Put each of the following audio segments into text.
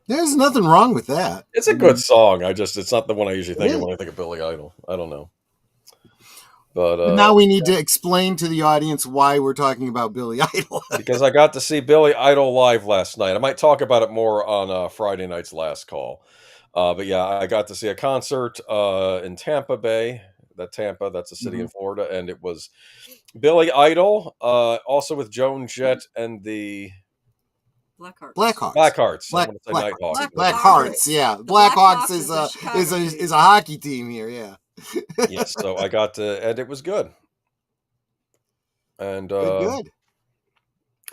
There's nothing wrong with that. It's a good song. It's not the one I usually think of when I think of Billy Idol. I don't know. But now we need to explain to the audience why we're talking about Billy Idol. Because I got to see Billy Idol live last night. I might talk about it more on Friday night's last call. But yeah, I got to see a concert in Tampa Bay. That's a city in Florida. And it was Billy Idol, also with Joan Jett and the Blackhearts. Blackhearts. Blackhearts, yeah. Blackhawks is a hockey team here, yeah. Yes, so I got to, and it was good. And good.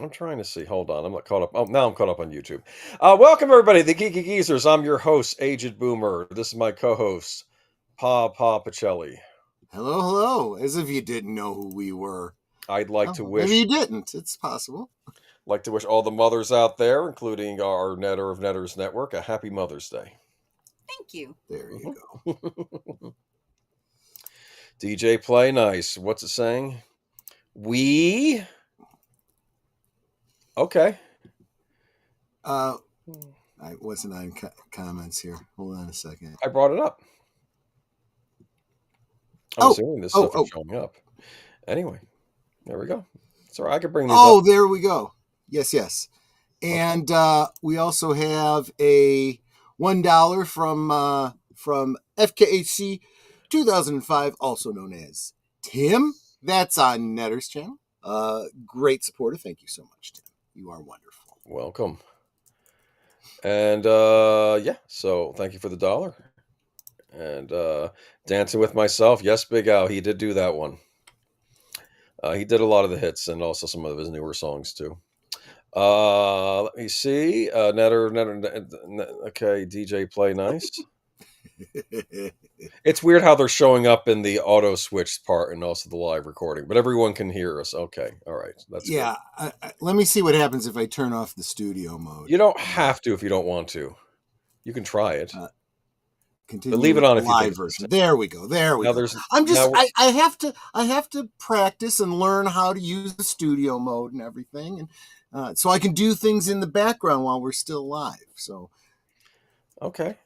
I'm trying to see. Hold on, I'm not caught up. Oh, now I'm caught up on YouTube. Welcome everybody, the Geeky Geezers. I'm your host, Aged Boomer. This is my co-host, Pacelli. Hello. As if you didn't know who we were. I'd like to wish. Maybe you didn't. It's possible. Like to wish all the mothers out there, including our Netter of Netters Network, a happy Mother's Day. Thank you. There you go. DJ Play Nice. What's it saying? Okay. I wasn't on comments here. Hold on a second. I brought it up. I'm assuming this stuff is showing up. Anyway, there we go. Sorry, I could bring these up. There we go. Yes. And we also have a $1 from FKHC 2005, also known as Tim. That's on Netter's channel. Great supporter. Thank you so much, Tim. You are wonderful. Welcome. And so thank you for the $1. And Dancing with Myself. Yes, Big Al, he did do that one. He did a lot of the hits and also some of his newer songs too. Let me see. Netter. Okay, DJ Play Nice. It's weird how they're showing up in the auto switch part and also the live recording, but everyone can hear us. Okay, all right, that's good. Let me see what happens if I turn off the studio mode. You don't have to if you don't want to. You can try it. Continue, but leave it on if you live version. There we go. I have to practice and learn how to use the studio mode and everything, and so I can do things in the background while we're still live. So, okay,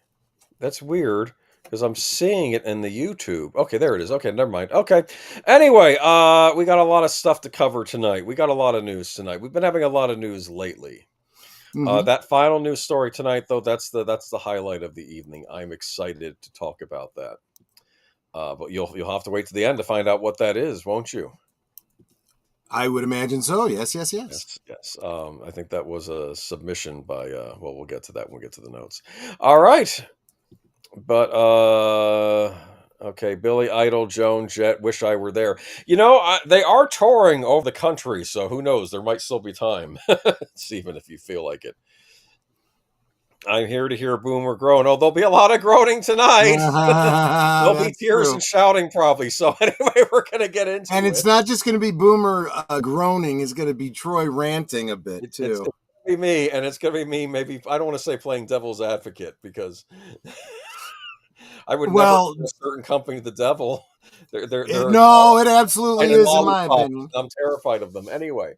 that's weird. Because I'm seeing it in the YouTube. Okay, there it is. Okay, never mind. Okay. Anyway, we got a lot of stuff to cover tonight. We got a lot of news tonight. We've been having a lot of news lately. That final news story tonight, though, that's the highlight of the evening. I'm excited to talk about that. But you'll have to wait to the end to find out what that is, won't you? I would imagine so. Yes. I think that was a submission by. We'll get to that when we get to the notes. All right. But okay, Billy Idol, Joan Jett, wish I were there. They are touring over the country, so who knows? There might still be time. Even if you feel like it. I'm here to hear Boomer groan. Oh, there'll be a lot of groaning tonight. There'll be tears and shouting probably. So anyway, we're gonna get into it. And it's not just gonna be Boomer groaning. It's gonna be Troy ranting a bit too. It's gonna be me, and it's gonna be me. Maybe I don't want to say playing devil's advocate because. I would never give a certain company the devil. No, it absolutely is, in my opinion. I'm terrified of them. Anyway.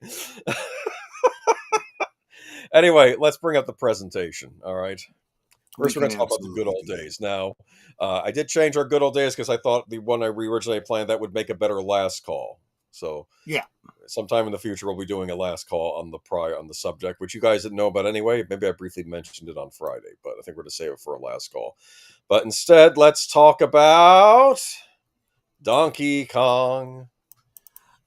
Anyway, let's bring up the presentation. All right. First, we're going to talk about the good old days. Now, I did change our good old days because I thought the one I originally planned that would make a better last call. So yeah, sometime in the future we'll be doing a last call on the subject, which you guys didn't know about anyway. Maybe I briefly mentioned it on Friday, but I think we're going to save it for a last call. But instead, let's talk about Donkey Kong.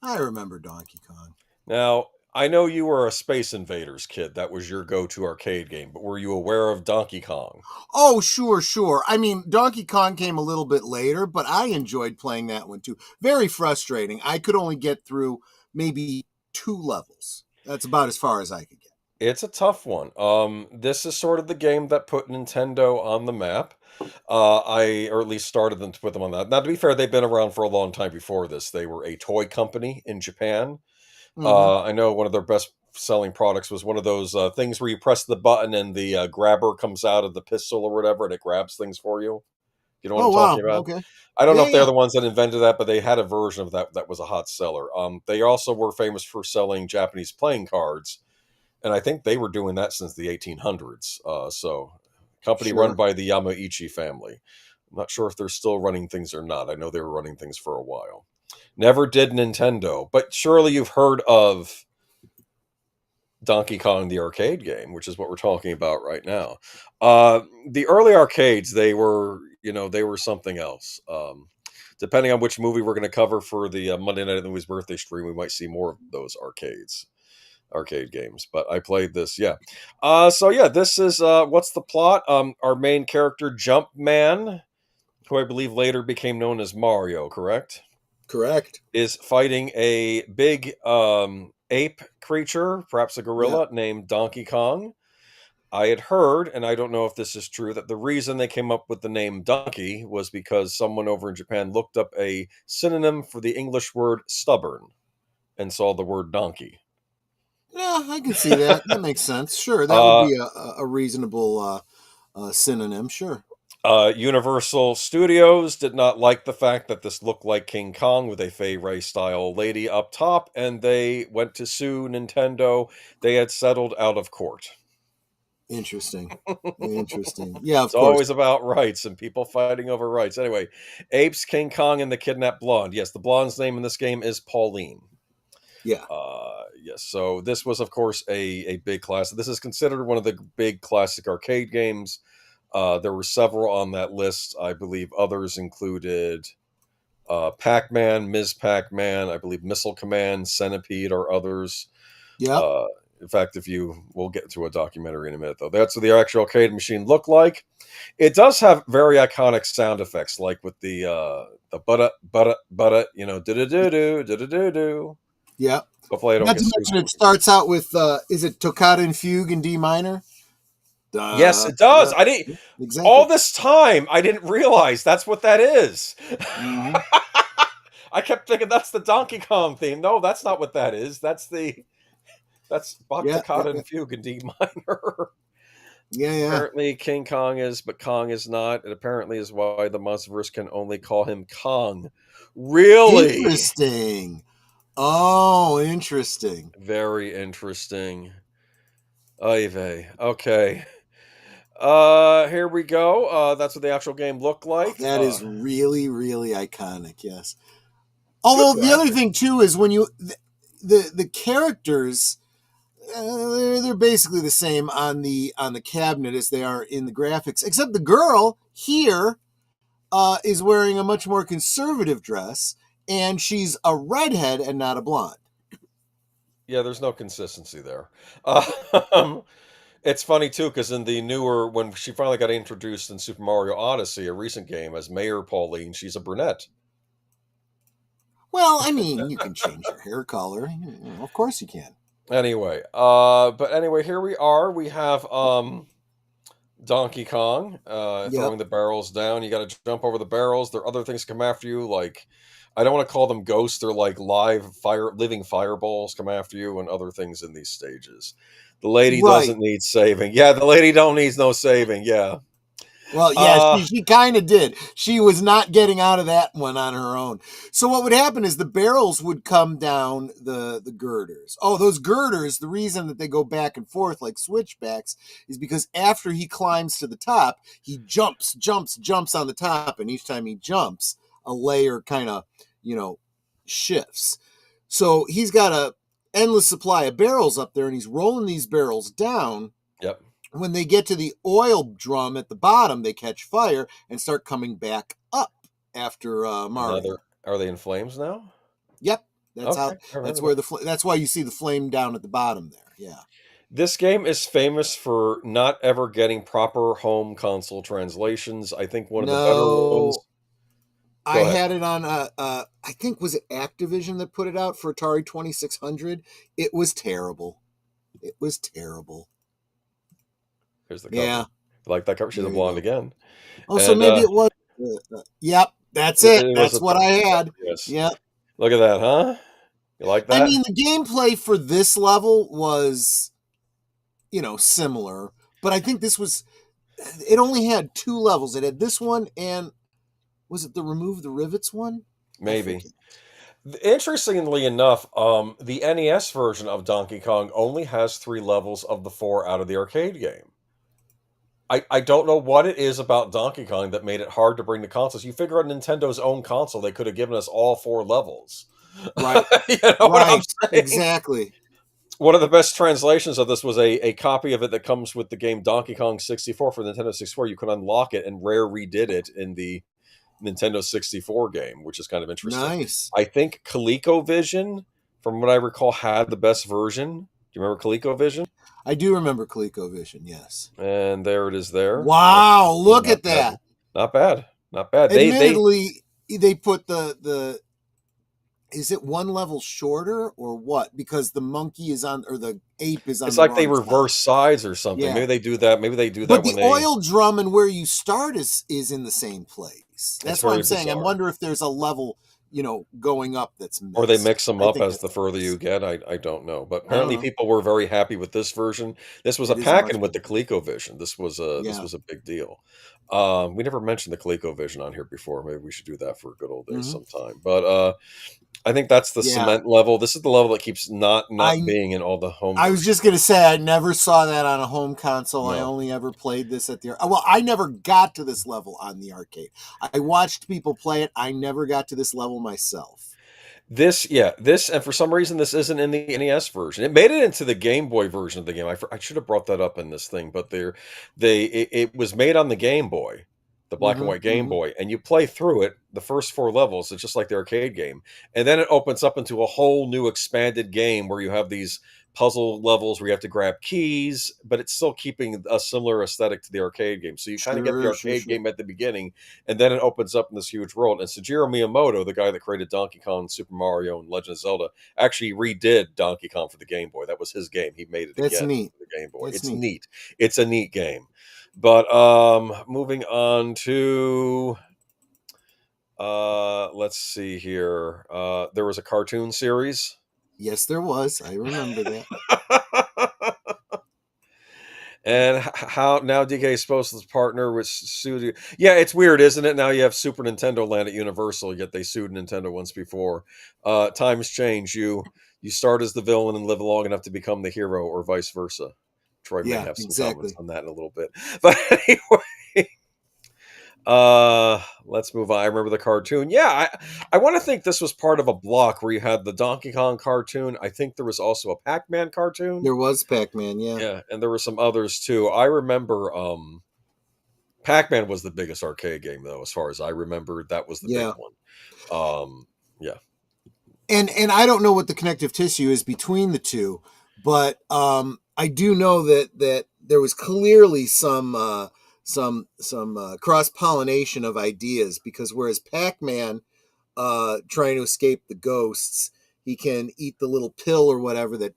I remember Donkey Kong. Now, I know you were a Space Invaders kid. That was your go-to arcade game. But were you aware of Donkey Kong? Oh, sure. I mean, Donkey Kong came a little bit later, but I enjoyed playing that one too. Very frustrating. I could only get through maybe 2 levels. That's about as far as I could get. It's a tough one. This is sort of the game that put Nintendo on the map. Or at least started them to put them on that. Now, to be fair, they've been around for a long time before this. They were a toy company in Japan. I know one of their best selling products was one of those things where you press the button and the grabber comes out of the pistol or whatever, and it grabs things for you. You know what I'm talking about? Okay. I don't know if they're the ones that invented that, but they had a version of that was a hot seller. They also were famous for selling Japanese playing cards. and I think they were doing that since the 1800s. So, company Sure. run by the Yamaichi family. I'm not sure if they're still running things or not. I know they were running things for a while. Never did Nintendo, but surely you've heard of Donkey Kong the arcade game, which is what we're talking about right now. The early arcades, they were something else. Depending on which movie we're going to cover for the Monday Night at the Movies birthday stream, we might see more of those arcade games. But I played this, yeah. So yeah, this is what's the plot? Our main character, Jumpman, who I believe later became known as Mario, correct? Correct. Is fighting a big ape creature, perhaps a gorilla, named Donkey Kong. I had heard, and I don't know if this is true, that the reason they came up with the name donkey was because someone over in Japan looked up a synonym for the English word stubborn and saw the word donkey. Yeah, I can see that. That makes sense. Sure, that would be a reasonable synonym. Sure. Universal Studios did not like the fact that this looked like King Kong with a Fay Ray style lady up top, and they went to sue Nintendo. They had settled out of court. Interesting. Yeah, of It's course. always about rights and people fighting over rights. Anyway, Apes, King Kong, and the Kidnapped Blonde. Yes, the blonde's name in this game is Pauline. Yeah. Yes. So this was, of course, a big classic. This is considered one of the big classic arcade games. There were several on that list. I believe others included Pac-Man, Ms. Pac-Man, I believe Missile Command, Centipede, or others. Yeah. In fact, we'll get to a documentary in a minute, though. That's what the actual arcade machine looked like. It does have very iconic sound effects, like with the butta, do-do-do-do. Yeah. Hopefully I don't Not get to mention it starts out with is it Toccata and Fugue in D minor? Yes, it does. I didn't. Exactly. All this time, I didn't realize that's what that is. Mm-hmm. I kept thinking that's the Donkey Kong theme. No, that's not what that is. That's Bach Toccata and Fugue in D minor. Yeah. Apparently King Kong is, but Kong is not. It apparently is why the Monsterverse can only call him Kong. Really? Interesting. Oh, interesting. Very interesting. Oy vey. Okay. Here we go. That's what the actual game looked like. That is really, really iconic. Yes. Although the other thing too is when you the characters, they're basically the same on the cabinet as they are in the graphics, except the girl here is wearing a much more conservative dress, and she's a redhead and not a blonde. Yeah, there's no consistency there. It's funny too, because in the newer, when she finally got introduced in Super Mario Odyssey, a recent game, as Mayor Pauline, she's a brunette. Well, I mean, you can change your hair color. Of course you can. Anyway, here we are. We have Donkey Kong throwing the barrels down. You got to jump over the barrels. There are other things come after you, like I don't want to call them ghosts. They're like living fireballs come after you, and other things in these stages. The lady doesn't need saving. Yeah, the lady don't need no saving. Yeah. Well, yeah, she kind of did. She was not getting out of that one on her own. So what would happen is the barrels would come down the girders. Oh, those girders, the reason that they go back and forth like switchbacks is because after he climbs to the top, he jumps on the top, and each time he jumps, a layer kind of, shifts. So he's got a endless supply of barrels up there, and he's rolling these barrels down. Yep. When they get to the oil drum at the bottom, they catch fire and start coming back up after Mario. Are they in flames now? Yep, that's how. That's where that's why you see the flame down at the bottom there. Yeah. This game is famous for not ever getting proper home console translations. I think one of the better ones. I had it on I think was it Activision that put it out for Atari 2600. It was terrible. Here's the cover. Yeah. Like that cover. She's a blonde again. Oh, so maybe it was. Yep, that's it. That's what I had. Yes. Yep. Look at that, huh? You like that? I mean, the gameplay for this level was, similar. But I think this was... It only had 2 levels. It had this one and... Was it the Remove the Rivets one? Maybe. Interestingly enough, the NES version of Donkey Kong only has 3 levels of the 4 out of the arcade game. I don't know what it is about Donkey Kong that made it hard to bring to consoles. You figure on Nintendo's own console, they could have given us all 4 levels. Right. You know what I'm saying? Exactly. One of the best translations of this was a copy of it that comes with the game Donkey Kong 64 for Nintendo 64. You could unlock it, and Rare redid it in the Nintendo 64 game, which is kind of interesting. Nice. I think ColecoVision, from what I recall, had the best version. Do you remember ColecoVision? I do remember ColecoVision, yes. And there it is there. Wow, look at that. Not bad. Not bad. Admittedly, they put the is it one level shorter or what? Because the monkey is on, or the ape is on. It's like they reverse sides or something. Yeah. Maybe they do that. Maybe they do that. But when the oil drum and where you start is in the same place. That's what I'm saying. Bizarre. I wonder if there's a level, going up that's mixed. Or they mix them up as the further you get. I don't know. But apparently people were very happy with this version. This was a pack-in with the ColecoVision. This was a big deal. We never mentioned the ColecoVision on here before. Maybe we should do that for good old days sometime. But I think that's the cement level. This is the level that keeps not being in all the home. I was just going to say, I never saw that on a home console. No. I only ever played this at the... Well, I never got to this level on the arcade. I watched people play it. I never got to this level myself. This, and for some reason, this isn't in the NES version. It made it into the Game Boy version of the game. I should have brought that up in this thing, but it was made on the Game Boy. The black and white Game Boy, and you play through it, the first 4 levels, it's just like the arcade game. And then it opens up into a whole new expanded game where you have these puzzle levels where you have to grab keys, but it's still keeping a similar aesthetic to the arcade game. So you kind of get the arcade game at the beginning, and then it opens up in this huge world. And Satoru Miyamoto, the guy that created Donkey Kong, Super Mario, and Legend of Zelda, actually redid Donkey Kong for the Game Boy. That was his game. He made it again for the Game Boy. It's neat. It's a neat game. But moving on to let's see here. There was a cartoon series. Yes, there was. I remember that. And how now DK is supposed to partner with studio. Yeah, it's weird, isn't it? Now you have Super Nintendo Land at Universal, yet they sued Nintendo once before. Times change. You start as the villain and live long enough to become the hero, or vice versa. Troy may have some comments on that in a little bit. But anyway, let's move on. I remember the cartoon. Yeah, I want to think this was part of a block where you had the Donkey Kong cartoon. I think there was also a Pac-Man cartoon. There was Pac-Man, yeah. Yeah, and there were some others too. I remember Pac-Man was the biggest arcade game, though, as far as I remember. That was the big one. Yeah. And I don't know what the connective tissue is between the two, but I do know that there was clearly some cross-pollination of ideas, because whereas Pac-Man trying to escape the ghosts, he can eat the little pill or whatever that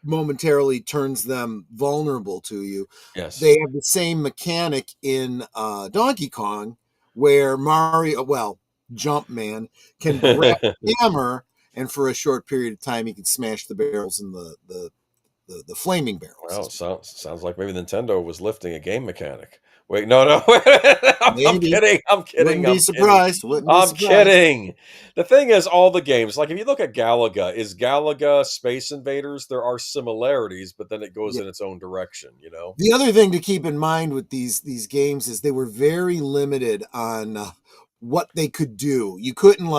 momentarily turns them vulnerable to you. Yes. They have the same mechanic in Donkey Kong, where Jumpman can grab a hammer, and for a short period of time he can smash the barrels in the flaming barrels. Wow, sounds like maybe Nintendo was lifting a game mechanic. Wait, no. I'm kidding. Wouldn't be surprised. I'm kidding. The thing is, all the games, like if you look at Galaga, is Galaga Space Invaders? There are similarities, but then it goes in its own direction, The other thing to keep in mind with these games is they were very limited on what they could do. You couldn't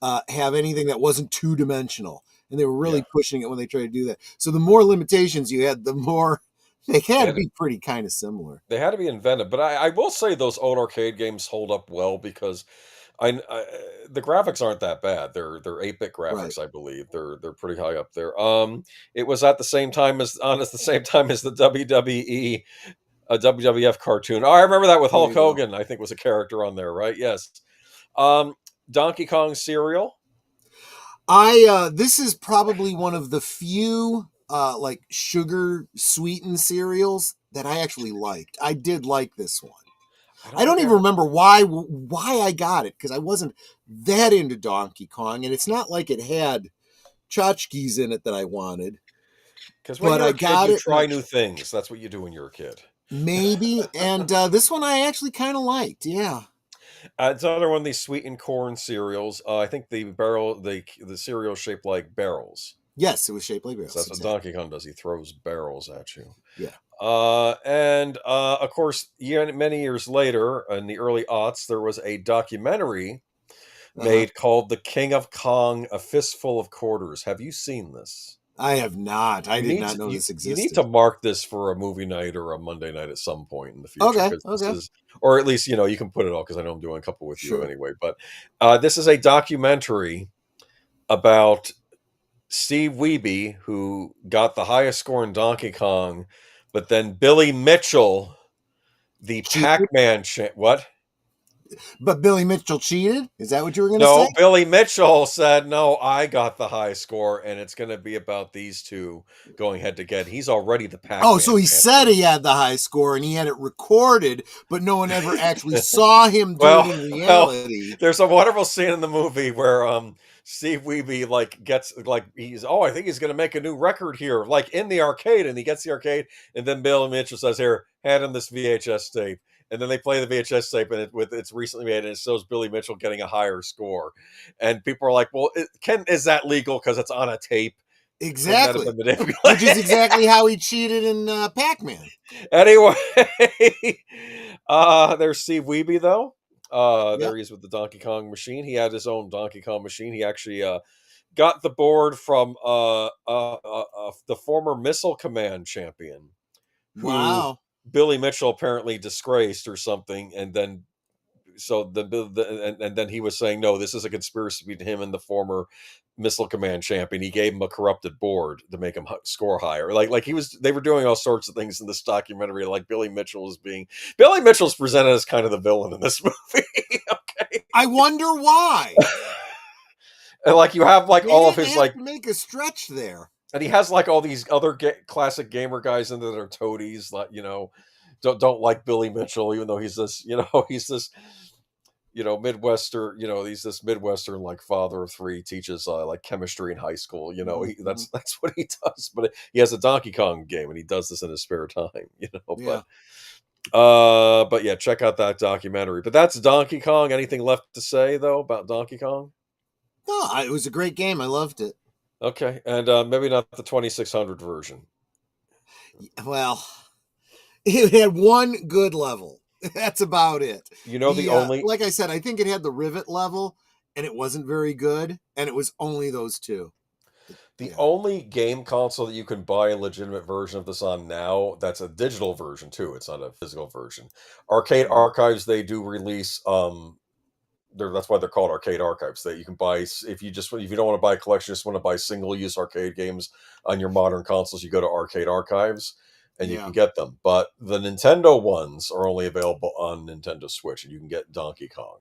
have anything that wasn't 2-dimensional. And they were really pushing it when they tried to do that. So the more limitations you had, the more they had to be pretty kind of similar. They had to be inventive. But I will say those old arcade games hold up well, because the graphics aren't that bad. They're 8-bit graphics, right. I believe. They're pretty high up there. It was at the same time as the WWE WWF cartoon. Oh, I remember that with Hulk Hogan. I think was a character on there, right? Yes. Donkey Kong cereal. This is probably one of the few sugar sweetened cereals that I actually liked. I did like this one. I don't even remember why I got it, because I wasn't that into Donkey Kong, and it's not like it had tchotchkes in it that I wanted. Because when you're a kid, you try new things. That's what you do when you're a kid. Maybe, and this one I actually kind of liked. Yeah. It's another one of these sweetened corn cereals. I think the cereal shaped like barrels. Yes, it was shaped like barrels. So that's what Exactly. Donkey Kong does. He throws barrels at you. Yeah. And of course, many years later, in the early aughts, there was a documentary made called "The King of Kong: A Fistful of Quarters." Have you seen this? I have not. I You did need not to, know you, this you need existed. to mark this for a movie night or a Monday night at some point in the future, Okay. because this Okay. is, or at least you can put it all, because I know I'm doing a couple with you Sure. anyway. But this is a documentary about Steve Wiebe, who got the highest score in Donkey Kong, but then Billy Mitchell, the Cheated? Pac-Man what? But Billy Mitchell cheated? Is that what you were going to No, say? Billy Mitchell said, "No, I got the high score, and it's going to be about these two going head to head." He's already the Oh, Pac-Man so he said champion. he had the high score and he had it recorded, but no one ever actually saw him do it well, in well, reality. there's a wonderful scene in the movie where Steve Wiebe gets I think he's going to make a new record here, like in the arcade, and he gets the arcade, and then Billy Mitchell says, "Here, hand him this VHS tape." And then they play the VHS tape, and it's recently made, and it shows Billy Mitchell getting a higher score. And people are like, "Well, is that legal because it's on a tape? Couldn't that have Exactly. been manipulated?" Which is exactly how he cheated in Pac-Man. Anyway, there's Steve Wiebe though. Yeah. There he is with the Donkey Kong machine. He had his own Donkey Kong machine. He actually got the board from the former Missile Command champion, who Wow. Billy Mitchell apparently disgraced or something, and then and then he was saying, no, this is a conspiracy between him and the former Missile Command champion. He gave him a corrupted board to make him score higher. Like they were doing all sorts of things in this documentary. Like Billy Mitchell's presented as kind of the villain in this movie. Okay, I wonder why. and like you have like They all of didn't his have to make a stretch there. and he has like all these other classic gamer guys in there that are toadies, like don't like Billy Mitchell, even though he's this he's this Midwestern, he's this Midwestern like father of three, teaches like chemistry in high school. Mm-hmm. That's what he does. But he has a Donkey Kong game, and he does this in his spare time. Yeah. But yeah, check out that documentary. But that's Donkey Kong. Anything left to say though about Donkey Kong? No, it was a great game. I loved it. Okay, and maybe not the 2600 version. Well, it had one good level. That's about it. The only like I said, I think it had the rivet level, and it wasn't very good, and it was only those two. The only game console that you can buy a legitimate version of this on now, that's a digital version too. It's not a physical version. Arcade Archives, they do release that's why they're called Arcade Archives. That you can buy if you don't want to buy a collection, just want to buy single use arcade games on your modern consoles, you go to Arcade Archives and you can get them. But the Nintendo ones are only available on Nintendo Switch, and you can get Donkey Kong.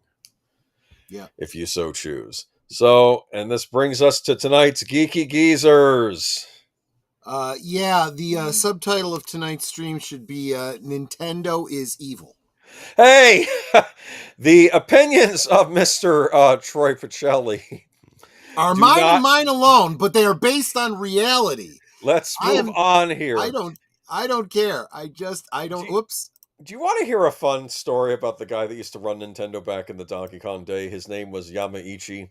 Yeah. If you so choose. So, and this brings us to tonight's Geeky Geezers. The subtitle of tonight's stream should be Nintendo is evil. Hey, the opinions of Mr. Troy Pacelli are mine and mine alone, but they are based on reality. Let's move on here. I don't care. Whoops. Do you want to hear a fun story about the guy that used to run Nintendo back in the Donkey Kong day? His name was Yamaichi,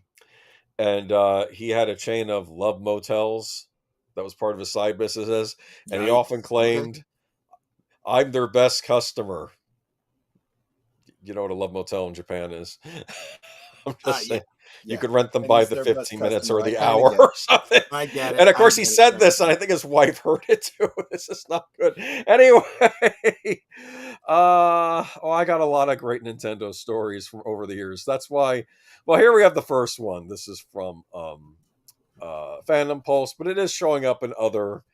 and he had a chain of love motels that was part of his side businesses, and he often claimed, I'm their best customer. You know what a love motel in Japan is? I'm just saying. Yeah. You could rent them by the 15 minutes or the hour or something. I get it. And of course he said this, and I think his wife heard it too. This is not good. Anyway, I got a lot of great Nintendo stories from over the years. That's why, well, here we have the first one. This is from Fandom Pulse, but it is showing up in other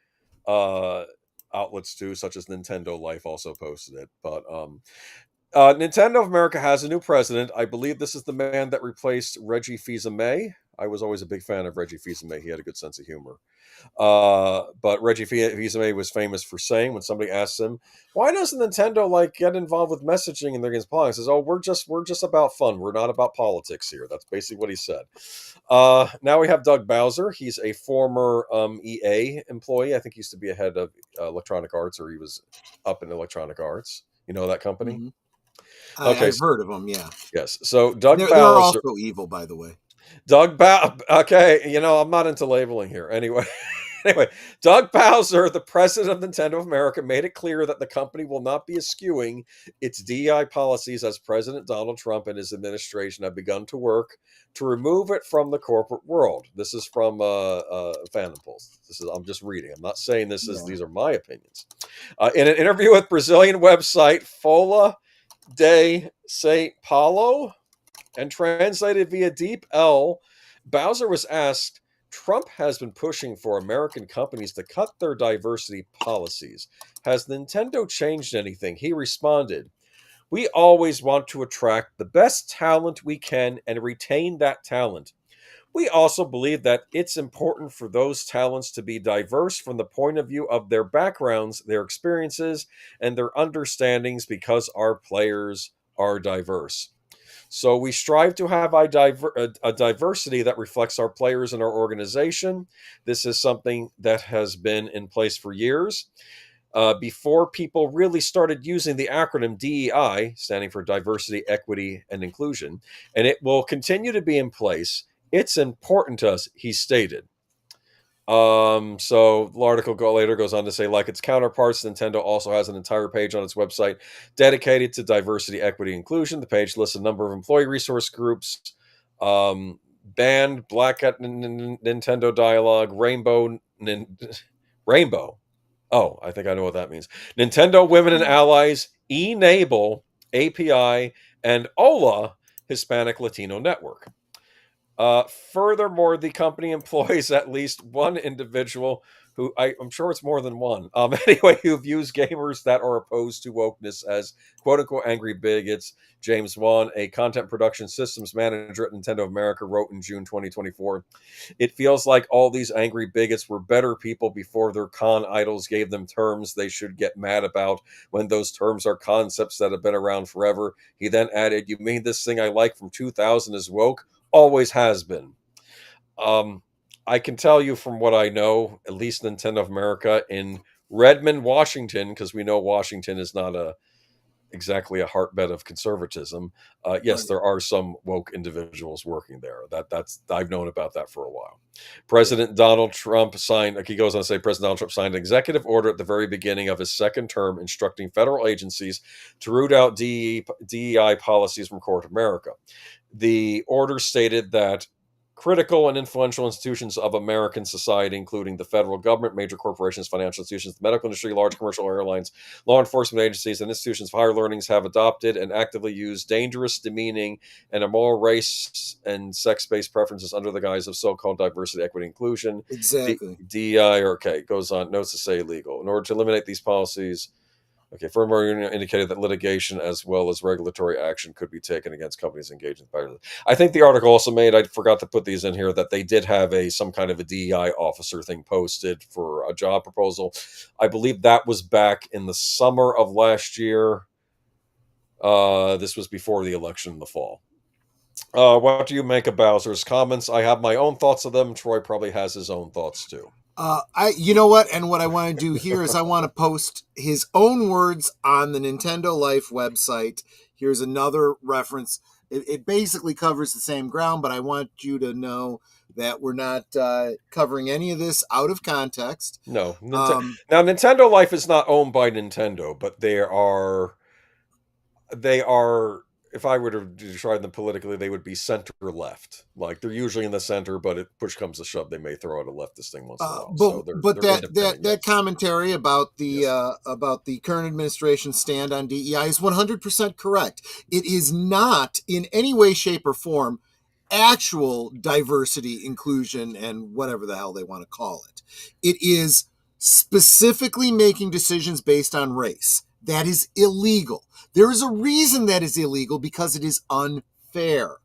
outlets too, such as Nintendo Life also posted it. But Nintendo of America has a new president. I believe this is the man that replaced Reggie Fils-Aimé. I was always a big fan of Reggie Fils-Aimé. He had a good sense of humor. But Reggie Fils-Aimé was famous for saying, when somebody asks him, why doesn't Nintendo get involved with messaging in their games? He says, oh, we're just about fun. We're not about politics here. That's basically what he said. Now we have Doug Bowser. He's a former EA employee. I think he used to be a head of Electronic Arts, or he was up in Electronic Arts. You know that company? Mm-hmm. Okay, I've heard of them. Yeah, yes. So Doug they're Bowser. also evil, by the way. Okay, I'm not into labeling here. Anyway, Doug Bowser, the president of Nintendo of America, made it clear that the company will not be eschewing its DEI policies as President Donald Trump and his administration have begun to work to remove it from the corporate world. This is from Fandom Pulse. I'm just reading. I'm not saying these are my opinions. In an interview with Brazilian website Folha de Sao Paulo, and translated via Deep L, Bowser was asked, Trump has been pushing for American companies to cut their diversity policies. Has Nintendo changed anything? He responded, we always want to attract the best talent we can and retain that talent. We also believe that it's important for those talents to be diverse from the point of view of their backgrounds, their experiences, and their understandings because our players are diverse. So we strive to have a diversity that reflects our players and our organization. This is something that has been in place for years. Before people really started using the acronym DEI, standing for Diversity, Equity, and Inclusion, and it will continue to be in place. It's important to us, he stated. So the article later goes on to say, like its counterparts, Nintendo also has an entire page on its website dedicated to diversity, equity, inclusion. The page lists a number of employee resource groups, banned, Black at Nintendo Dialogue, Rainbow. Oh, I think I know what that means. Nintendo Women and Allies, Enable, API, and OLA, Hispanic Latino Network. Furthermore, the company employs at least one individual who I'm sure it's more than one. Anyway, who views gamers that are opposed to wokeness as quote unquote angry bigots. James Wan, a content production systems manager at Nintendo of America, wrote in June 2024, it feels like all these angry bigots were better people before their con idols gave them terms they should get mad about when those terms are concepts that have been around forever. He then added, you mean this thing I like from 2000 is woke? Always has been. I can tell you from what I know, at least Nintendo of America in Redmond, Washington, because we know Washington is not exactly a hotbed of conservatism. Yes, Right. there are some woke individuals working there. That's I've known about that for a while. President Donald Trump signed. He goes on to say, President Donald Trump signed an executive order at the very beginning of his second term, instructing federal agencies to root out DEI policies from corporate America. The order stated that critical and influential institutions of American society, including the federal government, major corporations, financial institutions, the medical industry, large commercial airlines, law enforcement agencies, and institutions of higher learnings have adopted and actively used dangerous, demeaning, and immoral race and sex-based preferences under the guise of so-called diversity, equity, inclusion. Exactly. DEI, goes on, notes to say illegal. In order to eliminate these policies, furthermore, indicated that litigation as well as regulatory action could be taken against companies engaged in piracy. I think the article also made, I forgot to put these in here, that they did have some kind of a DEI officer thing posted for a job proposal. I believe that was back in the summer of last year. This was before the election in the fall. What do you make of Bowser's comments? I have my own thoughts of them. Troy probably has his own thoughts too. You know what? And what I want to do here is I want to post his own words on the Nintendo Life website. Here's another reference. It basically covers the same ground, but I want you to know that we're not covering any of this out of context. No. Now, Nintendo Life is not owned by Nintendo, but they are, if I were to describe them politically, they would be center left. Like they're usually in the center, but if push comes to shove, they may throw out a leftist thing once in a while. But that commentary about the current administration's stand on DEI is 100% correct. It is not in any way, shape, or form actual diversity, inclusion, and whatever the hell they want to call it. It is specifically making decisions based on race. That is illegal. There is a reason that is illegal, because it is unfair.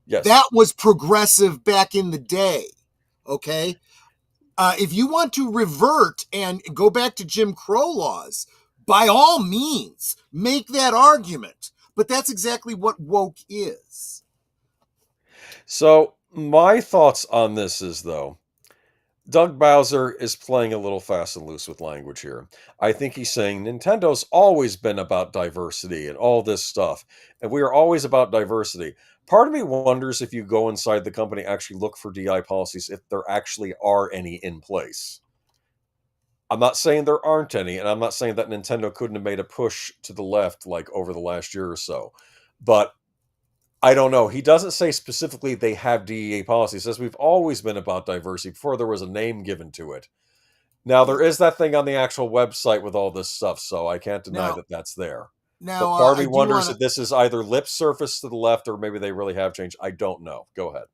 Yes. That was progressive back in the day. Okay. If you want to revert and go back to Jim Crow laws, by all means, make that argument. But that's exactly what woke is. So my thoughts on this is, though, Doug Bowser is playing a little fast and loose with language here. I think he's saying Nintendo's always been about diversity and all this stuff, and we are always about diversity. Part of me wonders if you go inside the company, actually look for DI policies, if there actually are any in place. I'm not saying there aren't any, and I'm not saying that Nintendo couldn't have made a push to the left like over the last year or so, but I don't know. He doesn't say specifically they have DEA policy. He says we've always been about diversity before there was a name given to it. Now, there is that thing on the actual website with all this stuff, so I can't deny Now, that that's there. now But part of I me do wonders want if this is either lip surface to the left or maybe they really have changed. I don't know. Go ahead.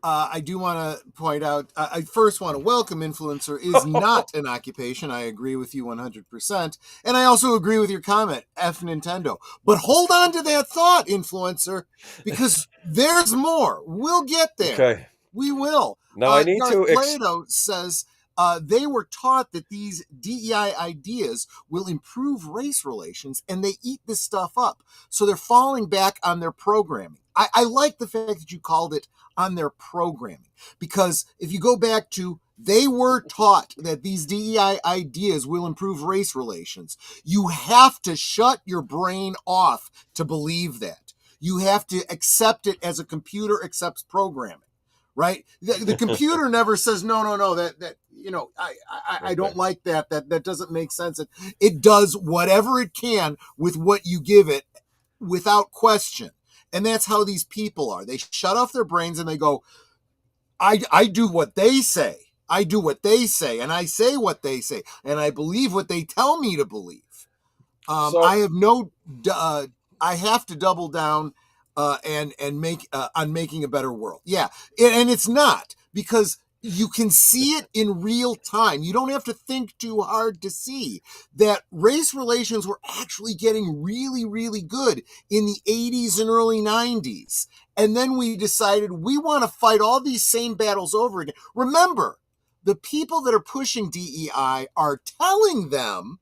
I do want to point out, I first want to welcome influencer is not an occupation. I agree with you 100%. And I also agree with your comment, F Nintendo. But hold on to that thought, influencer, because there's more. We'll get there. Okay. We will. Now I need Darth to... Plato says they were taught that these DEI ideas will improve race relations, and they eat this stuff up. So they're falling back on their programming. I like the fact that you called it on their programming, because if you go back to they were taught that these DEI ideas will improve race relations, you have to shut your brain off to believe that. You have to accept it as a computer accepts programming, right? The computer never says, no, that you know, I don't like that. That doesn't make sense. It does whatever it can with what you give it without question. And that's how these people are. They shut off their brains and they go, I do what they say. I do what they say. And I say what they say. And I believe what they tell me to believe. I have no, I have to double down and make on making a better world. Yeah. And it's not, because you can see it in real time. You don't have to think too hard to see that race relations were actually getting really, really good in the 80s and early 90s. And then we decided we want to fight all these same battles over again. Remember, the people that are pushing DEI are telling them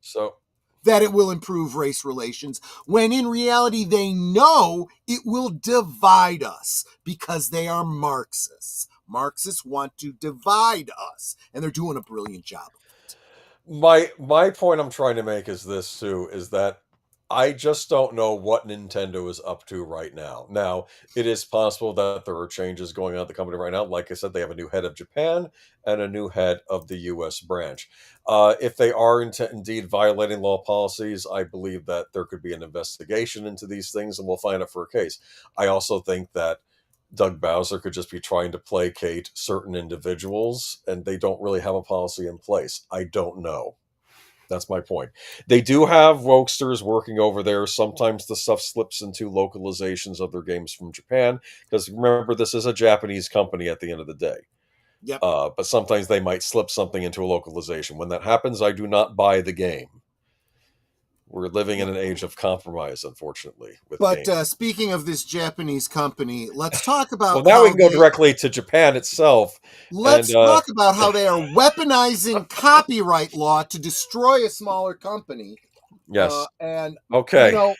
that it will improve race relations, when in reality they know it will divide us because they are Marxists. Marxists want to divide us, and they're doing a brilliant job of My point I'm trying to make is this too, is that I just don't know what Nintendo is up to right now. Now, it is possible that there are changes going on at the company right now. Like I said, they have a new head of Japan and a new head of the U.S. branch. If they are indeed violating law policies, I believe that there could be an investigation into these things, and we'll find out for a case. I also think that Doug Bowser could just be trying to placate certain individuals, and they don't really have a policy in place. I don't know. That's my point. They do have wokesters working over there. Sometimes the stuff slips into localizations of their games from Japan, because remember, this is a Japanese company at the end of the day. Yep. But sometimes they might slip something into a localization. When that happens, I do not buy the game. We're living in an age of compromise, unfortunately. But speaking of this Japanese company, let's talk about. Well, now we can go directly to Japan itself. Let's talk about how they are weaponizing copyright law to destroy a smaller company. Yes. And okay. You know,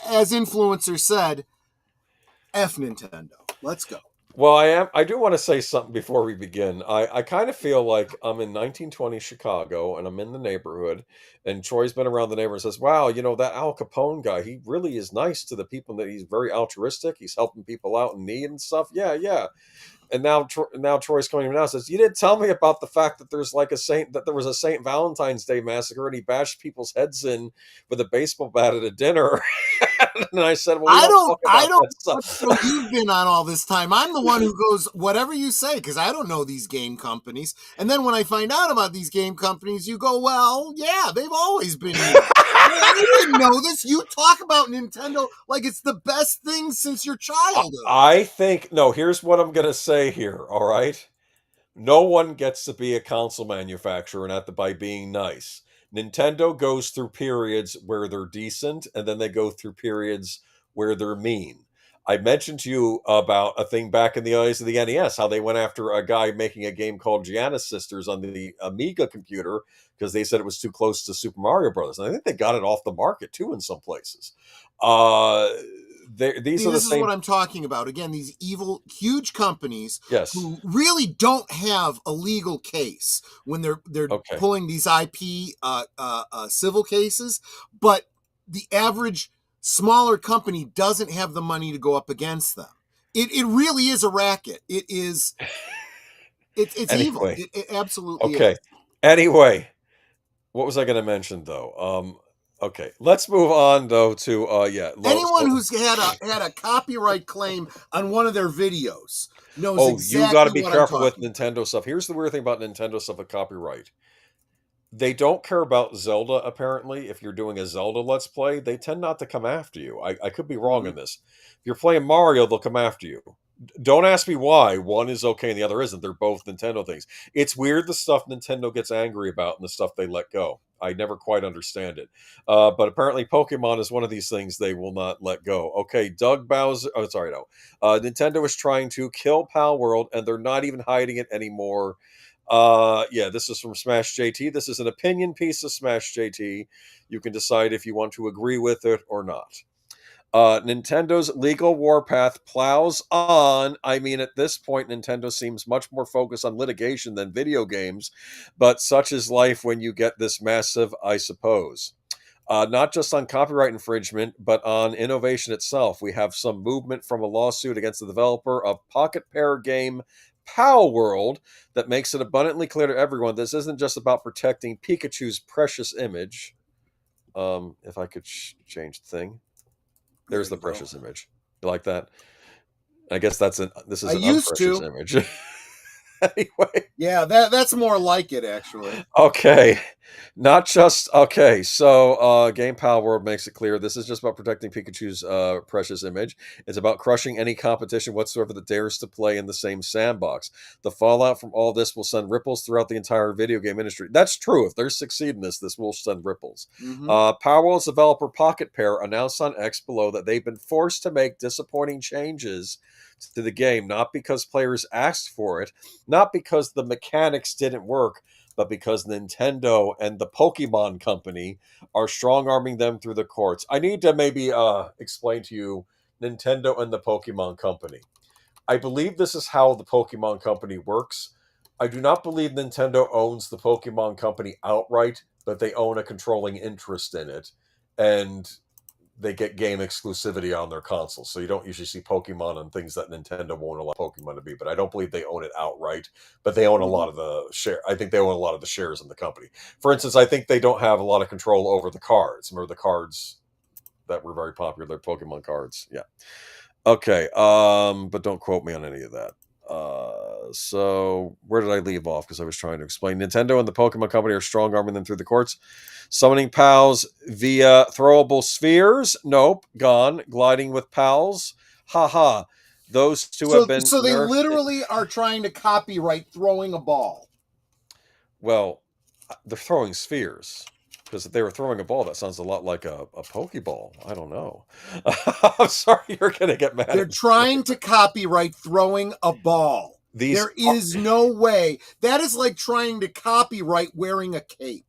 as influencer said, F Nintendo. Let's go. Well, I do want to say something before we begin. I kind of feel like I'm in 1920 Chicago and I'm in the neighborhood, and Troy's been around the neighborhood and says, wow, you know, that Al Capone guy, he really is nice to the people, that he's very altruistic. He's helping people out in need and stuff. Yeah. And now Troy's coming to me now and says, you didn't tell me about the fact that there's like there was a St. Valentine's Day massacre and he bashed people's heads in with a baseball bat at a dinner. And I said, well, I don't know what you've been on all this time. I'm the one who goes, whatever you say, because I don't know these game companies. And then when I find out about these game companies, you go, well, yeah, they've always been here. I didn't know this. You talk about Nintendo like it's the best thing since your childhood. I think, no, here's what I'm going to say here, all right? No one gets to be a console manufacturer by being nice. Nintendo goes through periods where they're decent, and then they go through periods where they're mean. I mentioned to you about a thing back in the days of the NES, how they went after a guy making a game called Giannis Sisters on the Amiga computer because they said it was too close to Super Mario Brothers. And I think they got it off the market too in some places. these See, are the this is same. what I'm talking about. Again, these evil, huge companies Yes. who really don't have a legal case when they're Okay. pulling these IP civil cases, but the average smaller company doesn't have the money to go up against them. It really is a racket. It is. It's evil. Anyway. It absolutely Okay. is. Anyway, what was I going to mention though? Okay, let's move on though to Anyone who's had a copyright claim on one of their videos knows Oh, you got to exactly be what I'm careful with talking about. Nintendo stuff. Here's the weird thing about Nintendo stuff with copyright. They don't care about Zelda, apparently. If you're doing a Zelda Let's Play, they tend not to come after you. I could be wrong Mhm. in this. If you're playing Mario, they'll come after you. Don't ask me why. One is okay and the other isn't. They're both Nintendo things. It's weird the stuff Nintendo gets angry about and the stuff they let go. I never quite understand it. But apparently Pokemon is one of these things they will not let go. Okay, Doug Bowser. Oh, sorry, no. Nintendo is trying to kill Pal World, and they're not even hiding it anymore. Yeah, this is from Smash JT. This is an opinion piece of Smash JT. You can decide if you want to agree with it or not. Nintendo's legal warpath plows on. I mean, at this point, Nintendo seems much more focused on litigation than video games, but such is life when you get this massive, I suppose. Not just on copyright infringement, but on innovation itself. We have some movement from a lawsuit against the developer of Pocket Pair game Pal World that makes it abundantly clear to everyone this isn't just about protecting Pikachu's precious image. If I could change the thing. There's the precious image. You like that? I guess this is I an used unprecious to. image. Anyway. Yeah, that's more like it actually. Okay. Not just okay, so Game Pal World makes it clear this is just about protecting Pikachu's precious image. It's about crushing any competition whatsoever that dares to play in the same sandbox. The fallout from all this will send ripples throughout the entire video game industry. That's true. If they succeed in this will send ripples. Mhm. Power World's developer Pocket Pair announced on X below that they've been forced to make disappointing changes to the game, not because players asked for it, not because the mechanics didn't work, but because Nintendo and the Pokemon Company are strong arming them through the courts. I need to maybe explain to you Nintendo and the Pokemon Company. I believe this is how the Pokemon Company works. I do not believe Nintendo owns the Pokemon Company outright, but they own a controlling interest in it. And they get game exclusivity on their consoles. So you don't usually see Pokemon and things that Nintendo won't allow Pokemon to be, but I don't believe they own it outright, but they own a lot of the share. I think they own a lot of the shares in the company. For instance, I think they don't have a lot of control over the cards. Remember the cards that were very popular, they're Pokemon cards. Yeah. Okay. But don't quote me on any of that. So where did I leave off? Because I was trying to explain. Nintendo and the Pokemon Company are strong arming them through the courts. Summoning pals via throwable spheres. Nope. Gone. Gliding with pals. Haha. Those two have been So they nerfed. literally are trying to copyright throwing a ball. Well, they're throwing spheres. Because if they were throwing a ball, that sounds a lot like a Pokeball. I don't know. I'm sorry you're going to get mad. They're trying to copyright throwing a ball. There is no way. That is like trying to copyright wearing a cape.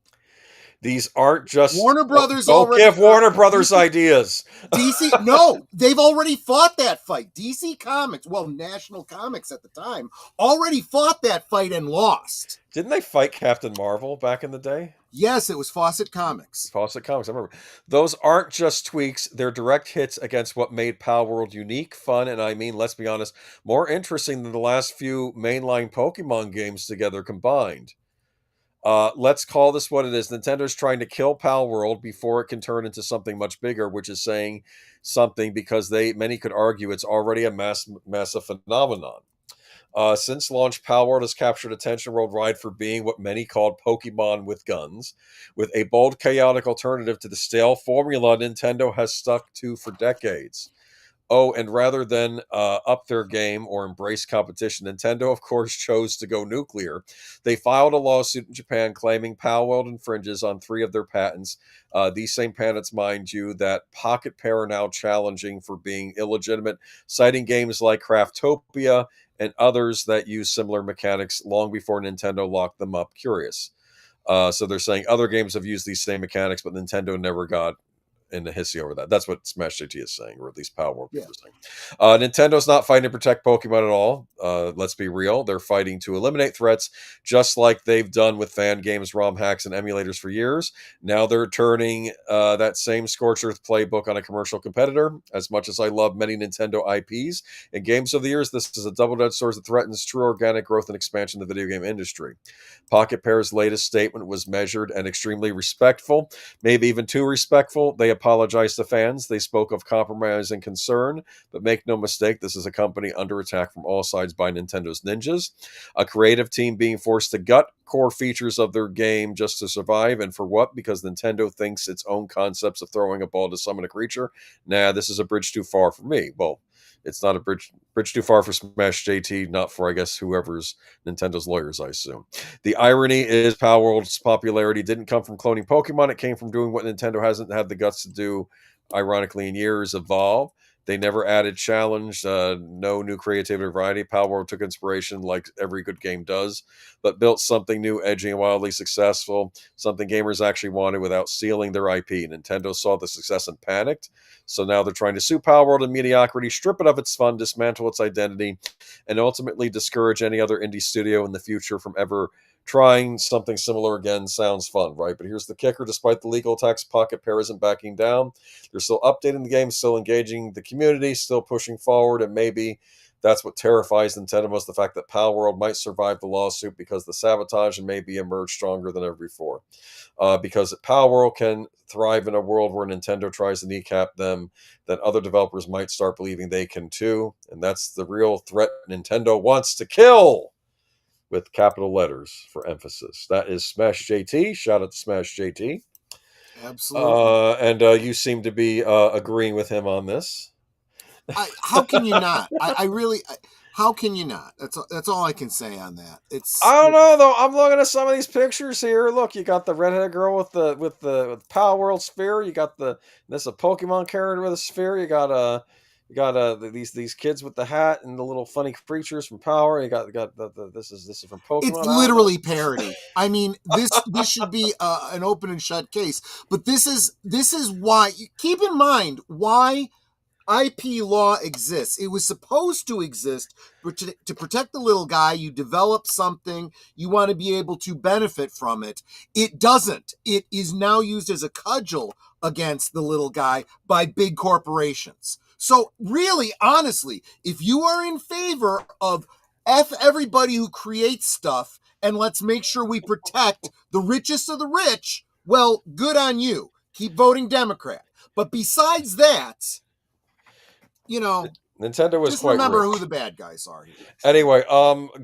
These aren't just Warner Brothers. Don't give Warner Brothers ideas. DC, no, they've already fought that fight. DC Comics, well, National Comics at the time, already fought that fight and lost. Didn't they fight Captain Marvel back in the day? Yes, it was Fawcett Comics. Fawcett Comics, I remember. Those aren't just tweaks. They're direct hits against what made Pal World unique, fun, and I mean, let's be honest, more interesting than the last few mainline Pokemon games together combined. Let's call this what it is. Nintendo's trying to kill Pal World before it can turn into something much bigger, which is saying something because many could argue it's already a massive phenomenon. Since launch, Pal World has captured attention worldwide for being what many called Pokemon with guns, with a bold, chaotic alternative to the stale formula Nintendo has stuck to for decades. Oh, and rather than up their game or embrace competition, Nintendo, of course, chose to go nuclear. They filed a lawsuit in Japan claiming Pal World infringes on 3 of their patents. These same patents, mind you, that Pocket Pair are now challenging for being illegitimate, citing games like Craftopia and others that use similar mechanics long before Nintendo locked them up. Curious. So they're saying other games have used these same mechanics, but Nintendo never got in the hissy over that. That's what Smash JT is saying, or at least Power World Yeah. people are saying. Nintendo's not fighting to protect Pokemon at all. Let's be real. They're fighting to eliminate threats, just like they've done with fan games, ROM hacks, and emulators for years. Now they're turning that same scorched earth playbook on a commercial competitor. As much as I love many Nintendo IPs and games of the years, this is a double-edged sword that threatens true organic growth and expansion of the video game industry. Pocket Pair's latest statement was measured and extremely respectful, maybe even too respectful. They apologized to fans. They spoke of compromise and concern, but make no mistake, this is a company under attack from all sides by Nintendo's ninjas. A creative team being forced to gut core features of their game just to survive, and for what? Because Nintendo thinks its own concepts of throwing a ball to summon a creature. Nah, this is a bridge too far for me. Well, it's not a bridge too far for Smash JT, not for, I guess, whoever's Nintendo's lawyers, I assume. The irony is Power World's popularity didn't come from cloning Pokemon. It came from doing what Nintendo hasn't had the guts to do, ironically, in years, evolve. They never added challenge, no new creativity or variety. Power World took inspiration like every good game does, but built something new, edgy and wildly successful, something gamers actually wanted without sealing their IP. Nintendo saw the success and panicked, so now they're trying to sue Power World in mediocrity, strip it of its fun, dismantle its identity, and ultimately discourage any other indie studio in the future from ever trying something similar again. Sounds fun, right? But here's the kicker. Despite the legal attacks, Pocket Pair isn't backing down. They're still updating the game, still engaging the community, still pushing forward, and maybe that's what terrifies Nintendo most, the fact that Power World might survive the lawsuit because the sabotage and maybe emerge stronger than ever before. Because Power World can thrive in a world where Nintendo tries to kneecap them, then other developers might start believing they can too. And that's the real threat Nintendo wants to kill, with capital letters for emphasis. That is Smash JT. Shout out to Smash JT. Absolutely. And you seem to be agreeing with him on this. How can you not? I really. How can you not? That's all I can say on that. I don't know though. I'm looking at some of these pictures here. Look, you got the redheaded girl with the Power World sphere. You got this a Pokemon character with a sphere. You got these kids with the hat and the little funny creatures from Power. You got this is from Pokemon. It's literally parody. I mean, this should be an open and shut case. But this is why. Keep in mind why IP law exists. It was supposed to exist to protect the little guy. You develop something, you want to be able to benefit from it. It doesn't. It is now used as a cudgel against the little guy by big corporations. So really, honestly, if you are in favor of F everybody who creates stuff and let's make sure we protect the richest of the rich, well, good on you. Keep voting Democrat. But besides that, you know, Nintendo was just quite remember rich. who the bad guys are here. Anyway,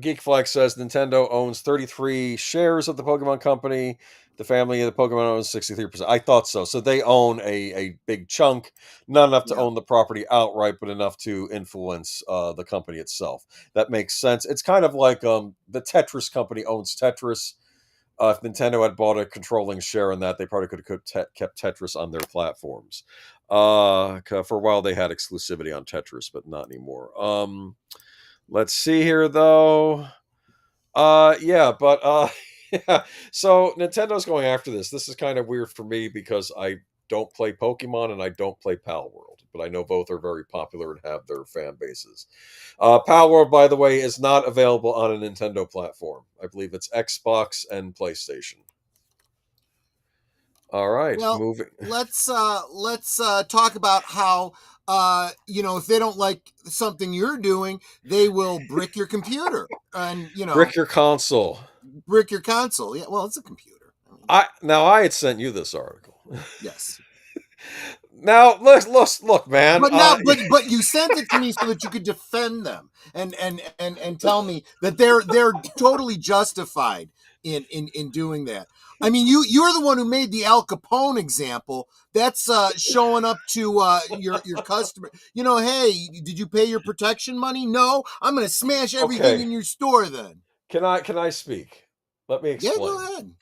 Geek Flex says Nintendo owns 33 shares of the Pokemon Company. The family of the Pokemon owns 63%. I thought so. So they own a big chunk, not enough to own the property outright, but enough to influence the company itself. That makes sense. It's kind of like the Tetris company owns Tetris. If Nintendo had bought a controlling share in that, they probably could have kept Tetris on their platforms. For a while, they had exclusivity on Tetris, but not anymore. Let's see here, though. Yeah. So Nintendo's going after this. This is kind of weird for me because I don't play Pokemon and I don't play Pal World, but I know both are very popular and have their fan bases. Pal World, by the way, is not available on a Nintendo platform. I believe it's Xbox and PlayStation. All right, well, moving. Let's talk about how if they don't like something you're doing, they will brick your computer and brick your console. Brick your console. Yeah, well, it's a computer. I had sent you this article. Yes. Now look, man. But you sent it to me so that you could defend them and tell me that they're totally justified in doing that. I mean, you're the one who made the Al Capone example. That's showing up to your customer. Hey, did you pay your protection money? No, I'm going to smash everything in your store. Then can I speak? Let me explain. Yeah, go ahead.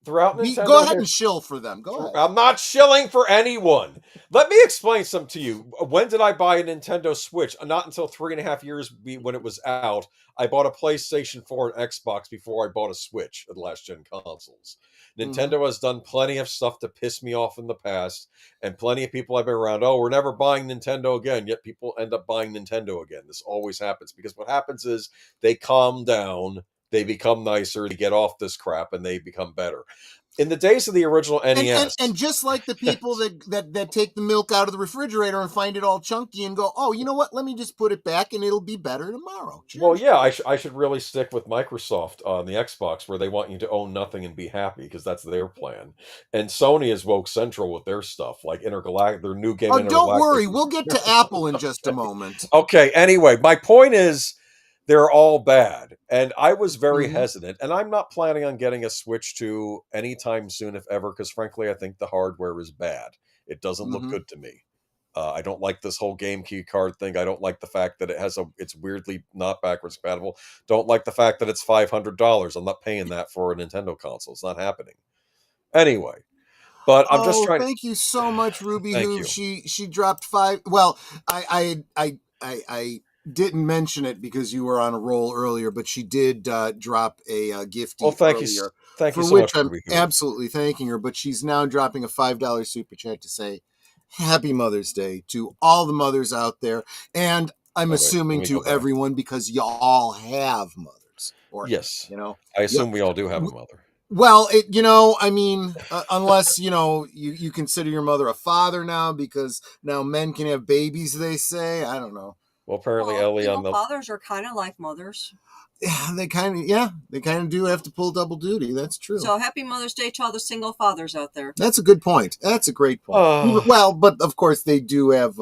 throughout Nintendo. Go ahead and shill for them. Go ahead. I'm not shilling for anyone. Let me explain something to you. When did I buy a Nintendo Switch? Not until 3.5 years when it was out. I bought a PlayStation 4 and Xbox before I bought a Switch of the last gen consoles. Nintendo has done plenty of stuff to piss me off in the past, and plenty of people I've been around, oh, we're never buying Nintendo again, yet people end up buying Nintendo again. This always happens, because what happens is they calm down, they become nicer, they get off this crap, and they become better. In the days of the original NES, and just like the people that take the milk out of the refrigerator and find it all chunky and go, oh, you know what? Let me just put it back and it'll be better tomorrow. Cheers. Well, yeah, I should really stick with Microsoft on the Xbox, where they want you to own nothing and be happy, because that's their plan. And Sony is woke central with their stuff, like their new game. Oh, don't worry, we'll get to Apple in just a moment. Okay. Anyway, my point is, they're all bad. And I was very hesitant, and I'm not planning on getting a Switch 2 anytime soon, if ever, because frankly, I think the hardware is bad. It doesn't look good to me. I don't like this whole game key card thing. I don't like the fact that it's weirdly not backwards compatible. Don't like the fact that it's $500. I'm not paying that for a Nintendo console. It's not happening. Anyway. But I'm just trying. Thank you so much, Ruby. Who you. She dropped 5. Well, I didn't mention it because you were on a roll earlier, but she did drop a gift. Well, thank earlier, you. Thank you for so which much. I'm absolutely thanking her. But she's now dropping a $5 super chat to say Happy Mother's Day to all the mothers out there, and I'm assuming to everyone, because you all have mothers. Or, yes, you know, I assume we all do have a mother. Well, I mean, unless, you consider your mother a father now, because now men can have babies, they say. I don't know. Well, apparently Ellie on the fathers are kind of like mothers. Yeah, they kind of do have to pull double duty. That's true. So happy Mother's Day to all the single fathers out there. That's a good point. That's a great point. Well, but of course they do have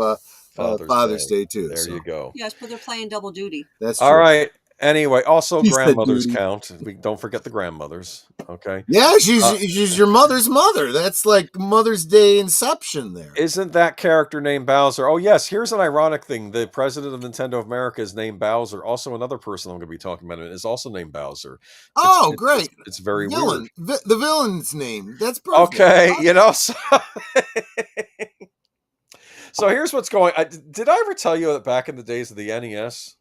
Father's Day too. There you go. Yes, but they're playing double duty. That's true. All right. Anyway, also grandmothers count. Don't forget the grandmothers. Okay. Yeah, she's your mother's mother. That's like Mother's Day Inception there. Isn't that character named Bowser? Oh, yes. Here's an ironic thing. The president of Nintendo of America is named Bowser. Also, another person I'm going to be talking about is also named Bowser. Great. It's very weird. The villain's name. That's perfect. Okay. So here's what's going on. Did I ever tell you that back in the days of the NES,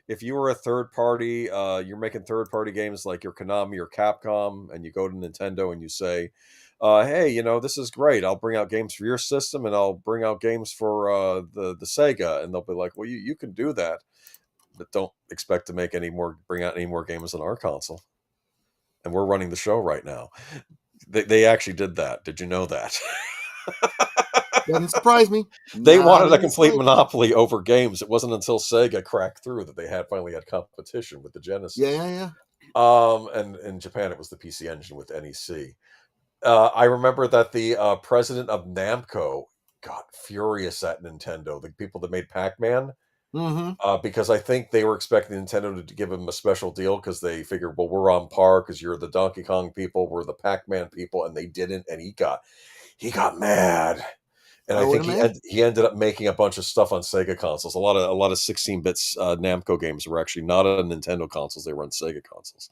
if you were a third party, you're making third party games like your Konami or Capcom, and you go to Nintendo and you say, hey, this is great. I'll bring out games for your system, and I'll bring out games for the Sega. And they'll be like, well, you can do that, but don't expect to bring out any more games on our console. And we're running the show right now. They actually did that. Did you know that? Doesn't surprise me. They wanted a complete monopoly over games. It wasn't until Sega cracked through that they finally had competition with the Genesis. Yeah. And in Japan, it was the PC Engine with NEC. I remember that the president of Namco got furious at Nintendo, the people that made Pac-Man, because I think they were expecting Nintendo to give him a special deal, because they figured, well, we're on par because you're the Donkey Kong people, we're the Pac-Man people, and they didn't, and he got mad. And I think he ended up making a bunch of stuff on Sega consoles. A lot of 16-bit Namco games were actually not on Nintendo consoles; they were on Sega consoles.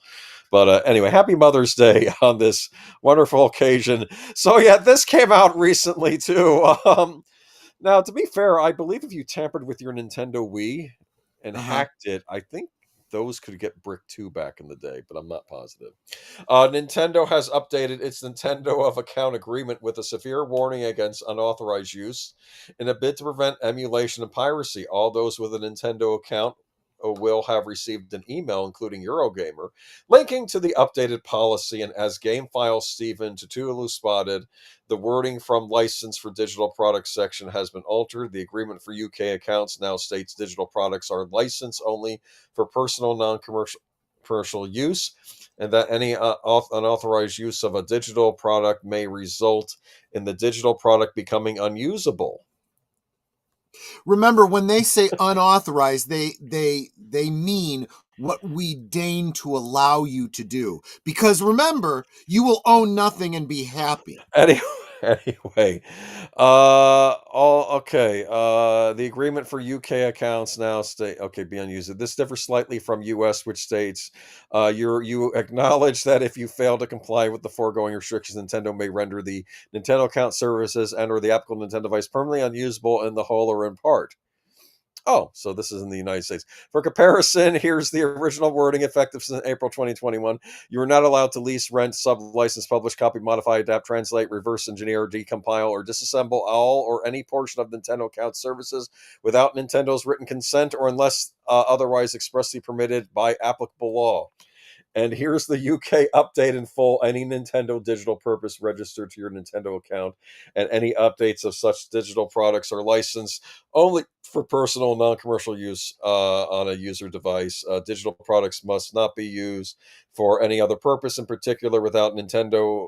But anyway, happy Mother's Day on this wonderful occasion. So yeah, this came out recently too. Now, to be fair, I believe if you tampered with your Nintendo Wii and hacked it, I think those could get bricked too back in the day, but I'm not positive. Nintendo has updated its Nintendo of Account agreement with a severe warning against unauthorized use in a bid to prevent emulation and piracy. All those with a Nintendo account will have received an email, including Eurogamer, linking to the updated policy. And as Game File Steven Tutulu spotted, the wording from license for digital products section has been altered. The agreement for UK accounts now states digital products are licensed only for personal, non-commercial use, and that any unauthorized use of a digital product may result in the digital product becoming unusable. Remember, when they say unauthorized, they mean what we deign to allow you to do. Because remember, you will own nothing and be happy. Anyway, all okay. The agreement for UK accounts now state be unused. This differs slightly from US, which states you acknowledge that if you fail to comply with the foregoing restrictions, Nintendo may render the Nintendo account services and or the applicable Nintendo device permanently unusable in the whole or in part. Oh, so this is in the United States. For comparison, here's the original wording effective since April 2021. You are not allowed to lease, rent, sub-license, publish, copy, modify, adapt, translate, reverse engineer, decompile, or disassemble all or any portion of Nintendo account services without Nintendo's written consent or unless otherwise expressly permitted by applicable law. And here's the UK update in full. Any Nintendo digital purpose registered to your Nintendo account, and any updates of such digital products are licensed only for personal, non-commercial use on a user device. Digital products must not be used for any other purpose in particular without Nintendo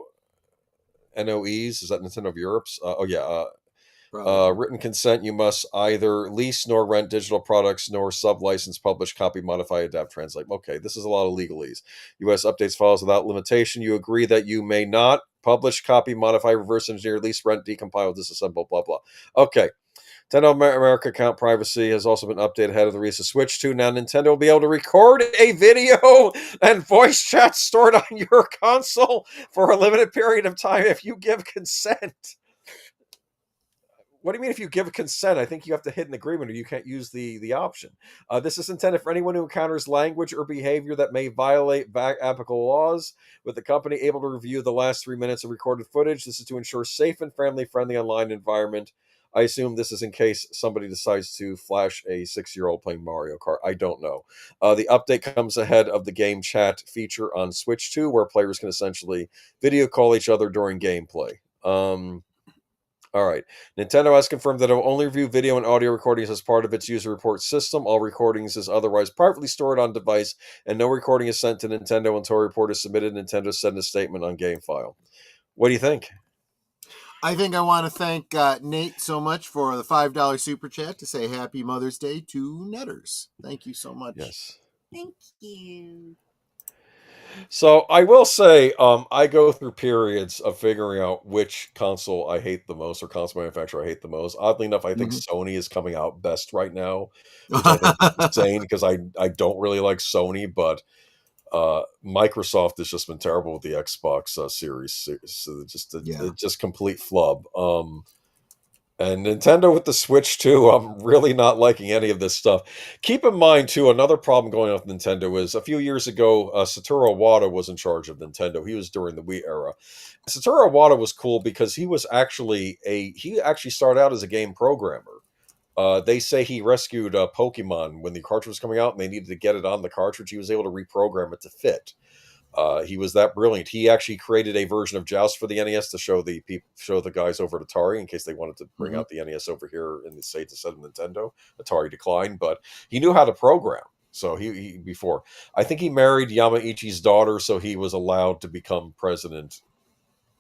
NOEs. Is that Nintendo of Europe's? Written consent. You must either lease nor rent digital products nor sub-license, publish, copy, modify, adapt, translate. Okay, this is a lot of legalese. U.S. updates follows without limitation. You agree that you may not publish, copy, modify, reverse engineer, lease, rent, decompile, disassemble, blah, blah. Okay. Nintendo America account privacy has also been updated ahead of the release of Switch 2. Now Nintendo will be able to record a video and voice chat stored on your console for a limited period of time if you give consent. What do you mean if you give consent? I think you have to hit an agreement or you can't use the option. This is intended for anyone who encounters language or behavior that may violate applicable laws, with the company able to review the last 3 minutes of recorded footage. This is to ensure safe and family-friendly online environment. I assume this is in case somebody decides to flash a 6-year-old playing Mario Kart. I don't know. The update comes ahead of the game chat feature on Switch 2, where players can essentially video call each other during gameplay. All right. Nintendo has confirmed that it will only review video and audio recordings as part of its user report system. All recordings is otherwise privately stored on device, and no recording is sent to Nintendo until a report is submitted. Nintendo sent a statement on game file. What do you think? I think I want to thank Nate so much for the $5 super chat to say Happy Mother's Day to Netters. Thank you so much. Yes. Thank you. So I will say, I go through periods of figuring out which console I hate the most or console manufacturer I hate the most. Oddly enough, I think Sony is coming out best right now, which I think is insane because I don't really like Sony, but Microsoft has just been terrible with the Xbox Series. So just complete flub. And Nintendo with the Switch too, I'm really not liking any of this stuff. Keep in mind too, another problem going on with Nintendo is a few years ago, Satoru Iwata was in charge of Nintendo. He was during the Wii era. Satoru Iwata was cool because he actually started out as a game programmer. They say he rescued Pokemon when the cartridge was coming out and they needed to get it on the cartridge. He was able to reprogram it to fit. He was that brilliant. He actually created a version of Joust for the NES to show the guys over at Atari in case they wanted to bring out the NES over here in the States instead of Nintendo. Atari declined, but he knew how to program. So he before, I think he married Yamauchi's daughter, so he was allowed to become president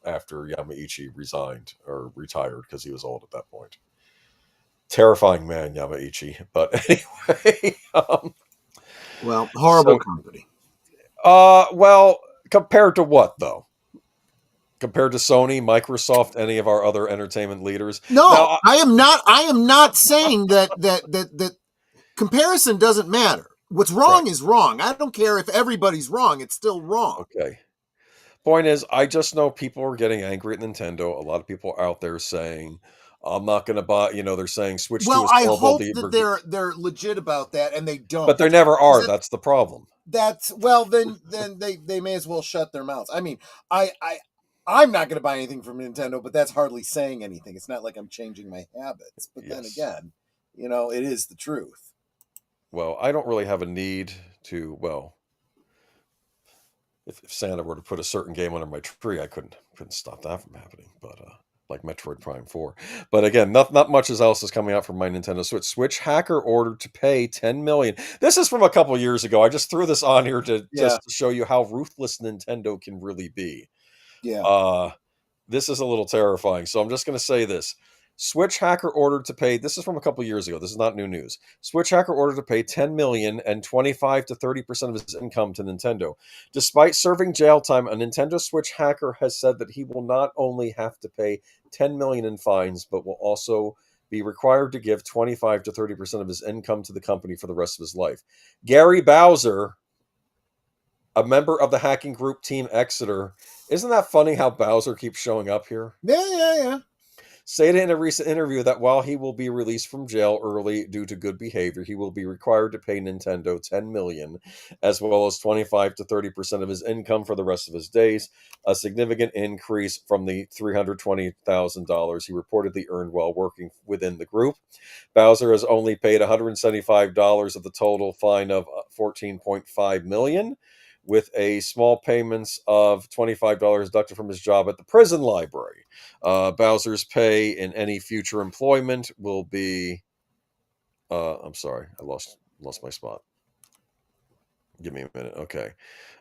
after Yamauchi resigned or retired because he was old at that point. Terrifying man, Yamauchi. But anyway, well, horrible company. Well, compared to what though? Compared to Sony, Microsoft, any of our other entertainment leaders? No, now, I am not saying that comparison doesn't matter. What's wrong is wrong. I don't care if everybody's wrong; it's still wrong. Okay. Point is, I just know people are getting angry at Nintendo. A lot of people are out there saying, I'm not going to buy, they're saying Switch 2 is horrible. Well, I hope that they're legit about that, and they don't. But they never are. That's the problem. Then they may as well shut their mouths. I mean, I'm not going to buy anything from Nintendo, but that's hardly saying anything. It's not like I'm changing my habits. But then again, it is the truth. Well, I don't really have a need to, if Santa were to put a certain game under my tree, I couldn't stop that from happening. But like Metroid Prime 4. But again, not much else is coming out from my Nintendo Switch. Switch hacker ordered to pay $10 million. This is from a couple years ago. I just threw this on here just to show you how ruthless Nintendo can really be. Yeah. This is a little terrifying. So I'm just going to say this. Switch hacker ordered to pay. This is from a couple years ago. This is not new news. Switch hacker ordered to pay $10 million and 25 to 30% of his income to Nintendo. Despite serving jail time, a Nintendo Switch hacker has said that he will not only have to pay $10 million in fines, but will also be required to give 25 to 30% of his income to the company for the rest of his life. Gary Bowser, a member of the hacking group Team Exeter. Isn't that funny how Bowser keeps showing up here? Yeah. Stated in a recent interview that while he will be released from jail early due to good behavior, he will be required to pay Nintendo $10 million, as well as 25 to 30% of his income for the rest of his days, a significant increase from the $320,000 he reportedly earned while working within the group. Bowser has only paid $175 of the total fine of $14.5 million, with a small payments of $25 deducted from his job at the prison library. Bowser's pay in any future employment will be. I'm sorry, I lost my spot. Give me a minute. Okay.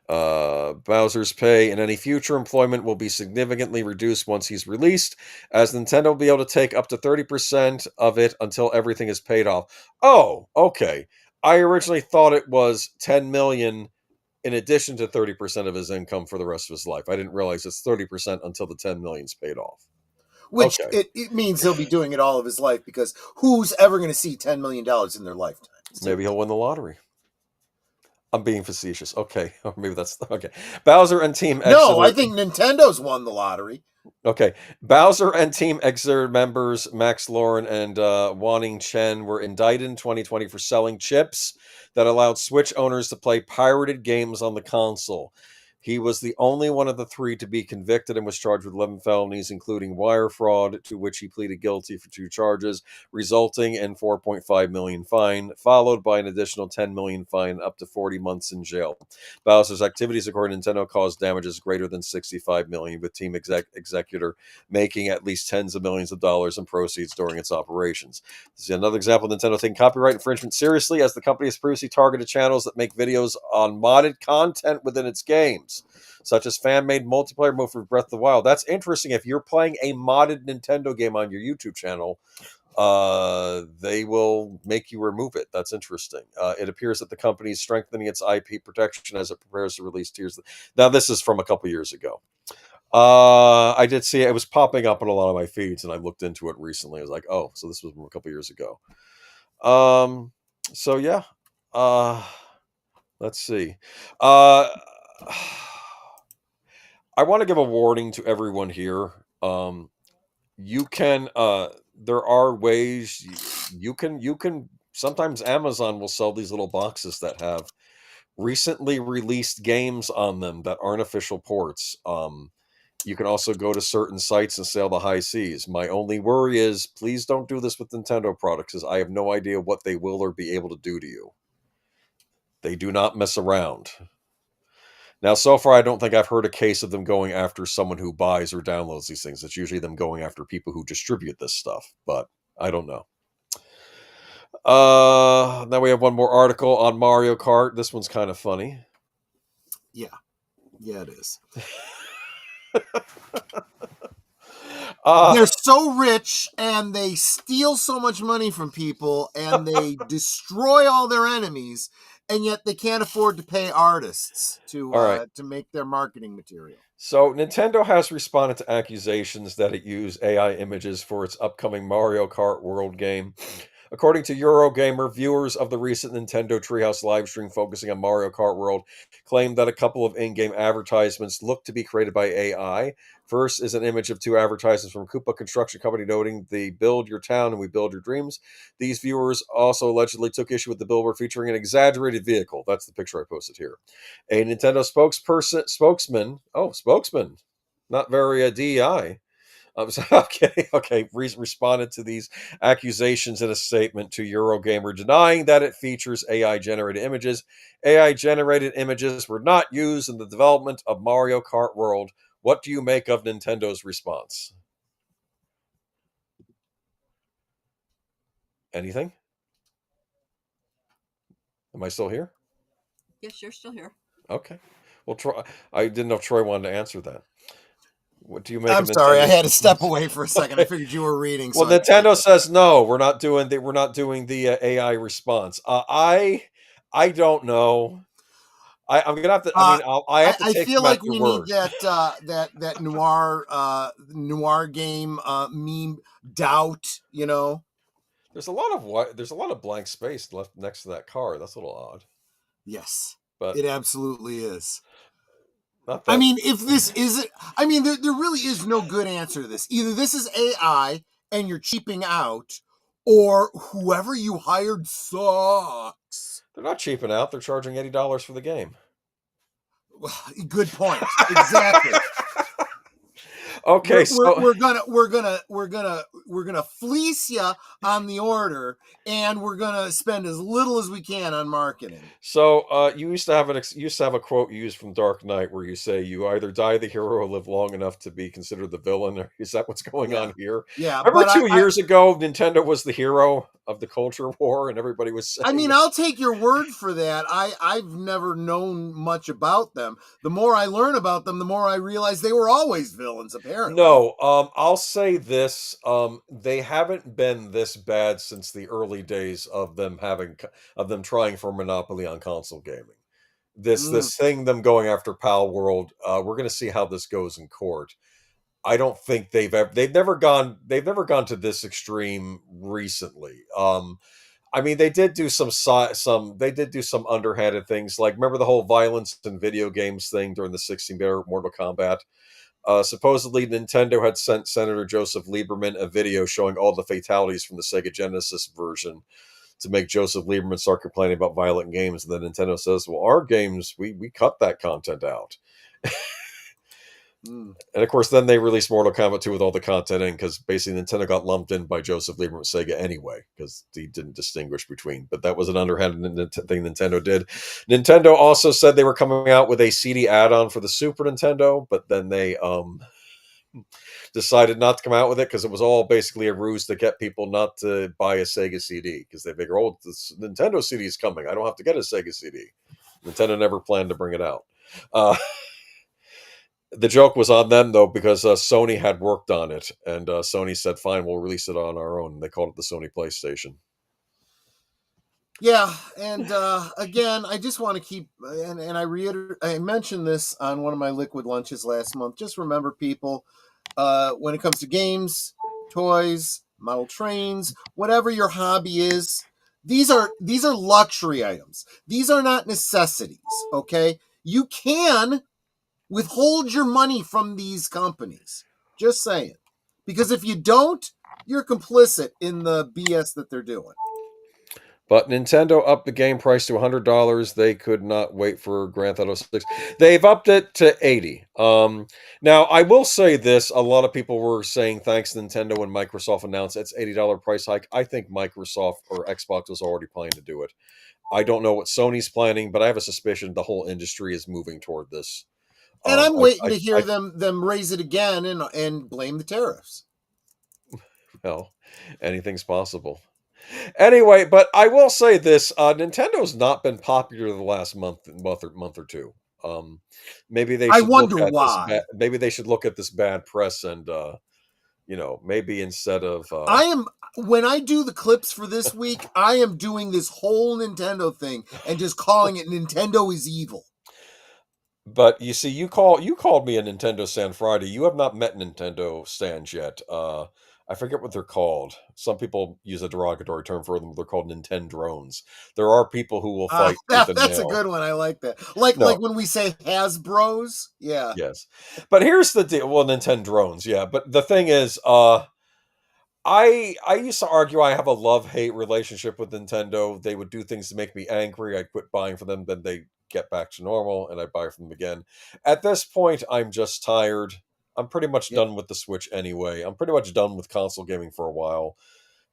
Bowser's pay in any future employment will be significantly reduced once he's released, as Nintendo will be able to take up to 30% of it until everything is paid off. Oh, okay. I originally thought it was $10 million in addition to 30% of his income for the rest of his life. I didn't realize it's 30% until the $10 million's paid off. Which Okay. it means he'll be doing it all of his life, because who's ever going to see $10 million in their lifetime? Maybe he'll win the lottery. I'm being facetious. Okay. Or maybe that's okay. Bowser and Team Exeter. No, I think Nintendo's won the lottery. Okay. Bowser and Team Exeter members Max Lauren and Wanning Chen were indicted in 2020 for selling chips that allowed Switch owners to play pirated games on the console. He was the only one of the three to be convicted and was charged with 11 felonies, including wire fraud, to which he pleaded guilty for 2 charges, resulting in $4.5 million fine, followed by an additional $10 million fine, up to 40 months in jail. Bowser's activities, according to Nintendo, caused damages greater than $65 million, with Team Executor making at least tens of millions of dollars in proceeds during its operations. This is another example of Nintendo taking copyright infringement seriously, as the company has previously targeted channels that make videos on modded content within its games, such as fan-made multiplayer mode for Breath of the Wild. That's interesting. If you're playing a modded Nintendo game on your YouTube channel, they will make you remove it. That's interesting. It appears that the company is strengthening its IP protection as it prepares to release Tears. Now, this is from a couple years ago. I did see it was popping up in a lot of my feeds, and I looked into it recently. I was like, oh, so this was from a couple years ago. So yeah. Let's see. I want to give a warning to everyone here. You can there are ways you can sometimes Amazon will sell these little boxes that have recently released games on them that aren't official ports. You can also go to certain sites and sail the high seas. My only worry is, please don't do this with Nintendo products, as I have no idea what they will or be able to do to you. They do not mess around. Now, so far, I don't think I've heard a case of them going after someone who buys or downloads these things. It's usually them going after people who distribute this stuff, but I don't know. Now we have one more article on Mario Kart. This one's kind of funny. Yeah, it is. They're so rich, and they steal so much money from people, and they destroy all their enemies, and yet they can't afford to pay artists to make their marketing material. So Nintendo has responded to accusations that it used AI images for its upcoming Mario Kart World game. According to Eurogamer, viewers of the recent Nintendo Treehouse livestream focusing on Mario Kart World claimed that a couple of in-game advertisements look to be created by AI. First is an image of 2 advertisements from Koopa Construction Company noting they build your town and we build your dreams. These viewers also allegedly took issue with the billboard featuring an exaggerated vehicle. That's the picture I posted here. A Nintendo spokesman, not very DEI. Responded to these accusations in a statement to Eurogamer, denying that it features AI-generated images. AI-generated images were not used in the development of Mario Kart World. What do you make of Nintendo's response? Anything? Am I still here? Yes, you're still here. Okay. Well, Troy, I didn't know if Troy wanted to answer that. What do you make? I'm of sorry, I Nintendo? had to step away for a second. I figured you were reading. Well, So I Nintendo says no. We're not doing the AI response. I don't know. I'm gonna have to. I mean, I have to I take feel them at like their we need word. that noir game meme doubt. There's there's a lot of blank space left next to that car. That's a little odd. Yes, But it absolutely is. not I that. mean, if this isn't, I mean, there really is no good answer to this. Either this is AI and you're cheaping out, or whoever you hired sucks. They're not cheaping out. They're charging $80 for the game. Good point. Exactly. Okay, We're gonna fleece you on the order, and we're gonna spend as little as we can on marketing. So you used to have a quote you used from Dark Knight where you say you either die the hero or live long enough to be considered the villain. Or is that what's going on here? Yeah, Remember but 2 years ago, Nintendo was the hero of the culture war, and everybody was saying. I mean, I'll take your word for that. I've never known much about them. The more I learn about them, the more I realize they were always villains, apparently. No, I'll say this: they haven't been this bad since the early days of them trying for a monopoly on console gaming. This thing, them going after Pal World. We're going to see how this goes in court. I don't think they've never gone to this extreme recently. I mean, they did do some underhanded things, like remember the whole violence in video games thing during the 16-bit Mortal Kombat. Supposedly, Nintendo had sent Senator Joseph Lieberman a video showing all the fatalities from the Sega Genesis version to make Joseph Lieberman start complaining about violent games. And then Nintendo says, well, our games, we cut that content out. And of course, then they released Mortal Kombat 2 with all the content in, because basically Nintendo got lumped in by Joseph Lieberman with Sega anyway, because he didn't distinguish between. But that was an underhanded thing Nintendo did. Nintendo also said they were coming out with a CD add-on for the Super Nintendo, but then they decided not to come out with it because it was all basically a ruse to get people not to buy a Sega CD, because they figure, oh, this Nintendo CD is coming. I don't have to get a Sega CD. Nintendo never planned to bring it out. The joke was on them, though, because Sony had worked on it, and Sony said, fine, we'll release it on our own. And they called it the Sony PlayStation. Yeah, and again, I just want to keep, and I mentioned this on one of my liquid lunches last month. Just remember, people, when it comes to games, toys, model trains, whatever your hobby is, these are luxury items. These are not necessities. Okay, you can withhold your money from these companies. Just saying, because if you don't, you're complicit in the BS that they're doing. But Nintendo upped the game price to $100. They could not wait for Grand Theft Auto 6. They've upped it to $80. Now, I will say this. A lot of people were saying thanks to Nintendo when Microsoft announced its $80 price hike. I think Microsoft or Xbox was already planning to do it. I don't know what Sony's planning, but I have a suspicion the whole industry is moving toward this. And I'm waiting to hear them raise it again and blame the tariffs. Well, anything's possible. Anyway, but I will say this: Nintendo's not been popular the last month or two. Maybe they should wonder why. Maybe they should look at this bad press and maybe instead of when I do the clips for this week, I am doing this whole Nintendo thing and just calling it Nintendo is evil. But you see, you called me a Nintendo Stan Friday. You have not met Nintendo Stans yet. I forget what they're called. Some people use a derogatory term for them. They're called Nintendo drones. There are people who will fight. That's a good one. I like that. Like when we say Hasbros. Yeah. Yes. But here's the deal. Well, Nintendo drones. Yeah. But the thing is, I used to argue I have a love-hate relationship with Nintendo. They would do things to make me angry. I'd quit buying for them. Then they get back to normal and I buy from them again. At this point, I'm just tired. I'm pretty much done with the Switch anyway. I'm pretty much done with console gaming for a while.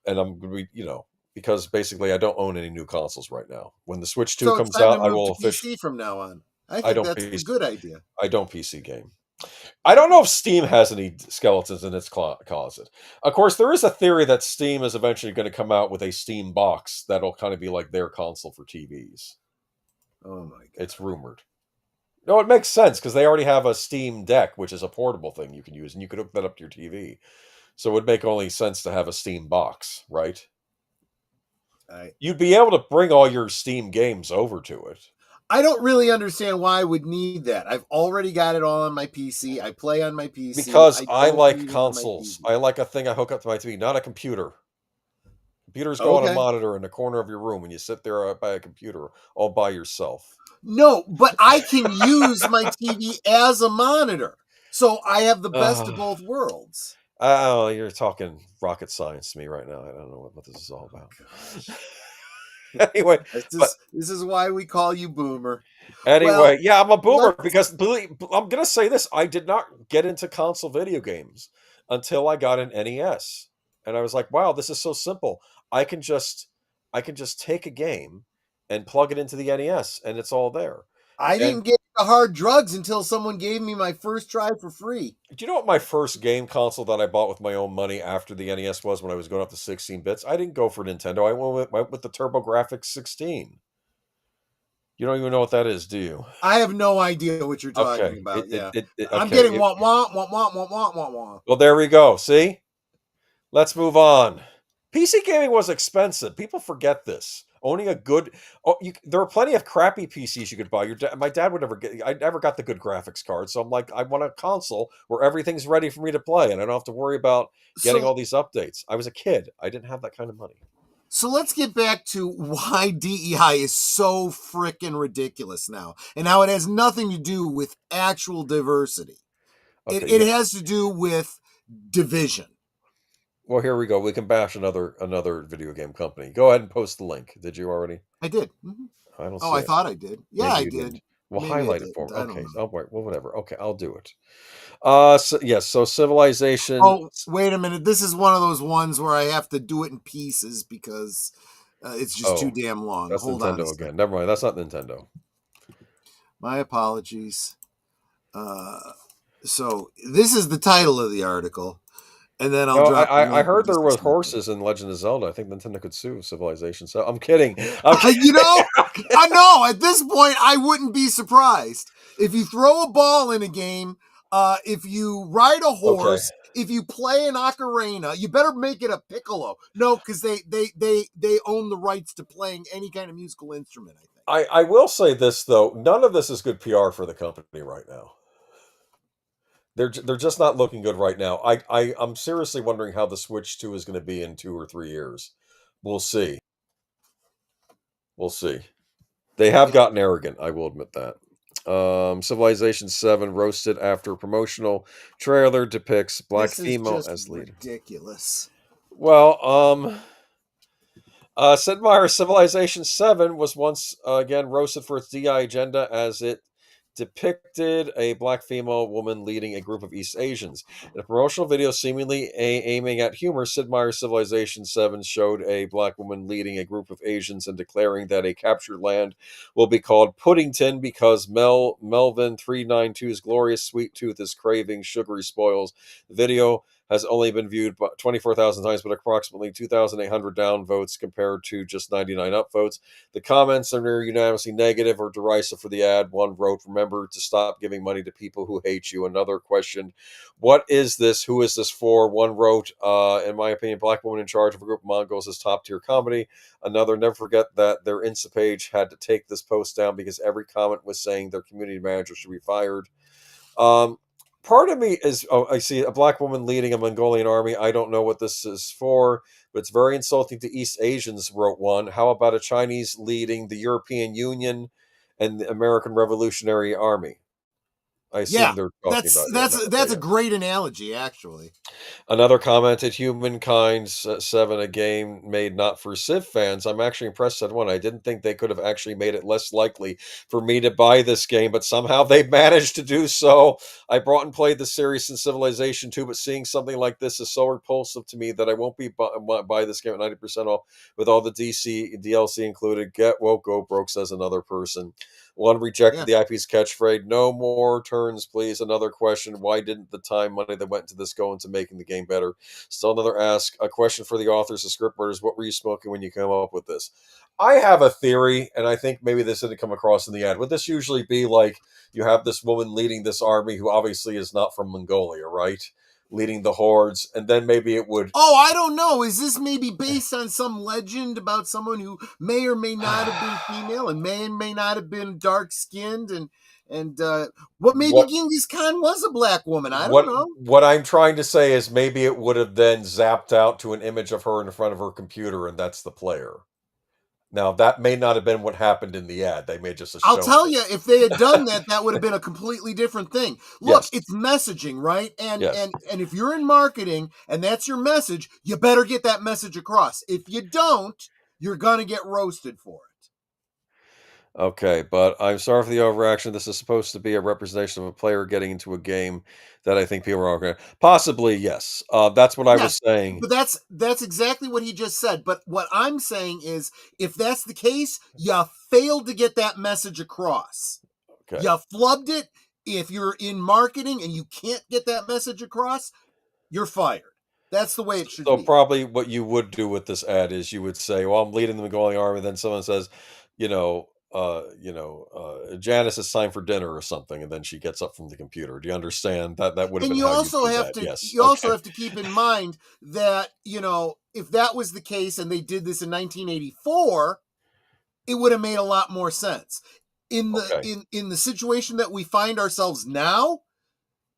And I'm going to be, because basically I don't own any new consoles right now. When the Switch 2 comes out, I will officially PC from now on. I think that's a good idea. I don't PC game. I don't know if Steam has any skeletons in its closet. Of course, there is a theory that Steam is eventually going to come out with a Steam box that'll kind of be like their console for TVs. Oh my God. It's rumored. No, it makes sense because they already have a Steam Deck, which is a portable thing you can use, and you can hook that up to your TV. So it would make only sense to have a Steam box, right? You'd be able to bring all your Steam games over to it. I don't really understand why I would need that. I've already got it all on my PC. I play on my PC. Because I don't like need it on my consoles. TV. I like a thing I hook up to my TV, not a computer. Computers go on a Okay. monitor in the corner of your room, and you sit there by a computer all by yourself. No, but I can use my TV as a monitor. So I have the best of both worlds. Oh, you're talking rocket science to me right now. I don't know what this is all about. Anyway, this is why we call you Boomer. Anyway, Well, yeah, I'm a boomer because I'm gonna say this: I did not get into console video games until I got an NES, and I was like, "Wow, this is so simple. I can just take a game and plug it into the NES, and it's all there." I didn't get the hard drugs until someone gave me my first try for free. Do you know what my first game console that I bought with my own money after the NES was when I was going up to 16 bits? I didn't go for Nintendo. I went with the TurboGrafx 16. You don't even know what that is, do you? I have no idea what you're talking about. I'm getting wah wah wah wah wah wah wah wah. Well, there we go. See? Let's move on. PC gaming was expensive. People forget this. Owning a good, there are plenty of crappy PCs you could buy. My dad would never get. I never got the good graphics card, so I'm like, I want a console where everything's ready for me to play, and I don't have to worry about getting all these updates. I was a kid. I didn't have that kind of money. So let's get back to why DEI is so freaking ridiculous now, and how it has nothing to do with actual diversity. Okay, it has to do with division. Well, here we go. We can bash another video game company. Go ahead and post the link. Did you already? I did. Mm-hmm. I don't. I thought I did. Yeah, I did. Didn't. Well, maybe highlight it for me. Okay. Oh, well, whatever. Okay, I'll do it. So Civilization. Oh, wait a minute. This is one of those ones where I have to do it in pieces because it's just too damn long. That's Hold Nintendo on again. Never mind. That's not Nintendo. My apologies. So this is the title of the article. And then I'll drop. I heard there was horses in Legend of Zelda. I think Nintendo could sue Civilization. So I'm kidding. I know. At this point, I wouldn't be surprised if you throw a ball in a game. If you ride a horse, if you play an ocarina, you better make it a piccolo. No, because they own the rights to playing any kind of musical instrument. I think. I will say this though. None of this is good PR for the company right now. They're just not looking good right now. I'm seriously wondering how the Switch 2 is going to be in 2 or 3 years. We'll see. We'll see. They have gotten arrogant, I will admit that. Civilization 7 roasted after promotional trailer depicts black female as lead. Ridiculous. Well, Sid Meier's Civilization 7 was once again roasted for its DI agenda as it depicted a black female woman leading a group of East Asians. In a promotional video seemingly aiming at humor, Sid Meier's Civilization 7 showed a black woman leading a group of Asians and declaring that a captured land will be called Puddington because Melvin 392's glorious sweet tooth is craving sugary spoils. The video has only been viewed 24,000 times, but approximately 2,800 downvotes compared to just 99 upvotes. The comments are near unanimously negative or derisive for the ad. One wrote, "Remember to stop giving money to people who hate you." Another questioned, "What is this? Who is this for?" One wrote, "In my opinion, black woman in charge of a group of Mongols is top-tier comedy." Another, "Never forget that their Insta page had to take this post down because every comment was saying their community manager should be fired." Part of me is, I see a black woman leading a Mongolian army. I don't know what this is for, but it's very insulting to East Asians, wrote one. How about a Chinese leading the European Union and the American Revolutionary Army? I assume they're talking about that's a great analogy, actually. Another commented, "Humankind 7, a game made not for Civ fans. I'm actually impressed," said one. "I didn't think they could have actually made it less likely for me to buy this game, but somehow they managed to do so. I brought and played the series since Civilization 2, but seeing something like this is so repulsive to me that I won't be buy this game at 90% off with all the DLC included. Get woke, go broke," says another person. One rejected Yeah. the IP's catchphrase, no more turns, please. Another question, why didn't the time, money that went into this go into making the game better? Still another ask, a question for the authors, the script writers, what were you smoking when you came up with this? I have a theory, and I think maybe this didn't come across in the ad. Would this usually be like you have this woman leading this army who obviously is not from Mongolia, right? Leading the hordes, and then maybe it would... Oh, I don't know. Is this maybe based on some legend about someone who may or may not have been female and may not have been dark-skinned and what maybe what Genghis Khan was a black woman? I don't know. what I'm trying to say is maybe it would have then zapped out to an image of her in front of her computer, and that's the player. Now, that may not have been what happened in the ad. They may just have I'll shown tell it. you, if they had done that, that would have been a completely different thing. Look, Yes. it's messaging, right? And Yes. and if you're in marketing and that's your message, you better get that message across. If you don't, you're gonna get roasted for it. Okay, but I'm sorry for the overreaction. This is supposed to be a representation of a player getting into a game that I think people are going to... Possibly, yes. That's what I was Yes, saying. but that's exactly what he just said. But what I'm saying is, if that's the case, you failed to get that message across. Okay. You flubbed it. If you're in marketing and you can't get that message across, you're fired. That's the way it should So be. probably what you would do with this ad is you would say, "Well, I'm leading the Mongolian army." Then someone says, "Janice, it's time for dinner" or something, and then she gets up from the computer. Do you understand that? That would have And been you how you also do have that. to Yes. you also Okay. have to keep in mind that, if that was the case and they did this in 1984, it would have made a lot more sense. In the Okay. in the situation that we find ourselves now,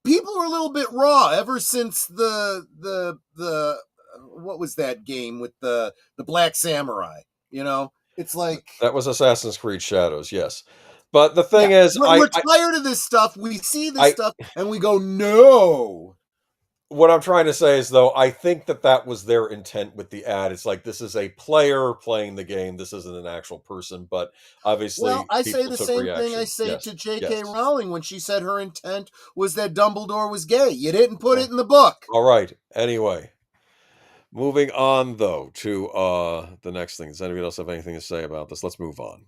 people are a little bit raw ever since the what was that game with the Black Samurai? It's like, That was Assassin's Creed Shadows. Yes, but the thing yeah, is, we're tired of this stuff. We see this I stuff and we go, no. what I'm trying to say is, though, I think that was their intent with the ad. It's like, this is a player playing the game. This isn't an actual person, but Well, obviously I say people the took same thing I reaction. say Yes. to J.K. Yes. Rowling when she said her intent was that Dumbledore was gay. You didn't put Okay. it in the book. All right. Anyway, moving on though to the next thing. Does anybody else have anything to say about this? Let's move on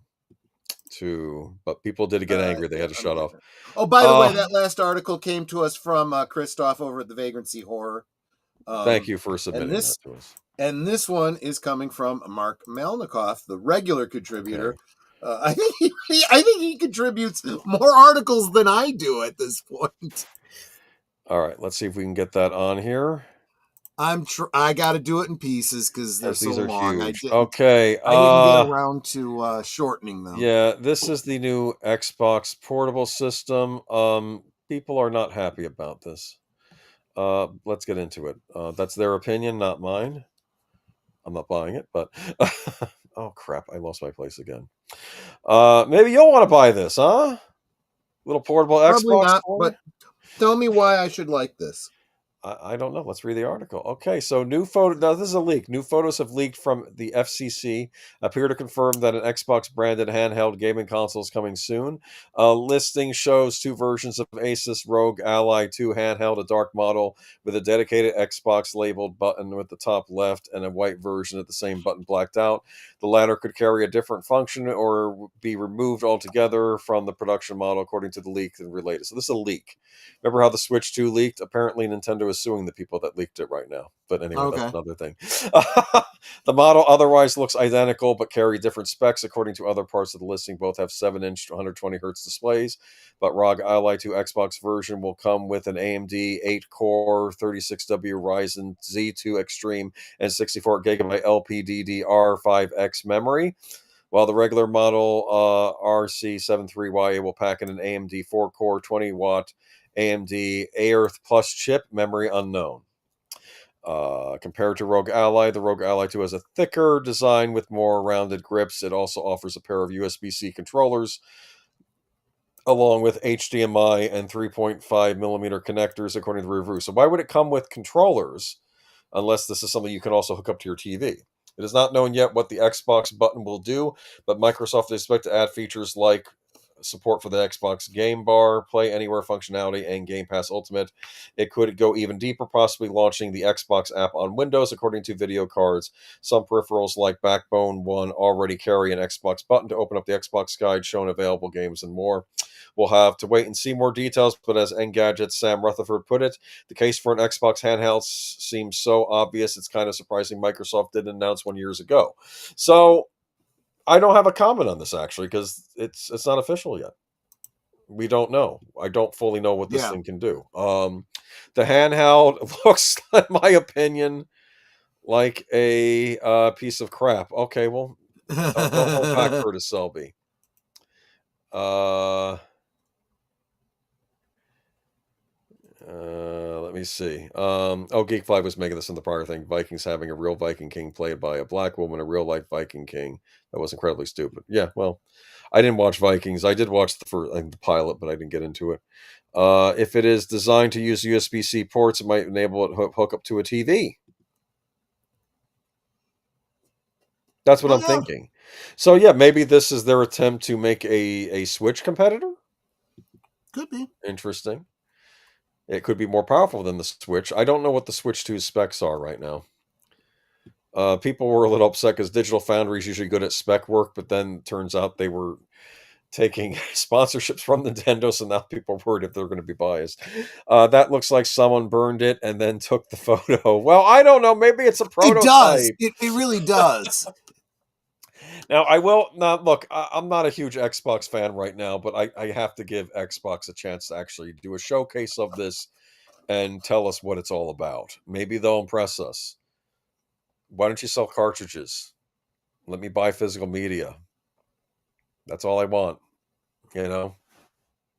but people did get angry. They Yeah, had to shut off. Oh, by the way, that last article came to us from Christoph over at the Vagrancy Horror. Thank you for submitting and that to us. And this one is coming from Mark Melnikoff, the regular contributor. Okay. I think he contributes more articles than I do at this point. All right, let's see if we can get that on here. I got to do it in pieces because they're so long. Huge. Okay. I didn't get around to shortening them. Yeah, this is the new Xbox portable system. People are not happy about this. Let's get into it. That's their opinion, not mine. I'm not buying it, but oh crap, I lost my place again. Maybe you'll want to buy this, huh? Little portable Probably Xbox not, toy? but tell me why I should like this. I don't know. Let's read the article. Okay, so new photo. Now this is a leak. New photos have leaked from the FCC. Appear to confirm that an Xbox branded handheld gaming console is coming soon. Listing shows two versions of Asus ROG Ally 2 handheld, a dark model with a dedicated Xbox labeled button with the top left, and a white version of the same button blacked out. The latter could carry a different function or be removed altogether from the production model, according to the leak and related. So this is a leak. Remember how the Switch 2 leaked? Apparently, Nintendo is suing the people that leaked it right now. But anyway, That's another thing. The model otherwise looks identical, but carry different specs. According to other parts of the listing, both have 7-inch 120 hertz displays. But ROG Ally 2 Xbox version will come with an AMD 8-core 36W Ryzen Z2 Extreme and 64 gigabyte LPDDR5X memory, while the regular model RC73YA will pack in an AMD 4-core 20-watt AMD Aerith Plus chip, memory unknown. Compared to ROG Ally, the ROG Ally 2 has a thicker design with more rounded grips. It also offers a pair of USB-C controllers, along with HDMI and 3.5 millimeter connectors, according to the review. So why would it come with controllers unless this is something you can also hook up to your TV? It is not known yet what the Xbox button will do, but Microsoft is expected to add features like support for the Xbox Game Bar, Play Anywhere functionality, and Game Pass Ultimate. It could go even deeper, possibly launching the Xbox app on Windows, according to video cards. Some peripherals like Backbone One already carry an Xbox button to open up the Xbox guide, showing available games and more. We'll have to wait and see more details, but as Engadget's Sam Rutherford put it, the case for an Xbox handheld seems so obvious, it's kind of surprising Microsoft didn't announce one years ago. So I don't have a comment on this, actually, because it's not official yet. We don't know. I don't fully know what this thing can do. The handheld looks, in my opinion, like a piece of crap. Okay, well, don't hold back, Curtis Selby. Let me see. Geek5 was making this in the prior thing. Vikings having a real Viking king played by a black woman, a real life Viking king. That was incredibly stupid. Yeah, well, I didn't watch Vikings. I did watch the pilot, but I didn't get into it. If it is designed to use USB-C ports, it might enable it to hook up to a TV. That's what I'm thinking. So yeah, maybe this is their attempt to make a Switch competitor. Could be. Interesting. It could be more powerful than the Switch. I don't know what the Switch 2 specs are right now. People were a little upset because Digital Foundry is usually good at spec work, but then turns out they were taking sponsorships from Nintendo, so now people are worried if they're going to be biased. That looks like someone burned it and then took the photo. Well, I don't know. Maybe it's a prototype. It does. It really does. Now, I will not look. I'm not a huge Xbox fan right now, but I have to give Xbox a chance to actually do a showcase of this and tell us what it's all about. Maybe they'll impress us. Why don't you sell cartridges? Let me buy physical media. That's all I want.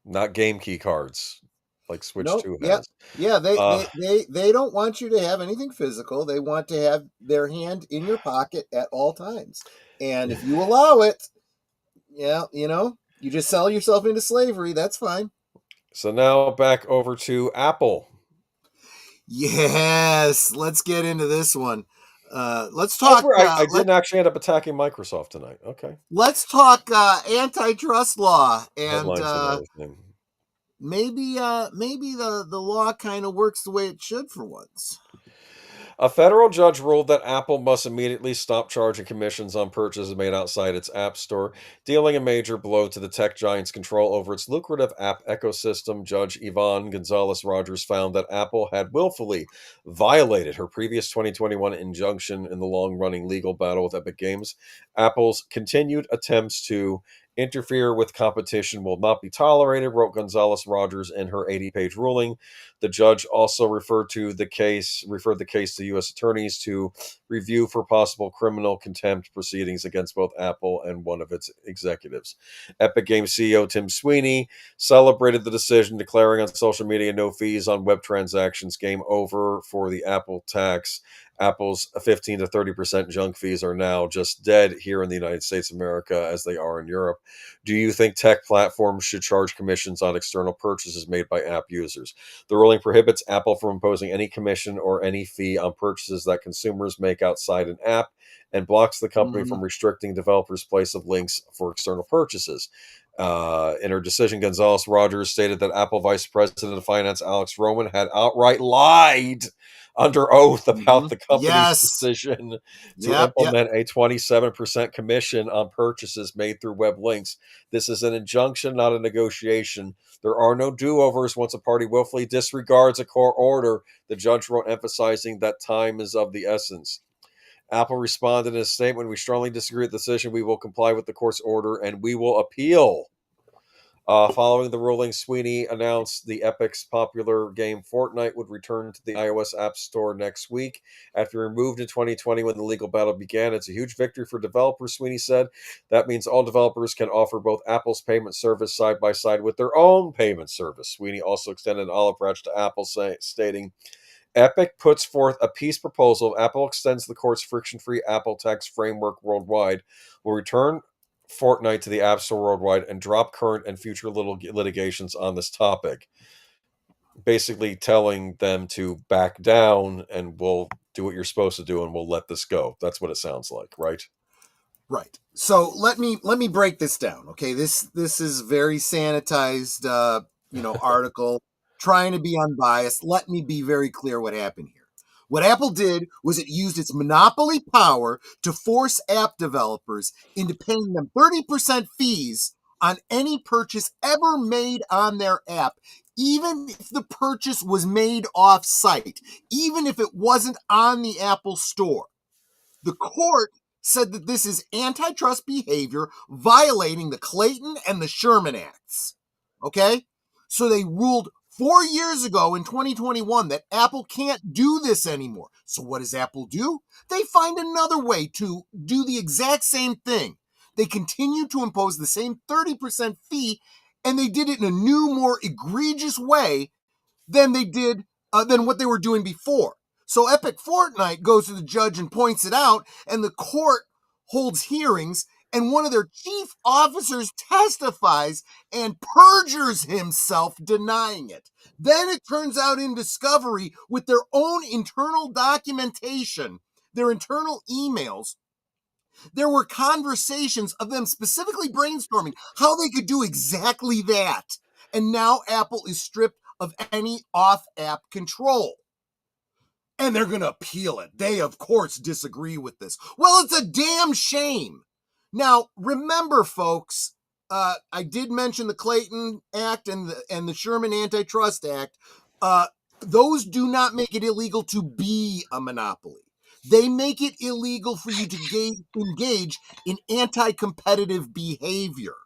Not game key cards like Switch 2 has. Yeah, they don't want you to have anything physical. They want to have their hand in your pocket at all times. And if you allow it, you just sell yourself into slavery. That's fine. So now back over to Apple. Yes, let's get into this one. Let's talk. I didn't actually end up attacking Microsoft tonight. Okay. Let's talk antitrust law and maybe the law kind of works the way it should for once. A federal judge ruled that Apple must immediately stop charging commissions on purchases made outside its App Store, dealing a major blow to the tech giant's control over its lucrative app ecosystem. Judge Yvonne Gonzalez-Rogers found that Apple had willfully violated her previous 2021 injunction in the long-running legal battle with Epic Games. Apple's continued attempts to interfere with competition will not be tolerated, wrote Gonzalez-Rogers in her 80-page ruling. The judge also referred the case to U.S. attorneys to review for possible criminal contempt proceedings against both Apple and one of its executives. Epic Games CEO Tim Sweeney celebrated the decision, declaring on social media no fees on web transactions. Game over for the Apple tax. Apple's 15 to 30% junk fees are now just dead here in the United States of America as they are in Europe. Do you think tech platforms should charge commissions on external purchases made by app users? The ruling prohibits Apple from imposing any commission or any fee on purchases that consumers make outside an app and blocks the company from restricting developers' place of links for external purchases. In her decision, Gonzalez-Rogers stated that Apple Vice President of Finance Alex Roman had outright lied under oath about the company's decision to implement a 27% commission on purchases made through web links. This is an injunction, not a negotiation. There are no do-overs once a party willfully disregards a court order, the judge wrote, emphasizing that time is of the essence. Apple responded in a statement, "We strongly disagree with the decision. We will comply with the court's order and we will appeal." Following the ruling, Sweeney announced the Epic's popular game Fortnite would return to the iOS App Store next week after removed in 2020 when the legal battle began. It's a huge victory for developers, Sweeney said. That means all developers can offer both Apple's payment service side by side with their own payment service. Sweeney also extended an olive branch to Apple, stating, Epic puts forth a peace proposal. Apple extends the court's friction-free Apple tax framework worldwide, will return Fortnite to the App Store worldwide and drop current and future litigations on this topic. Basically telling them to back down and we'll do what you're supposed to do and we'll let this go. That's what it sounds like, right? Right. So let me break this down. Okay, this is very sanitized, article trying to be unbiased. Let me be very clear what happened here. What Apple did was it used its monopoly power to force app developers into paying them 30% fees on any purchase ever made on their app, even if the purchase was made off-site, even if it wasn't on the Apple Store. The court said that this is antitrust behavior violating the Clayton and the Sherman Acts. Okay? So they ruled 4 years ago in 2021 that Apple can't do this anymore. So what does Apple do? They find another way to do the exact same thing. They continue to impose the same 30% fee, and they did it in a new, more egregious way than they did than what they were doing before. So Epic Fortnite goes to the judge and points it out, and the court holds hearings, and one of their chief officers testifies and perjures himself denying it. Then it turns out in discovery with their own internal documentation, their internal emails, there were conversations of them specifically brainstorming how they could do exactly that. And now Apple is stripped of any off-app control. And they're going to appeal it. They, of course, disagree with this. Well, it's a damn shame. Now, remember, folks, I did mention the Clayton Act and the Sherman Antitrust Act. Those do not make it illegal to be a monopoly. They make it illegal for you to engage in anti-competitive behavior.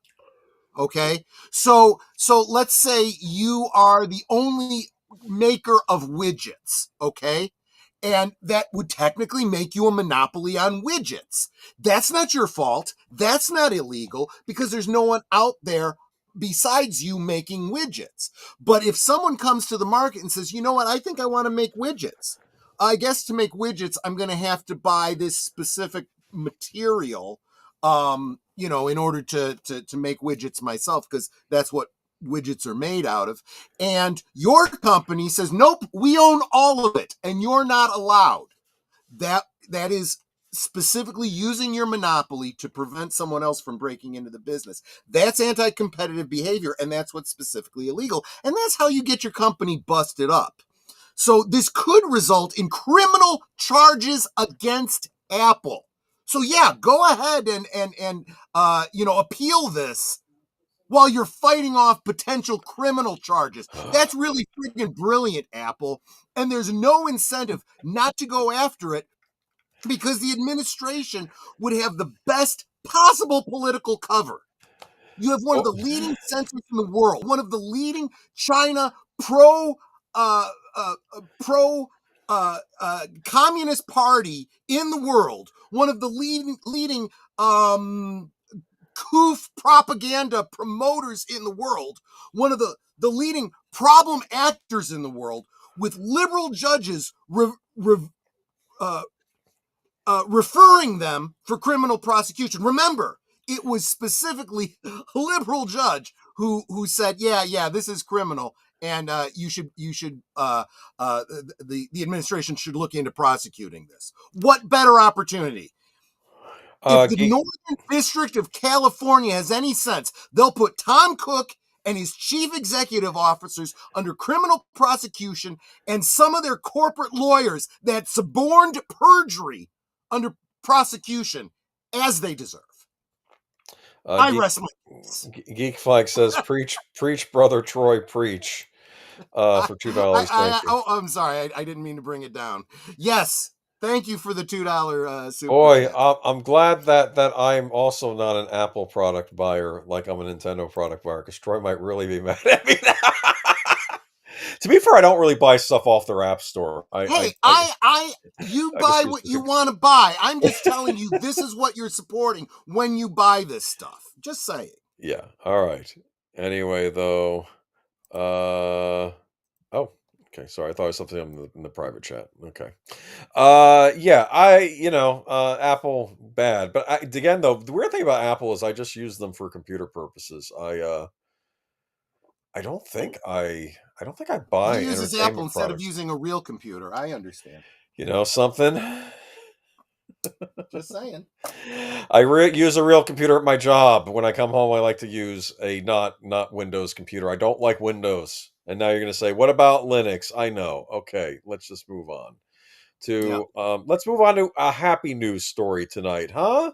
Okay? So let's say you are the only maker of widgets, okay? And that would technically make you a monopoly on widgets. That's not your fault. That's not illegal because there's no one out there besides you making widgets. But if someone comes to the market and says, you know what, I think I want to make widgets. I guess to make widgets, I'm going to have to buy this specific material, in order to make widgets myself, because that's what widgets are made out of. And your company says, nope, we own all of it, and you're not allowed. That is specifically using your monopoly to prevent someone else from breaking into the business. That's anti-competitive behavior, and that's what's specifically illegal. And that's how you get your company busted up. So this could result in criminal charges against Apple. So yeah, go ahead and appeal this while you're fighting off potential criminal charges. That's really freaking brilliant, Apple. And there's no incentive not to go after it because the administration would have the best possible political cover. You have one of the leading censors in the world, one of the leading China communist party in the world, one of the leading coof propaganda promoters in the world, one of the leading problem actors in the world, with liberal judges referring them for criminal prosecution. Remember, it was specifically a liberal judge who said, yeah, this is criminal, and the administration should look into prosecuting this. What better opportunity? If the Northern District of California has any sense, they'll put Tom Cook and his chief executive officers under criminal prosecution and some of their corporate lawyers that suborned perjury under prosecution as they deserve. I rest my case. Geek Flag says, preach, brother Troy, preach. For $2. Thank you. I'm sorry. I didn't mean to bring it down. Yes. Thank you for the $2 super. Boy, I'm glad that I'm also not an Apple product buyer like I'm a Nintendo product buyer, because Troy might really be mad at me now. To be fair, I don't really buy stuff off their app store. You buy what you want to buy. I'm just telling you, this is what you're supporting when you buy this stuff. Just saying. Yeah. All right. Anyway, though, okay. Sorry, I thought it was something in the private chat. Okay. Yeah, Apple bad, but again, though, the weird thing about Apple is I just use them for computer purposes. I don't think I buy He uses entertainment Apple instead products. of using a real computer. I understand. You know something? Just saying. I use a real computer at my job. When I come home, I like to use a not Windows computer. I don't like Windows. And now you're going to say, what about Linux? I know. Okay, let's just move on to let's move on to a happy news story tonight, huh?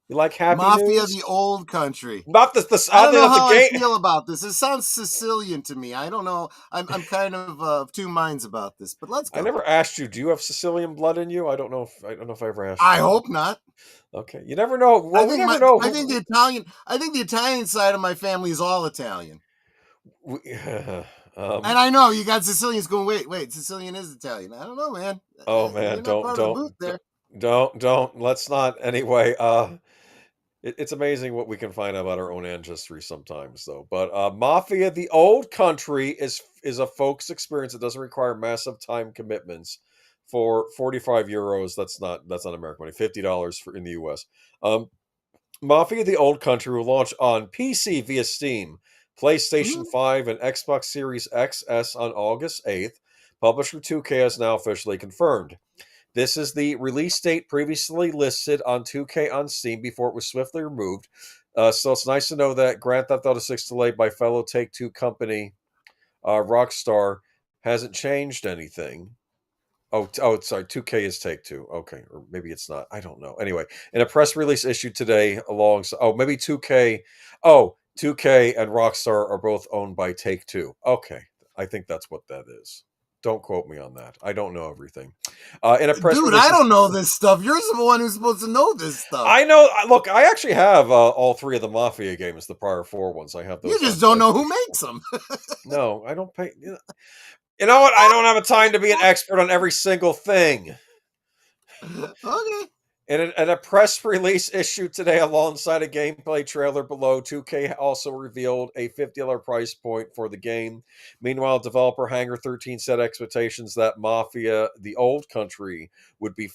You like happy Mafia, news? the old country. Not this. I don't know Not the how I game. feel about this. It sounds Sicilian to me. I don't know. I'm kind of two minds about this, but let's go. I never asked you. Do you have Sicilian blood in you? I don't know if I ever asked you. I hope not. Okay, you never know. Well, we never know. I think the Italian. I think the Italian side of my family is all Italian. And I know you got Sicilians going. Wait, Sicilian is Italian. I don't know, man. Oh man, You're not part of the booth there. Don't. Let's not. Anyway, it's amazing what we can find out about our own ancestry sometimes, though. But Mafia, the old country, is a folks experience that doesn't require massive time commitments. For 45 euros, that's not American money. $50 in the US. Mafia, the old country, will launch on PC via Steam, PlayStation 5, and Xbox Series XS on August 8th. Publisher 2K has now officially confirmed. This is the release date previously listed on 2K on Steam before it was swiftly removed. So it's nice to know that Grand Theft Auto 6 delayed by fellow Take-Two company Rockstar hasn't changed anything. Oh, sorry. 2K is Take-Two. Okay, or maybe it's not. I don't know. Anyway, in a press release issued today, maybe 2K. Oh, 2K and Rockstar are both owned by Take-Two. Okay, I think that's what that is. Don't quote me on that. I don't know everything. In a press Dude, release, I don't know this stuff. You're the one who's supposed to know this stuff. I know. Look, I actually have all three of the Mafia games, the prior 4 ones. I have those. You just don't know who makes them. No, I don't pay. You know what? I don't have a time to be an expert on every single thing. Okay. In a press release issued today alongside a gameplay trailer below, 2K also revealed a $50 price point for the game. Meanwhile, developer Hangar 13 set expectations that Mafia, the old country, would be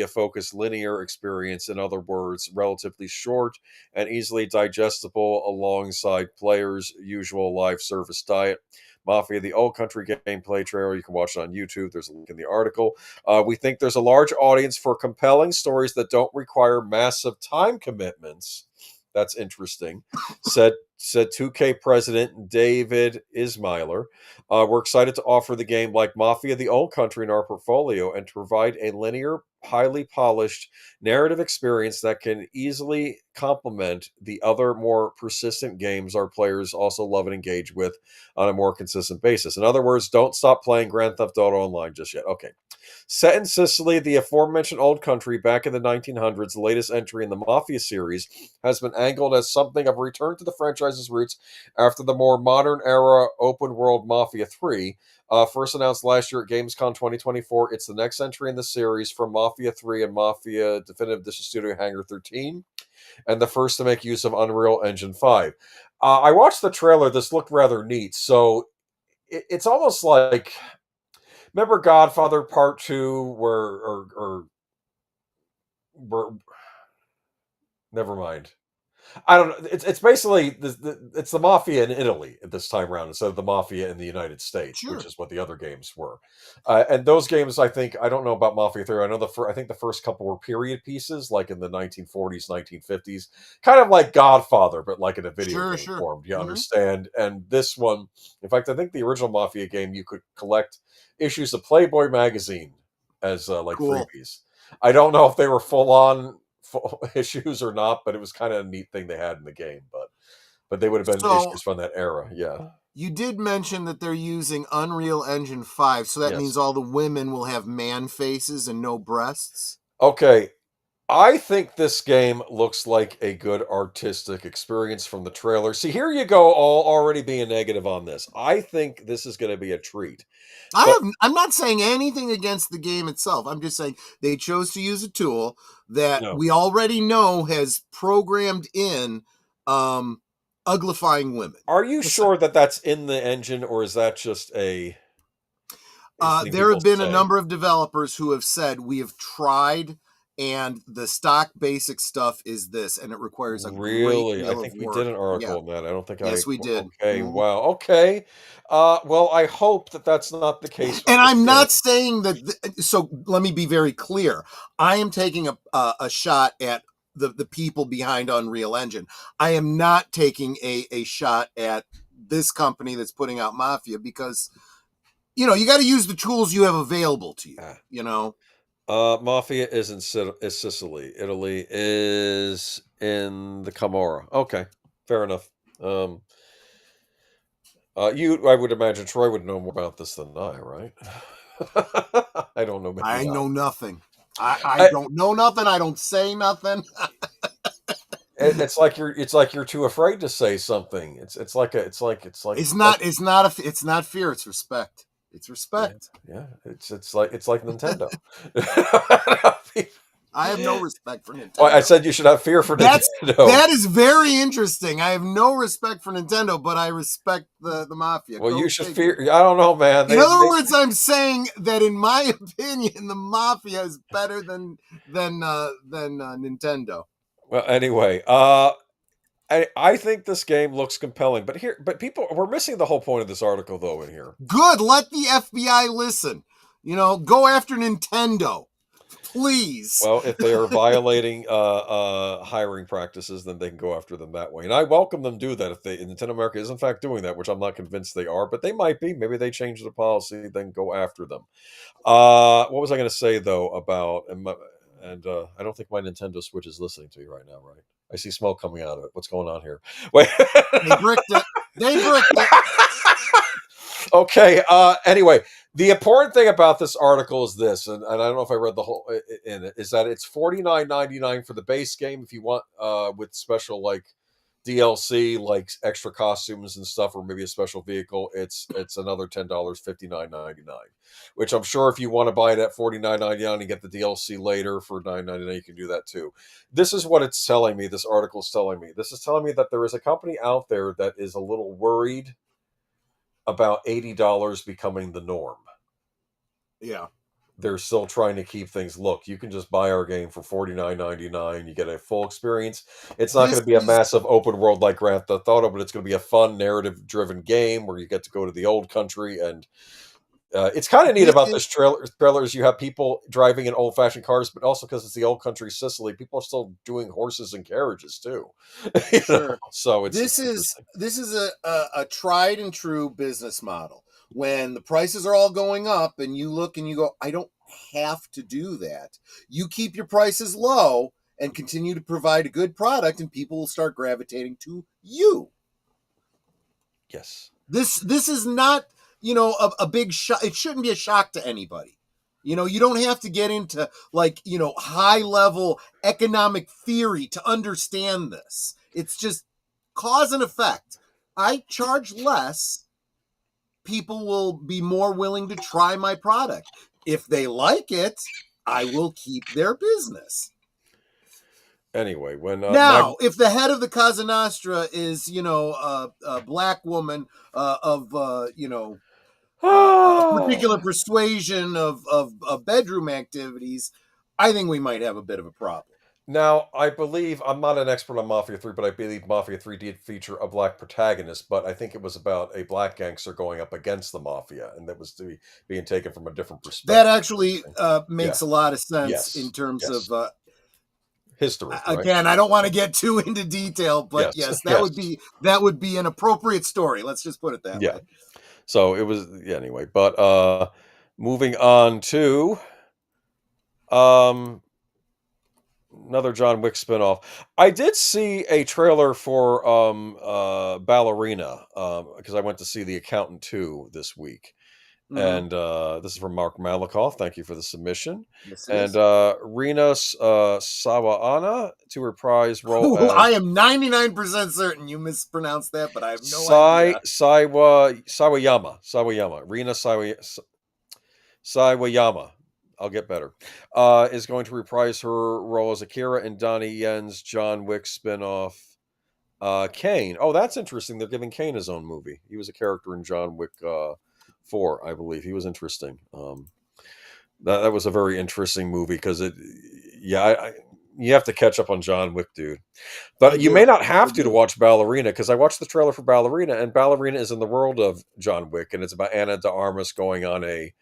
a focused linear experience. In other words, relatively short and easily digestible alongside players' usual live service diet. Mafia, the old country gameplay trailer. You can watch it on YouTube. There's a link in the article. We think there's a large audience for compelling stories that don't require massive time commitments. That's interesting, said 2K president David Ismailer. We're excited to offer the game like Mafia, the old country in our portfolio and to provide a linear, highly polished narrative experience that can easily complement the other more persistent games our players also love and engage with on a more consistent basis. In other words, don't stop playing Grand Theft Auto Online just yet. Okay. Set in Sicily, the aforementioned old country back in the 1900s, the latest entry in the Mafia series has been angled as something of a return to the franchise's roots after the more modern era open world Mafia 3. First announced last year at Gamescom 2024, it's the next entry in the series from Mafia 3 and Mafia Definitive Edition Studio Hangar 13, and the first to make use of Unreal Engine 5. I watched the trailer. This looked rather neat. So it's almost like, remember Godfather Part 2, where never mind. I don't know. It's basically it's the Mafia in Italy at this time around instead of the Mafia in the United States, which is what the other games were. And those games, I don't know about Mafia 3. I know I think the first couple were period pieces, like in the 1940s, 1950s, kind of like Godfather, but like in a video game form. Do you understand? And this one, in fact, I think the original Mafia game, you could collect issues of Playboy magazine as freebies. I don't know if they were full issues or not, but it was kind of a neat thing they had in the game. But they would have been issues from that era. Yeah. You did mention that they're using Unreal Engine 5, so that means all the women will have man faces and no breasts. Okay. I think this game looks like a good artistic experience from the trailer. See, here you go, all already being negative on this. I think this is going to be a treat. I'm not saying anything against the game itself. I'm just saying they chose to use a tool that we already know has programmed in uglifying women. Are you sure that that's in the engine, or is that just a... There have been a number of developers who have said we have tried and the stock basic stuff is this, and it requires a great Really? I deal of think we work. did an article Yeah. on that. I don't think Yes, we did. okay, Mhm. wow. Okay. Well, I hope that that's not the case with And this I'm game. not saying that. So let me be very clear. I am taking a shot at the people behind Unreal Engine. I am not taking a shot at this company that's putting out Mafia, because you got to use the tools you have available to you. Ah. You know. Mafia is in is Sicily. Italy is in the Camorra. Okay, fair enough. I would imagine Troy would know more about this than I, right? I don't know. Maybe I not. know nothing. I don't know nothing. I don't say nothing. It's like you're too afraid to say something. It's like It's not fear. It's respect. It's respect. yeah. It's like Nintendo. I have no respect for Nintendo. Well, I said you should have fear for Nintendo. That is very interesting. I have no respect for Nintendo, but I respect the Mafia. Well, Go you should figure. fear. I don't know, man. In other words, I'm saying that in my opinion, the Mafia is better than Nintendo. Well, anyway, I think this game looks compelling, but we're missing the whole point of this article, though. In here, Good. Let the FBI listen. Go after Nintendo, please. well, if they are violating hiring practices, then they can go after them that way, and I welcome them do that. If Nintendo America is in fact doing that, which I'm not convinced they are, but they might be. Maybe they change the policy, then go after them. What was I going to say though about I don't think my Nintendo Switch is listening to you right now, right? I see smoke coming out of it. What's going on here? Wait. They bricked it. Okay. Anyway, the important thing about this article is this, and I don't know if I read the whole in it, is that it's $49.99 for the base game. If you want with special like DLC, like extra costumes and stuff, or maybe a special vehicle, it's another $10, $59.99. Which I'm sure if you want to buy it at $49.99 and get the DLC later for $9.99, you can do that too. This is what it's telling me. This article is telling me. This is telling me that there is a company out there that is a little worried about $80 becoming the norm. Yeah. They're still trying to keep things. Look, you can just buy our game for $49.99. You get a full experience. It's not going to be a massive open world like Grand Theft Auto, but it's going to be a fun narrative-driven game where you get to go to the old country. And it's kind of neat about this trailer is you have people driving in old-fashioned cars, but also because it's the old country Sicily, people are still doing horses and carriages too. Sure. So this is a tried and true business model. When the prices are all going up and you look and you go, I don't have to do that. You keep your prices low and continue to provide a good product, and people will start gravitating to you. Yes. This is not, a big shock. It shouldn't be a shock to anybody. You don't have to get into high level economic theory to understand this. It's just cause and effect. I charge less. People will be more willing to try my product. If they like it, I will keep their business. Anyway, when now, if the head of the Casa Nostra is, a black woman of, a particular persuasion of bedroom activities, I think we might have a bit of a problem. Now, I believe, I'm not an expert on Mafia 3, but I believe Mafia 3 did feature a black protagonist, but I think it was about a black gangster going up against the Mafia, and that was being taken from a different perspective. That actually makes a lot of sense in terms of history. Again, right? I don't want to get too into detail, but that would be an appropriate story. Let's just put it that way. So it was, anyway, but moving on to another John Wick spinoff. I did see a trailer for Ballerina because I went to see The Accountant 2 this week. And this is from Mark Malikoff. Thank you for the submission. Yes, and Rina Sawaana to reprise role. I am 99% certain you mispronounced that, but I have no idea. Sawayama. Rina Sawayama. I'll get better. Is going to reprise her role as Akira in Donnie Yen's John Wick spinoff. Kane. Oh, that's interesting. They're giving Kane his own movie. He was a character in John Wick 4, I believe. He was interesting. That was a very interesting movie because Yeah, you have to catch up on John Wick, dude. But I you do. may not I have to do. watch Ballerina, because I watched the trailer for Ballerina, and Ballerina is in the world of John Wick, and it's about Anna de Armas going on a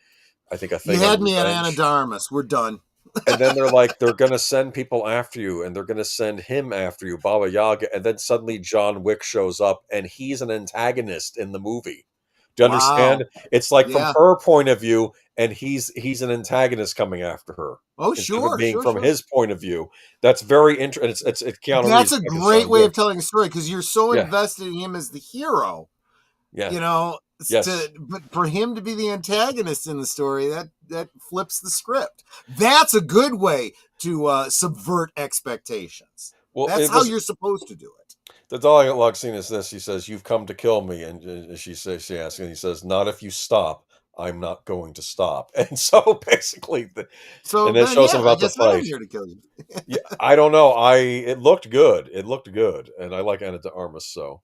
You thing on had me at Anna revenge. de Armas. We're done. And then they're like, they're gonna send people after you, and they're gonna send him after you, Baba Yaga, and then suddenly John Wick shows up, and he's an antagonist in the movie. Do you understand? Wow. It's like from Yeah. her point of view, and he's an antagonist coming after her Oh, instead of it sure, being sure, from sure. his point of view. That's very interesting. It's Keanu That's Reeves a making great John way Wick. of telling a story because you're so Yeah, invested in him as the hero. yeah, You know, yes. but for him to be the antagonist in the story, that flips the script. That's a good way to subvert expectations. Well, That's it how was you're supposed to do it. the dialogue scene is this. He says, "You've come to kill me," and she asks, and he says, "Not if you stop. I'm not going to stop." And so basically, So and then it then, shows him yeah, I about to guess I am fight. here to kill you. Yeah, I don't know. It looked good. It looked good, and I like Anna de Armas, so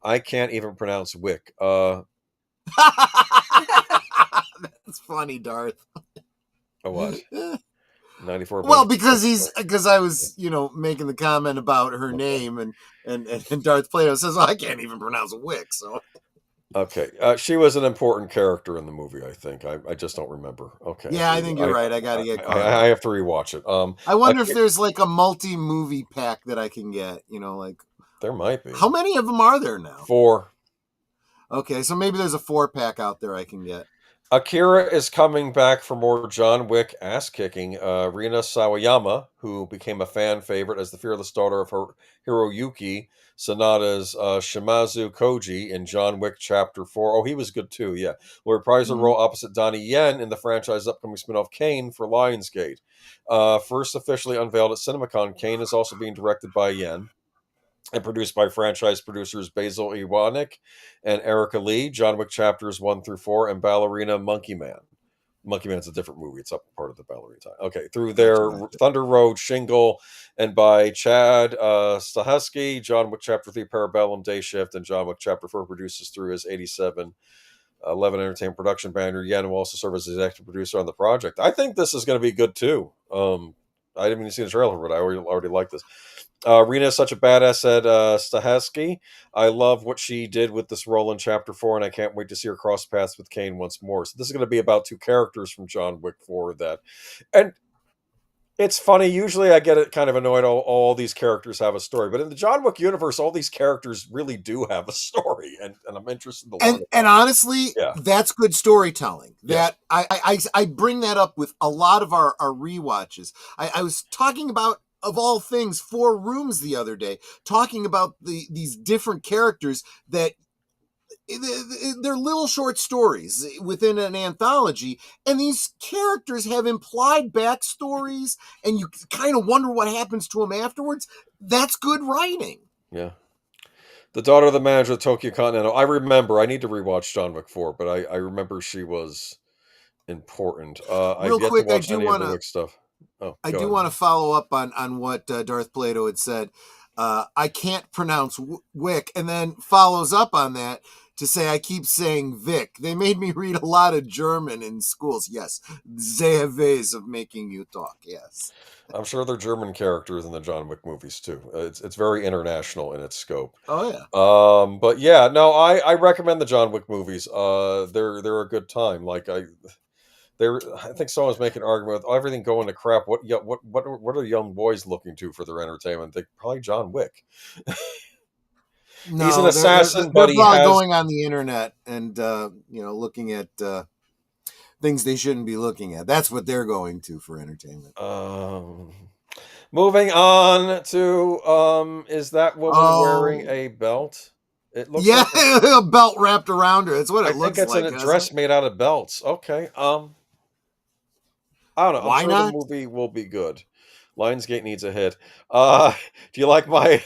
I can't even pronounce Wick. That's funny, Darth. What? 94 Well, bunch. because I was making the comment about her name and Darth Plato says, well, I can't even pronounce Wick, so Okay, she was an important character in the movie. I think I just don't remember. Okay, yeah, I think you're right. I got to get caught I up. have to rewatch it. I wonder if okay, there's like a multi-movie pack that I can get. Like there might be how many of them are there now? 4. Okay, so maybe there's a 4-pack out there I can get. Akira is coming back for more John Wick ass kicking. Rina Sawayama, who became a fan favorite as the fearless daughter of Hiroyuki Sanada's Shimazu Koji in John Wick Chapter 4. Oh, he was good too, yeah. Will reprise her role opposite Donnie Yen in the franchise's upcoming spin-off Kane for Lionsgate. First officially unveiled at CinemaCon, Kane is also being directed by Yen and produced by franchise producers Basil Iwanek and Erica Lee. John Wick Chapters 1 through 4 and Ballerina Monkey Man. Monkey Man's a different movie. It's up part of the Ballerina time. Okay, through their Thunder Road shingle and by Chad Stahelski, John Wick Chapter 3 Parabellum Day Shift, and John Wick Chapter 4 produces through his 87 11 Entertainment production banner. Yen will also serve as the executive producer on the project. I think this is going to be good too. I didn't even see the trailer, but I already like this. Rena is such a badass, said Stahelski. I love what she did with this role in Chapter 4, and I can't wait to see her cross paths with Kane once more. So this is going to be about 2 characters from John Wick 4 that... And it's funny, usually I get it kind of annoyed all these characters have a story, but in the John Wick universe, all these characters really do have a story, and I'm interested to learn. And honestly, yeah, that's good storytelling. Yes. That I bring that up with a lot of our rewatches. I was talking about, of all things, 4 Rooms the other day, talking about these different characters that they're little short stories within an anthology, and these characters have implied backstories, and you kind of wonder what happens to them afterwards. That's good writing. Yeah. The daughter of the manager of Tokyo Continental. I remember. I need to rewatch John Wick 4, but I remember she was important. I've yet Quick, to watch any of the Wick stuff. Oh, I do want to follow up on what Darth Plato had said. I can't pronounce Wick, and then follows up on that to say I keep saying Vic. They made me read a lot of German in schools. Yes, they have ways of making you talk. Yes, I'm sure they're German characters in the John Wick movies too. It's very international in its scope. Oh yeah. But yeah, no, I recommend the John Wick movies. They're a good time. Like I think someone was making an argument with everything going to crap. What are young boys looking to for their entertainment? They probably John Wick. No, he's an assassin, they're but he has going on the internet and looking at things they shouldn't be looking at. That's what they're going to for entertainment. Moving on to is that woman wearing a belt? It looks like a belt wrapped around her. That's what it looks like. I think it's a dress made out of belts. Okay. I don't know. Why I'm sure not? the movie will be good. Lionsgate needs a hit. Do you like my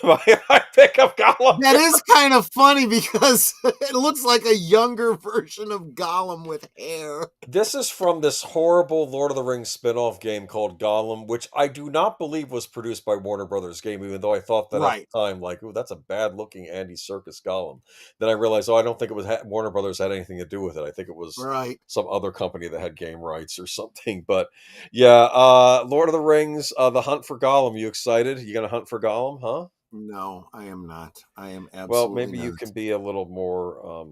pick of Gollum. That is kind of funny because it looks like a younger version of Gollum with hair. This is from this horrible Lord of the Rings spin-off game called Gollum, which I do not believe was produced by Warner Brothers Game, even though I thought that at Right. the time, like, ooh, that's a bad-looking Andy Serkis Gollum. Then I realized, I don't think it was Warner Brothers had anything to do with it. I think it was Right. some other company that had game rights or something. But yeah, Lord of the Rings, The Hunt for Gollum. You excited? You gonna hunt for Gollum, huh? No, I am not. I am Well, absolutely maybe you not. can be a little more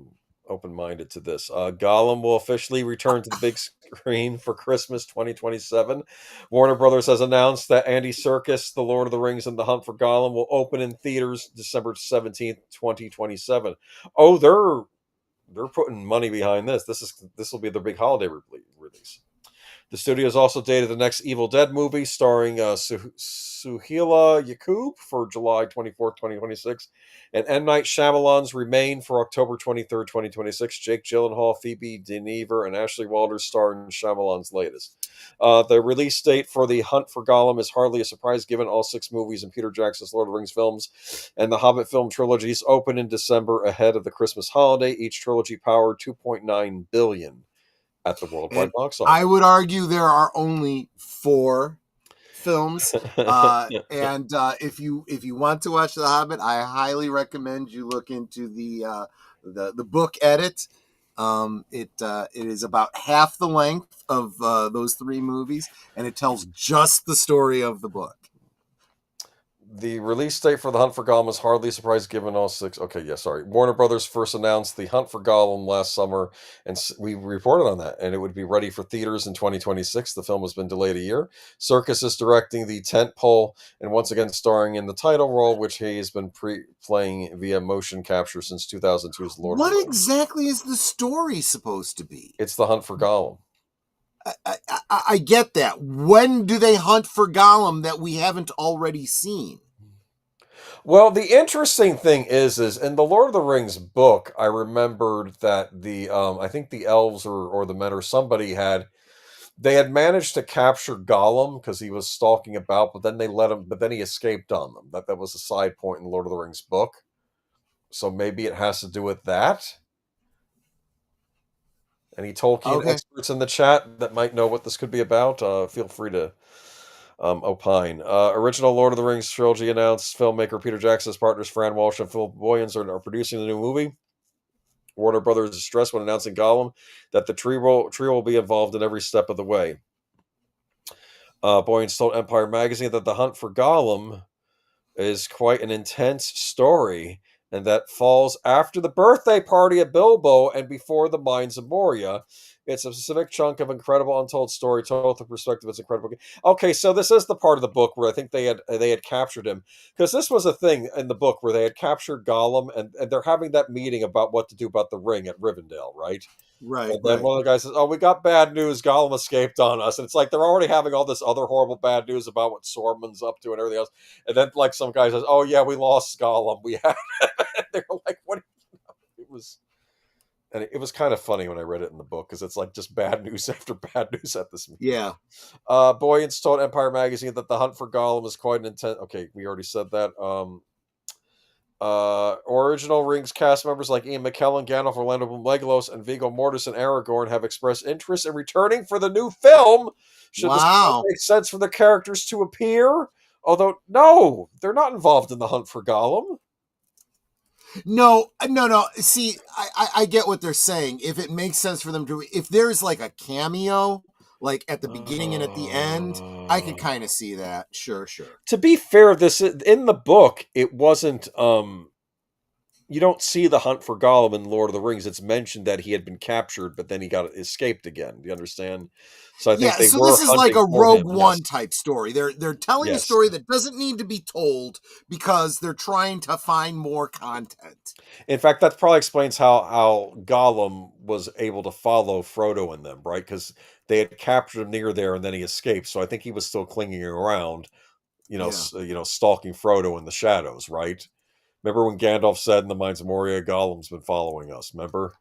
open-minded to this. Gollum will officially return to the big screen for Christmas 2027. Warner Brothers has announced that Andy Serkis, The Lord of the Rings and The Hunt for Gollum will open in theaters December 17th, 2027. Oh, they're putting money behind this. This will be their big holiday release. The studio has also dated the next Evil Dead movie starring Suhaila Yacoub for July 24th, 2026, and M. Night Shyamalan's Remain for October 23rd, 2026. Jake Gyllenhaal, Phoebe Denever, and Ashley Walters star in Shyamalan's latest. The release date for The Hunt for Gollum is hardly a surprise given all 6 movies in Peter Jackson's Lord of the Rings films and the Hobbit film trilogies open in December ahead of the Christmas holiday. Each trilogy powered $2.9 billion at the worldwide And box I office. would argue there are only 4 films. And if you want to watch The Hobbit, I highly recommend you look into the book edit. It is about half the length of those 3 movies, and it tells just the story of the book. The release date for The Hunt for Gollum is hardly a surprise given all 6. Okay, yeah, sorry. Warner Brothers first announced The Hunt for Gollum last summer, and we reported on that, and it would be ready for theaters in 2026. The film has been delayed a year. Serkis is directing the tentpole and once again starring in the title role, which he has been playing via motion capture since 2002's Lord of the What Rings. exactly is the story supposed to be? It's The Hunt for Gollum. I get that. When do they hunt for Gollum that we haven't already seen? Well, the interesting thing is in the Lord of the Rings book, I remembered that I think the elves or the men or somebody they had managed to capture Gollum because he was stalking about, but then but then he escaped on them. That was a side point in the Lord of the Rings book. So maybe it has to do with that. Any Tolkien Okay. experts in the chat that might know what this could be about, feel free to opine. Original Lord of the Rings trilogy announced filmmaker Peter Jackson's partners Fran Walsh and Phil Boyens are producing the new movie. Warner Brothers stressed when announcing Gollum that the trio will be involved in every step of the way. Boyens told Empire Magazine that The Hunt for Gollum is quite an intense story and that falls after the birthday party at Bilbo and before the Mines of Moria. It's a specific chunk of incredible untold story told through the perspective of its incredible. Okay, so this is the part of the book where I think they had captured him, because this was a thing in the book where they had captured Gollum and they're having that meeting about what to do about the ring at Rivendell, right? Right, And then right. one of the guys says, "Oh, we got bad news. Gollum escaped on us." And it's like they're already having all this other horrible bad news about what Sorman's up to and everything else. And then like some guy says, "Oh yeah, we lost Gollum. We had." And they're like, "What?" It was, and it was kind of funny when I read it in the book because it's like just bad news after bad news at this meeting. Yeah. Boyens told Empire Magazine that the hunt for Gollum is quite an intense. Okay, we already said that. Original Rings cast members like Ian McKellen, Gandalf, Orlando Bloom, Legolas, and Viggo Mortensen and Aragorn have expressed interest in returning for the new film. Should this Wow. make sense for the characters to appear? Although, no, they're not involved in the hunt for Gollum. No. See, I get what they're saying. If it makes sense for them to, if there's like a cameo, like at the beginning and at the end, I could kind of see that. Sure. To be fair, this in the book, it wasn't. You don't see the hunt for Gollum in Lord of the Rings. It's mentioned that he had been captured, but then he got escaped again. Do you understand? So I think Yeah, they so were this is like hunting a for Rogue him. One Yes. type story. They're telling a Yes. story that doesn't need to be told because they're trying to find more content. In fact, that probably explains how Gollum was able to follow Frodo and them, right? Because they had captured him near there, and then he escaped. So I think he was still clinging around, Yeah. stalking Frodo in the shadows, right? Remember when Gandalf said in the Mines of Moria, "Gollum's been following us." Remember?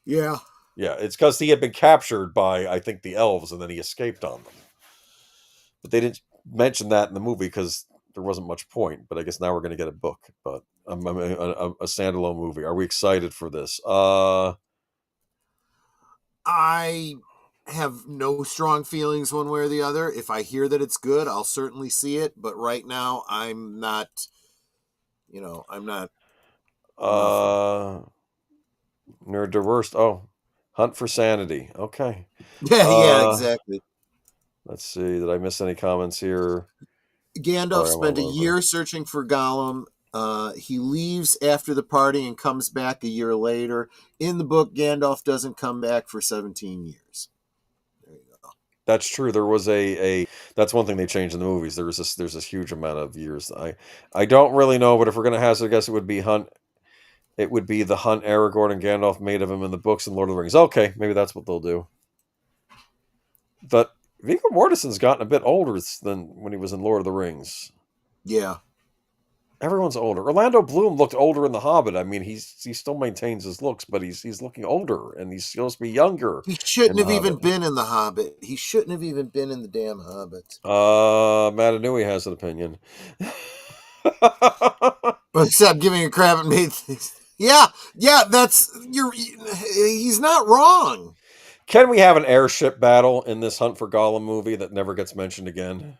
Yeah. Yeah, it's because he had been captured by, I think, the elves, and then he escaped on them. But they didn't mention that in the movie because there wasn't much point. But I guess now we're going to get a book. But a standalone movie? Are we excited for this? I have no strong feelings one way or the other. If I hear that it's good, I'll certainly see it. But right now, I'm not. I'm not. Nerd diverse. Oh, Hunt for Sanity. Okay. Yeah, exactly. Let's see. Did I miss any comments here? Gandalf spent a year searching for Gollum. He leaves after the party and comes back a year later. In the book, Gandalf doesn't come back for 17 years. There you go. That's true. There was that's one thing they changed in the movies. There's this huge amount of years. I don't really know, but if we're gonna hazard a guess, it would be Hunt. It would be the Hunt Aragorn and Gandalf made of him in the books and Lord of the Rings. Okay, maybe that's what they'll do. But Viggo Mortensen's gotten a bit older than when he was in Lord of the Rings. Yeah. Everyone's older. Orlando Bloom looked older in The Hobbit. I mean, he still maintains his looks, but he's looking older, and he's supposed to be younger. He shouldn't have even been in The Hobbit. He shouldn't have even been in the damn Hobbit. Matanui has an opinion. Except giving a crap at me. Yeah, he's not wrong. Can we have an airship battle in this Hunt for Gollum movie that never gets mentioned again?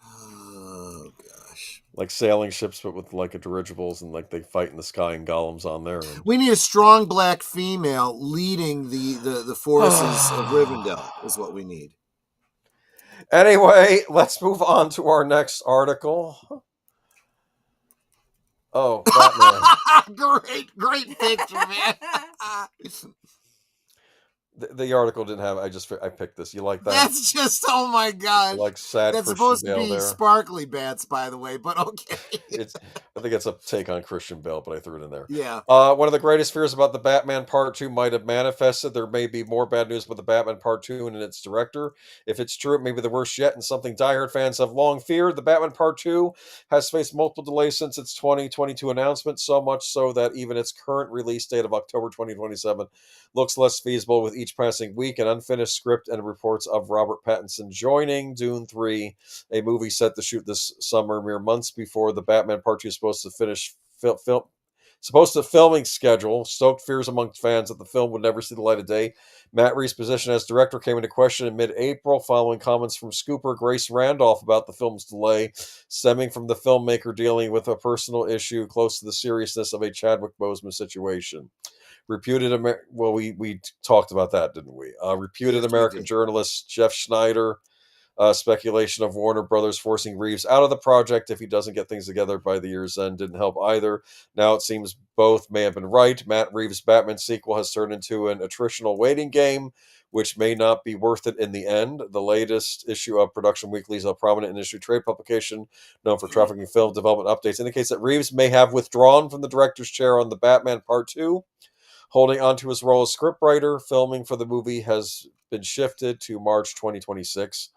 Oh gosh. Like sailing ships, but with like a dirigibles, and like they fight in the sky and Gollum's on there. We need a strong black female leading the forces of Rivendell is what we need. Anyway, let's move on to our next article. Oh, Batman. Great picture, man. The article didn't have. I picked this. You like that? That's just, oh my god! Like sad. That's supposed to be there. Sparkly bats, by the way, but okay. I think it's a take on Christian Bale, but I threw it in there. Yeah. One of the greatest fears about the Batman Part 2 might have manifested. There may be more bad news about the Batman Part 2 and its director. If it's true, it may be the worst yet, and something diehard fans have long feared. The Batman Part 2 has faced multiple delays since its 2022 announcement, so much so that even its current release date of October 2027 looks less feasible with each passing week. An unfinished script and reports of Robert Pattinson joining Dune 3, a movie set to shoot this summer, mere months before the Batman Part 2 is supposed to finish filming schedule, stoked fears among fans that the film would never see the light of day. Matt Reeves' position as director came into question in mid-April following comments from scooper Grace Randolph about the film's delay, stemming from the filmmaker dealing with a personal issue close to the seriousness of a Chadwick Boseman situation. Reputed we talked about that, didn't we? Reputed American journalist Jeff Schneider, speculation of Warner Brothers forcing Reeves out of the project if he doesn't get things together by the year's end didn't help either. Now it seems both may have been right. Matt Reeves' Batman sequel has turned into an attritional waiting game, which may not be worth it in the end. The latest issue of Production Weekly's a prominent industry trade publication known for trafficking film development updates indicates that Reeves may have withdrawn from the director's chair on the Batman Part 2. Holding on to his role as scriptwriter, filming for the movie has been shifted to March 2026.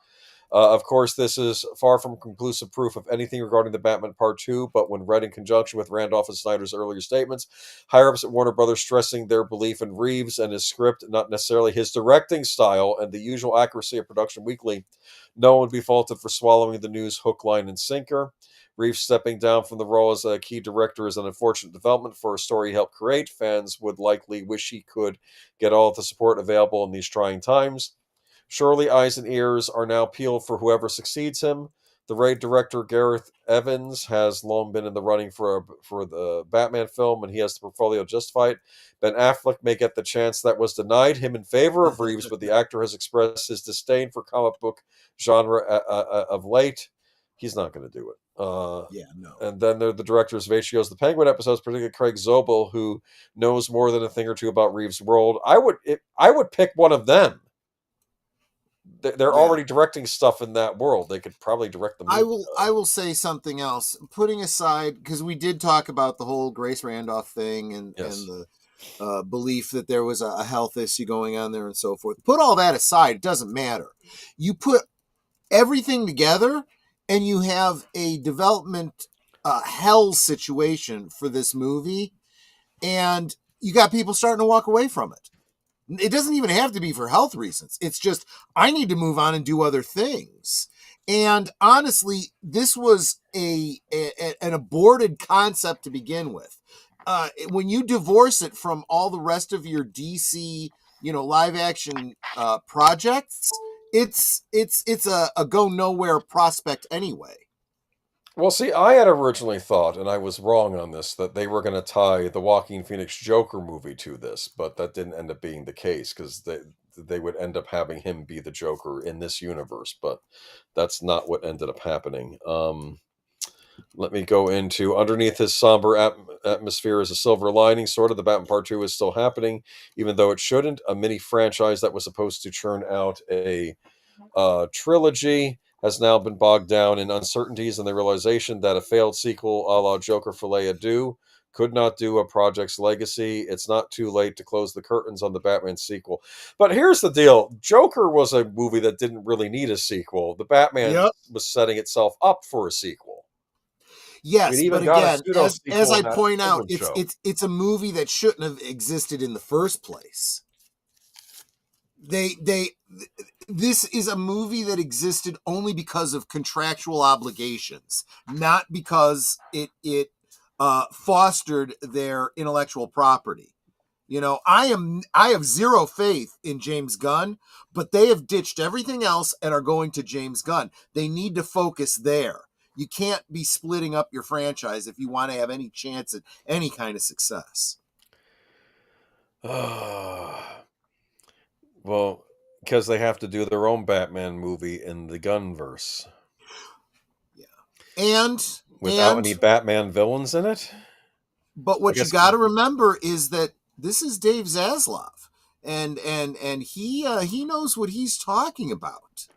Of course, this is far from conclusive proof of anything regarding the Batman Part 2, but when read in conjunction with Randolph and Snyder's earlier statements, higher-ups at Warner Brothers stressing their belief in Reeves and his script, not necessarily his directing style and the usual accuracy of Production Weekly, no one would be faulted for swallowing the news hook, line, and sinker. Reeves stepping down from the role as a key director is an unfortunate development for a story he helped create. Fans would likely wish he could get all of the support available in these trying times. Surely eyes and ears are now peeled for whoever succeeds him. The Raid director Gareth Evans has long been in the running for the Batman film, and he has the portfolio to justify it. Ben Affleck may get the chance that was denied him in favor of Reeves, but the actor has expressed his disdain for comic book genre of late. He's not going to do it. Yeah, no. And then they're the directors of HBO's The Penguin episodes, particularly Craig Zobel, who knows more than a thing or two about Reeves' world. I would pick one of them. They're already directing stuff in that world. They could probably direct the movie. I will say something else. Putting aside, because we did talk about the whole Grace Randolph thing and the belief that there was a health issue going on there and so forth. Put all that aside. It doesn't matter. You put everything together and you have a development hell situation for this movie, and you got people starting to walk away from it. It doesn't even have to be for health reasons. It's just, I need to move on and do other things. And honestly, this was an aborted concept to begin with. When you divorce it from all the rest of your DC, live action projects, it's a go nowhere prospect anyway. Well, see, I had originally thought, and I was wrong on this, that they were going to tie the Joaquin Phoenix Joker movie to this, but that didn't end up being the case because they would end up having him be the Joker in this universe, but that's not what ended up happening. Let me go into underneath his somber atmosphere is a silver lining. Sort of, the Batman Part 2 is still happening, even though it shouldn't. A mini franchise that was supposed to churn out a trilogy has now been bogged down in uncertainties and the realization that a failed sequel a la Joker Filet Adieu could not do a project's legacy. It's not too late to close the curtains on the Batman sequel. But here's the deal. Joker was a movie that didn't really need a sequel. The Batman was setting itself up for a sequel. Yes, but again, as I point out, it's a movie that shouldn't have existed in the first place. This is a movie that existed only because of contractual obligations, not because it fostered their intellectual property. I have zero faith in James Gunn, but they have ditched everything else and are going to James Gunn. They need to focus there. You can't be splitting up your franchise if you want to have any chance at any kind of success. Well, because they have to do their own Batman movie in the Gunverse. Yeah. And without any Batman villains in it? But what you got to remember is that this is Dave Zaslav. And he knows what he's talking about.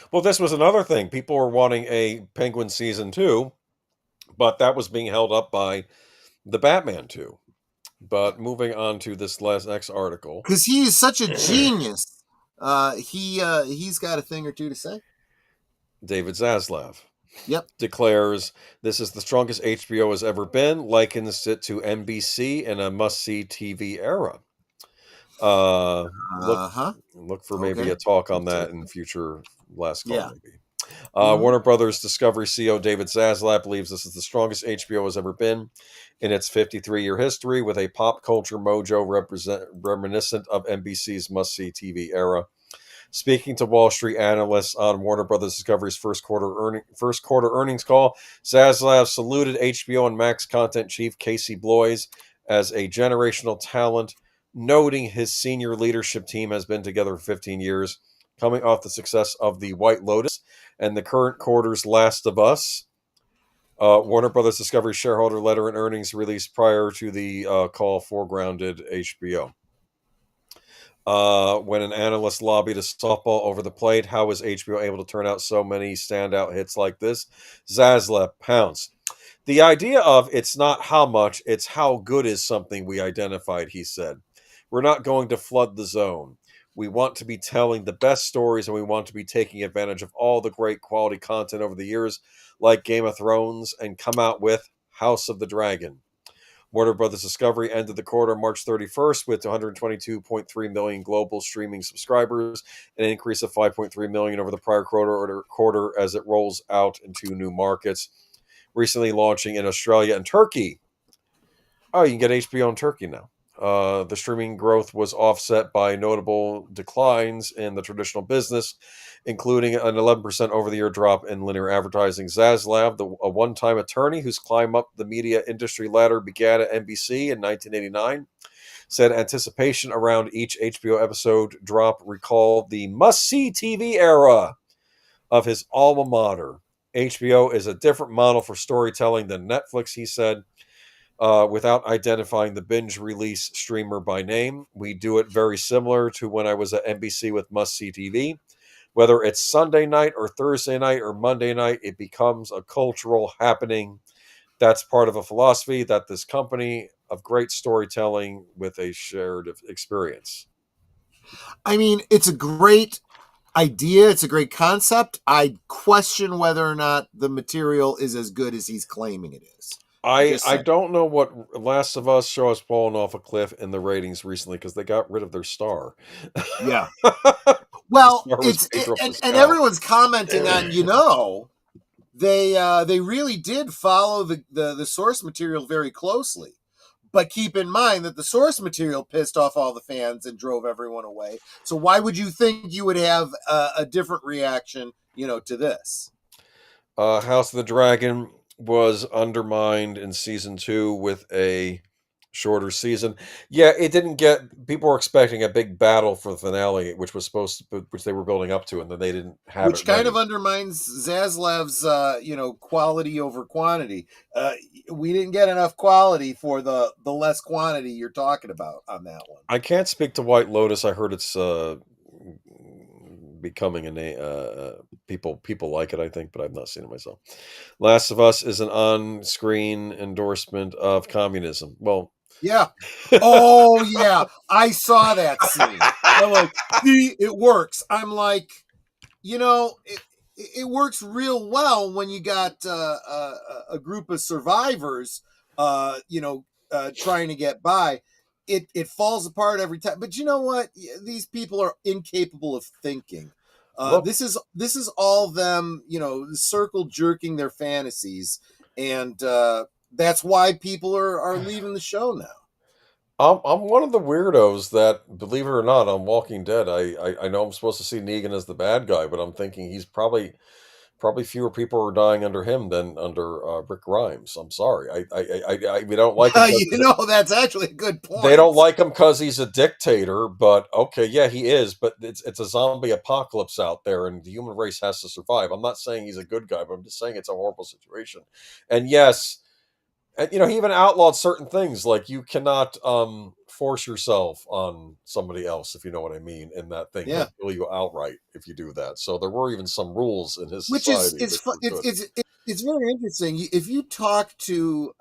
Well, this was another thing. People were wanting a Penguin season 2, but that was being held up by the Batman 2. But moving on to this next article, because he is such a genius, he's got a thing or two to say. David Zaslav, declares this is the strongest HBO has ever been. Likens it to NBC in a must-see TV era. Look for maybe a talk on that in future last call. Maybe. Warner Brothers Discovery CEO David Zaslav believes this is the strongest HBO has ever been in its 53-year history, with a pop culture mojo reminiscent of NBC's must-see TV era. Speaking to Wall Street analysts on Warner Brothers Discovery's first quarter earnings call, Zaslav saluted HBO and Max content chief Casey Bloys as a generational talent, noting his senior leadership team has been together for 15 years, coming off the success of The White Lotus and the current quarter's Last of Us. Warner Brothers Discovery shareholder letter and earnings released prior to the call foregrounded HBO. When an analyst lobbied a softball over the plate, how was HBO able to turn out so many standout hits like this? Zaslav pounced. The idea of it's not how much, it's how good is something we identified, he said. We're not going to flood the zone. We want to be telling the best stories, and we want to be taking advantage of all the great quality content over the years, like Game of Thrones, and come out with House of the Dragon. Warner Brothers Discovery ended the quarter March 31st with 122.3 million global streaming subscribers, an increase of 5.3 million over the prior quarter as it rolls out into new markets, recently launching in Australia and Turkey. Oh, you can get HBO in Turkey now. The streaming growth was offset by notable declines in the traditional business, including an 11% over-the-year drop in linear advertising. Zaslav, a one-time attorney whose climb up the media industry ladder began at NBC in 1989, said anticipation around each HBO episode drop recalled the must-see TV era of his alma mater. HBO is a different model for storytelling than Netflix, he said. Without identifying the binge release streamer by name, we do it very similar to when I was at NBC with must-see TV. Whether it's Sunday night or Thursday night or Monday night, it becomes a cultural happening. That's part of a philosophy that this company of great storytelling with a shared experience. I mean, it's a great idea. It's a great concept. I question whether or not the material is as good as he's claiming it is. I don't know what Last of Us show has fallen off a cliff in the ratings recently because they got rid of their star. Yeah. Well, Star Wars Pedro Pascal. and everyone's commenting on, they really did follow the source material very closely. But keep in mind that the source material pissed off all the fans and drove everyone away. So why would you think you would have a different reaction, to this? House of the Dragon was undermined in season 2 with a shorter season. Yeah, it didn't get. People were expecting a big battle for the finale, which was which they were building up to, and then they didn't have Which it kind ready. of undermines Zaslav's, quality over quantity. We didn't get enough quality for the less quantity you're talking about on that one. I can't speak to White Lotus. I heard it's becoming people like it, I think, but I've not seen it myself. Last of Us is an on-screen endorsement of communism. Well, Yeah. Oh yeah, I saw that scene. I'm like, see, it works. I'm like, it works real well when you got a group of survivors, trying to get by. It falls apart every time. But you know what? These people are incapable of thinking. look, This is all them, circle jerking their fantasies, and that's why people are leaving the show now. I'm one of the weirdos that, believe it or not, on Walking Dead, I know I'm supposed to see Negan as the bad guy, but I'm thinking he's probably fewer people are dying under him than under Rick Grimes. I'm sorry, we don't like him. That's actually a good They don't point. like him because he's a dictator, but okay, yeah, he is. But it's a zombie apocalypse out there, and the human race has to survive. I'm not saying he's a good guy, but I'm just saying it's a horrible situation. And yes, and, he even outlawed certain things, like you cannot force yourself on somebody else, if you know what I mean. In that thing, Yeah. he'll kill you outright if you do that. So there were even some rules in his Which is society. it's very interesting. If you talk to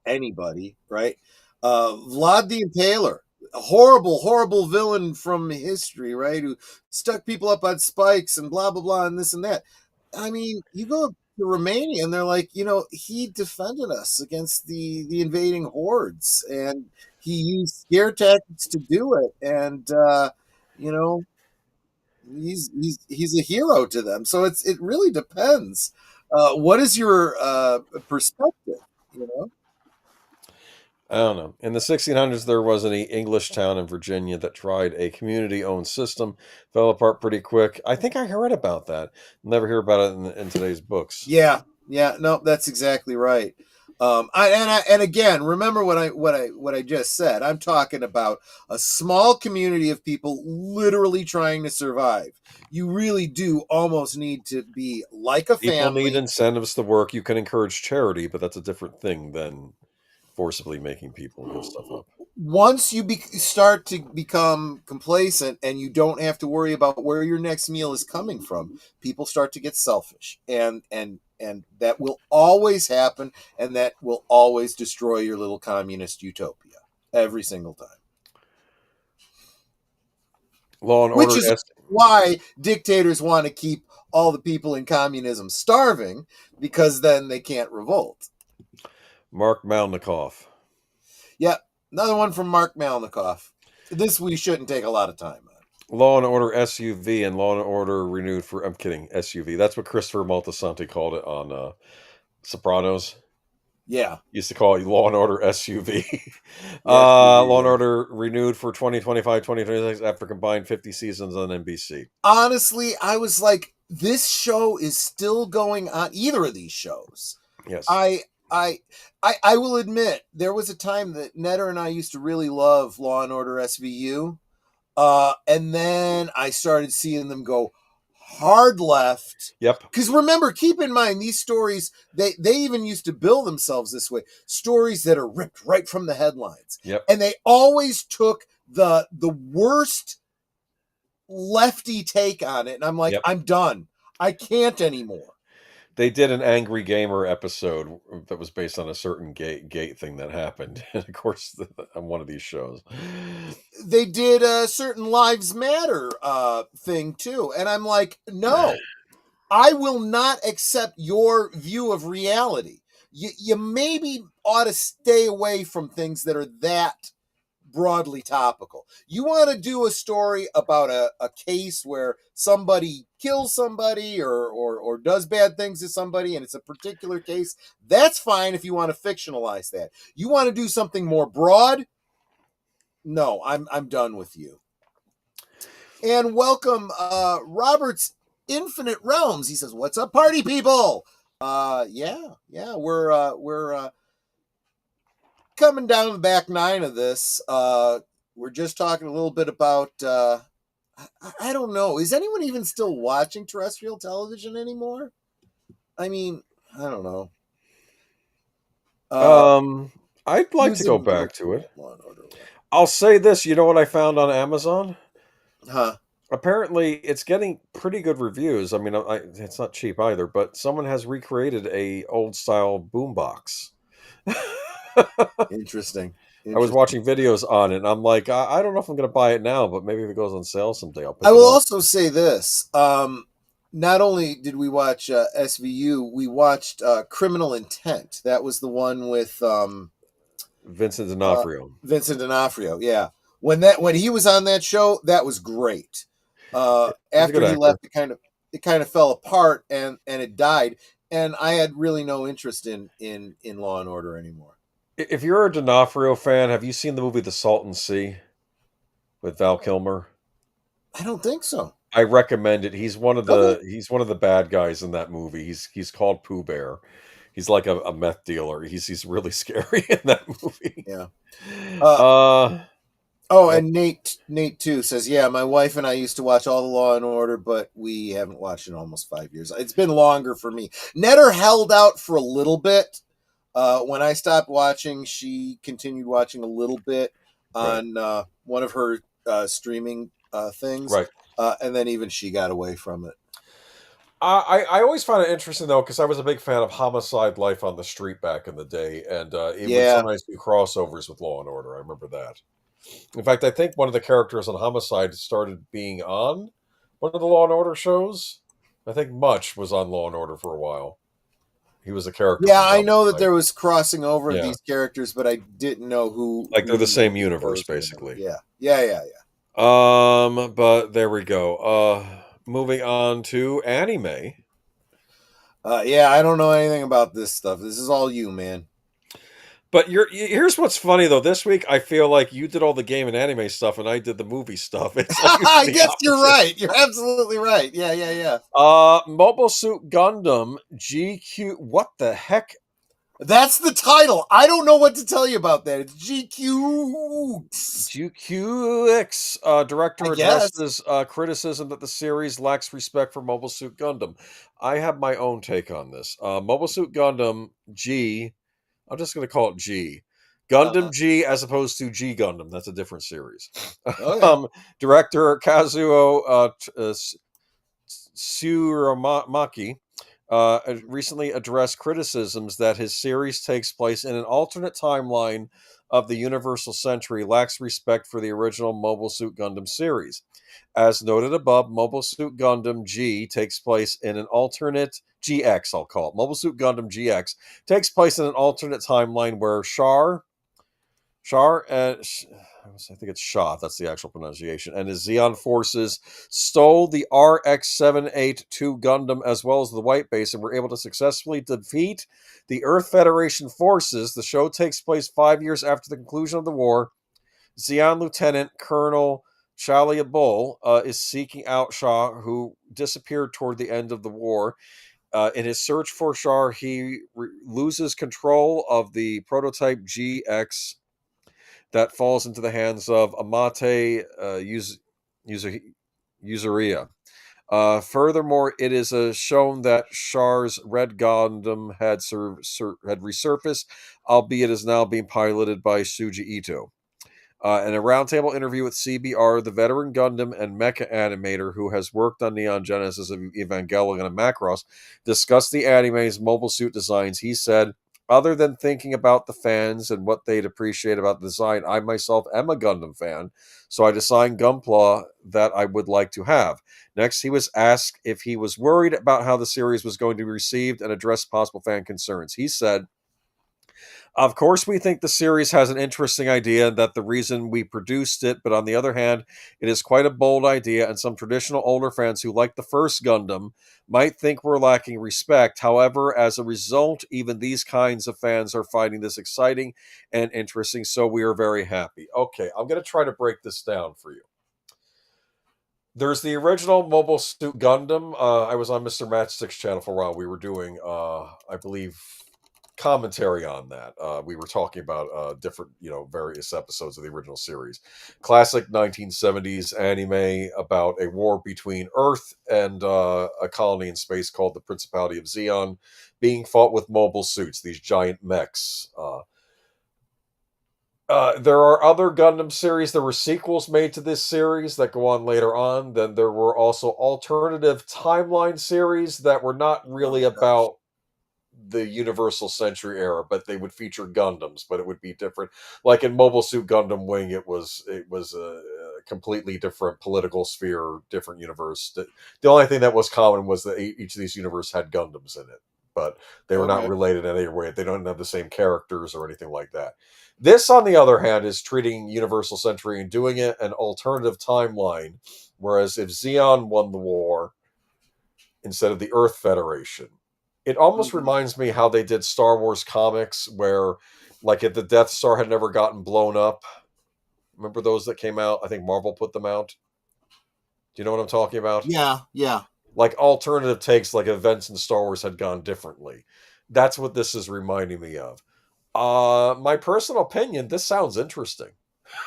anybody, right? Vlad the Impaler, a horrible villain from history, right? Who stuck people up on spikes and blah blah blah and this and that. I mean, you go to Romania and they're like, he defended us against the invading hordes, and he used scare tactics to do it, and you know he's a hero to them. So it really depends. What is your perspective? You know, I don't know. In the 1600s, there was an English town in Virginia that tried a community-owned system, fell apart pretty quick. I think I heard about that. Never hear about it in today's books. yeah, no, that's exactly right. And again, remember what I just said. I'm talking about a small community of people literally trying to survive. You really do almost need to be like a People family. need incentives to work. You can encourage charity, but that's a different thing than forcibly making people give stuff up. Once you start to become complacent and you don't have to worry about where your next meal is coming from, people start to get selfish, and that will always happen, and that will always destroy your little communist utopia every single time. Law and Order. Which is why dictators want to keep all the people in communism starving, because then they can't revolt. Mark Malnikoff. Yeah, another one from Mark Malnikoff. This we shouldn't take a lot of time on. Law and Order SUV and Law and Order Renewed for... I'm kidding, SUV. That's what Christopher Moltisanti called it on Sopranos. Yeah. Used to call it Law and Order SUV. Law and Order Renewed for 2025, 2026 after combined 50 seasons on NBC. Honestly, I was like, this show is still going on. Either of these shows. Yes. I will admit, there was a time that Netter and I used to really love Law and Order SVU. And then I started seeing them go hard left. Yep. Because remember, keep in mind, these stories, they even used to bill themselves this way. Stories that are ripped right from the headlines. Yep. And they always took the worst lefty take on it. And I'm like, I'm done. I can't anymore. They did an Angry Gamer episode that was based on a certain gate thing that happened. And of course, on one of these shows. They did a certain Lives Matter thing too. And I'm like, no, I will not accept your view of reality. You maybe ought to stay away from things that are that broadly topical. You want to do a story about a case where somebody kills somebody or does bad things to somebody, and it's a particular case, that's fine if you want to fictionalize that. You want to do something more broad? No, I'm done with you. And welcome, Robert's Infinite Realms. He says, "What's up, party people?" Yeah, we're coming down the back nine of this. We're just talking a little bit about. I don't know. Is anyone even still watching terrestrial television anymore? I mean, I don't know. I'd like to go back to it. I'll say this. You know what I found on Amazon? Huh? Apparently, it's getting pretty good reviews. I mean, it's not cheap either, but someone has recreated a old style boombox. Interesting. I was watching videos on it, and I'm like, I don't know if I'm going to buy it now, but maybe if it goes on sale someday, I'll pick it up. I will also say this. Not only did we watch SVU, we watched Criminal Intent. That was the one with Vincent D'Onofrio. Vincent D'Onofrio, yeah. When he was on that show, that was great. After he left, it kind of fell apart and it died, and I had really no interest in Law and Order anymore. If you're a D'Onofrio fan, have you seen the movie The Salton Sea with Val Kilmer? I don't think so. I recommend it. He's one of the bad guys in that movie. He's called Pooh Bear. He's like a meth dealer. He's really scary in that movie. Yeah. And Nate too says, yeah, my wife and I used to watch all the Law and Order, but we haven't watched it in almost 5 years. It's been longer for me. Netter held out for a little bit. When I stopped watching, she continued watching a little bit on one of her streaming things. Right. And then even she got away from it. I always found it interesting, though, because I was a big fan of Homicide: Life on the Street back in the day, and it would sometimes do crossovers with Law and Order. I remember that. In fact, I think one of the characters on Homicide started being on one of the Law and Order shows. I think Much was on Law and Order for a while. He was a character. Yeah, I know that there was crossing over of these characters, but I didn't know who. Like they're the same universe, basically. Yeah. But there we go. Moving on to anime. I don't know anything about this stuff. This is all you, man. But here's what's funny, though. This week, I feel like you did all the game and anime stuff, and I did the movie stuff. I guess you're right. You're absolutely right. Yeah. Mobile Suit Gundam GQ. What the heck? That's the title. I don't know what to tell you about that. It's GQX. Director addresses criticism that the series lacks respect for Mobile Suit Gundam. I have my own take on this. Mobile Suit Gundam G. I'm just going to call it G. Gundam G as opposed to G Gundam. That's a different series. Okay. Director Kazuo Tsuramaki recently addressed criticisms that his series takes place in an alternate timeline of the Universal Century, lacks respect for the original Mobile Suit Gundam series. As noted above, Mobile Suit Gundam G takes place in an alternate GX, I'll call it. Mobile Suit Gundam GX takes place in an alternate timeline where I think it's Shah, that's the actual pronunciation, and his Zeon forces stole the RX-782 Gundam as well as the White Base and were able to successfully defeat the Earth Federation forces. The show takes place 5 years after the conclusion of the war. Zeon Lieutenant Colonel Chalia Bull is seeking out Shah, who disappeared toward the end of the war. In his search for Shah, he loses control of the prototype GX that falls into the hands of Amate Usuria. Furthermore, it is shown that Shah's Red Gundam had resurfaced, albeit is now being piloted by Suji Ito. In a roundtable interview with CBR, the veteran Gundam and mecha animator who has worked on Neon Genesis of Evangelion and Macross discussed the anime's mobile suit designs. He said, other than thinking about the fans and what they'd appreciate about the design, I myself am a Gundam fan, so I designed Gunpla that I would like to have. Next, he was asked if he was worried about how the series was going to be received and address possible fan concerns. He said, Of course, we think the series has an interesting idea and that the reason we produced it, but on the other hand, it is quite a bold idea, and some traditional older fans who like the first Gundam might think we're lacking respect. However, as a result, even these kinds of fans are finding this exciting and interesting, so we are very happy. Okay, I'm going to try to break this down for you. There's the original Mobile Suit Gundam. I was on Mr. Matchstick's channel for a while. We were doing, I believe, commentary on that. We were talking about different, various episodes of the original series. Classic 1970s anime about a war between Earth and a colony in space called the Principality of Zeon, being fought with mobile suits, these giant mechs. There are other Gundam series. There were sequels made to this series that go on later on. Then there were also alternative timeline series that were not really about the Universal Century era, but they would feature Gundams, but it would be different. Like in Mobile Suit Gundam Wing, it was a completely different political sphere, different universe. The only thing that was common was that each of these universes had Gundams in it, but they were not related in any way. They don't have the same characters or anything like that. This, on the other hand, is treating Universal Century and doing it an alternative timeline. Whereas if Zeon won the war instead of the Earth Federation, it almost reminds me how they did Star Wars comics, where, like, if the Death Star had never gotten blown up, remember those that came out? I think Marvel put them out. Do you know what I'm talking about? Yeah. Like alternative takes, like events in Star Wars had gone differently. That's what this is reminding me of. My personal opinion, this sounds interesting.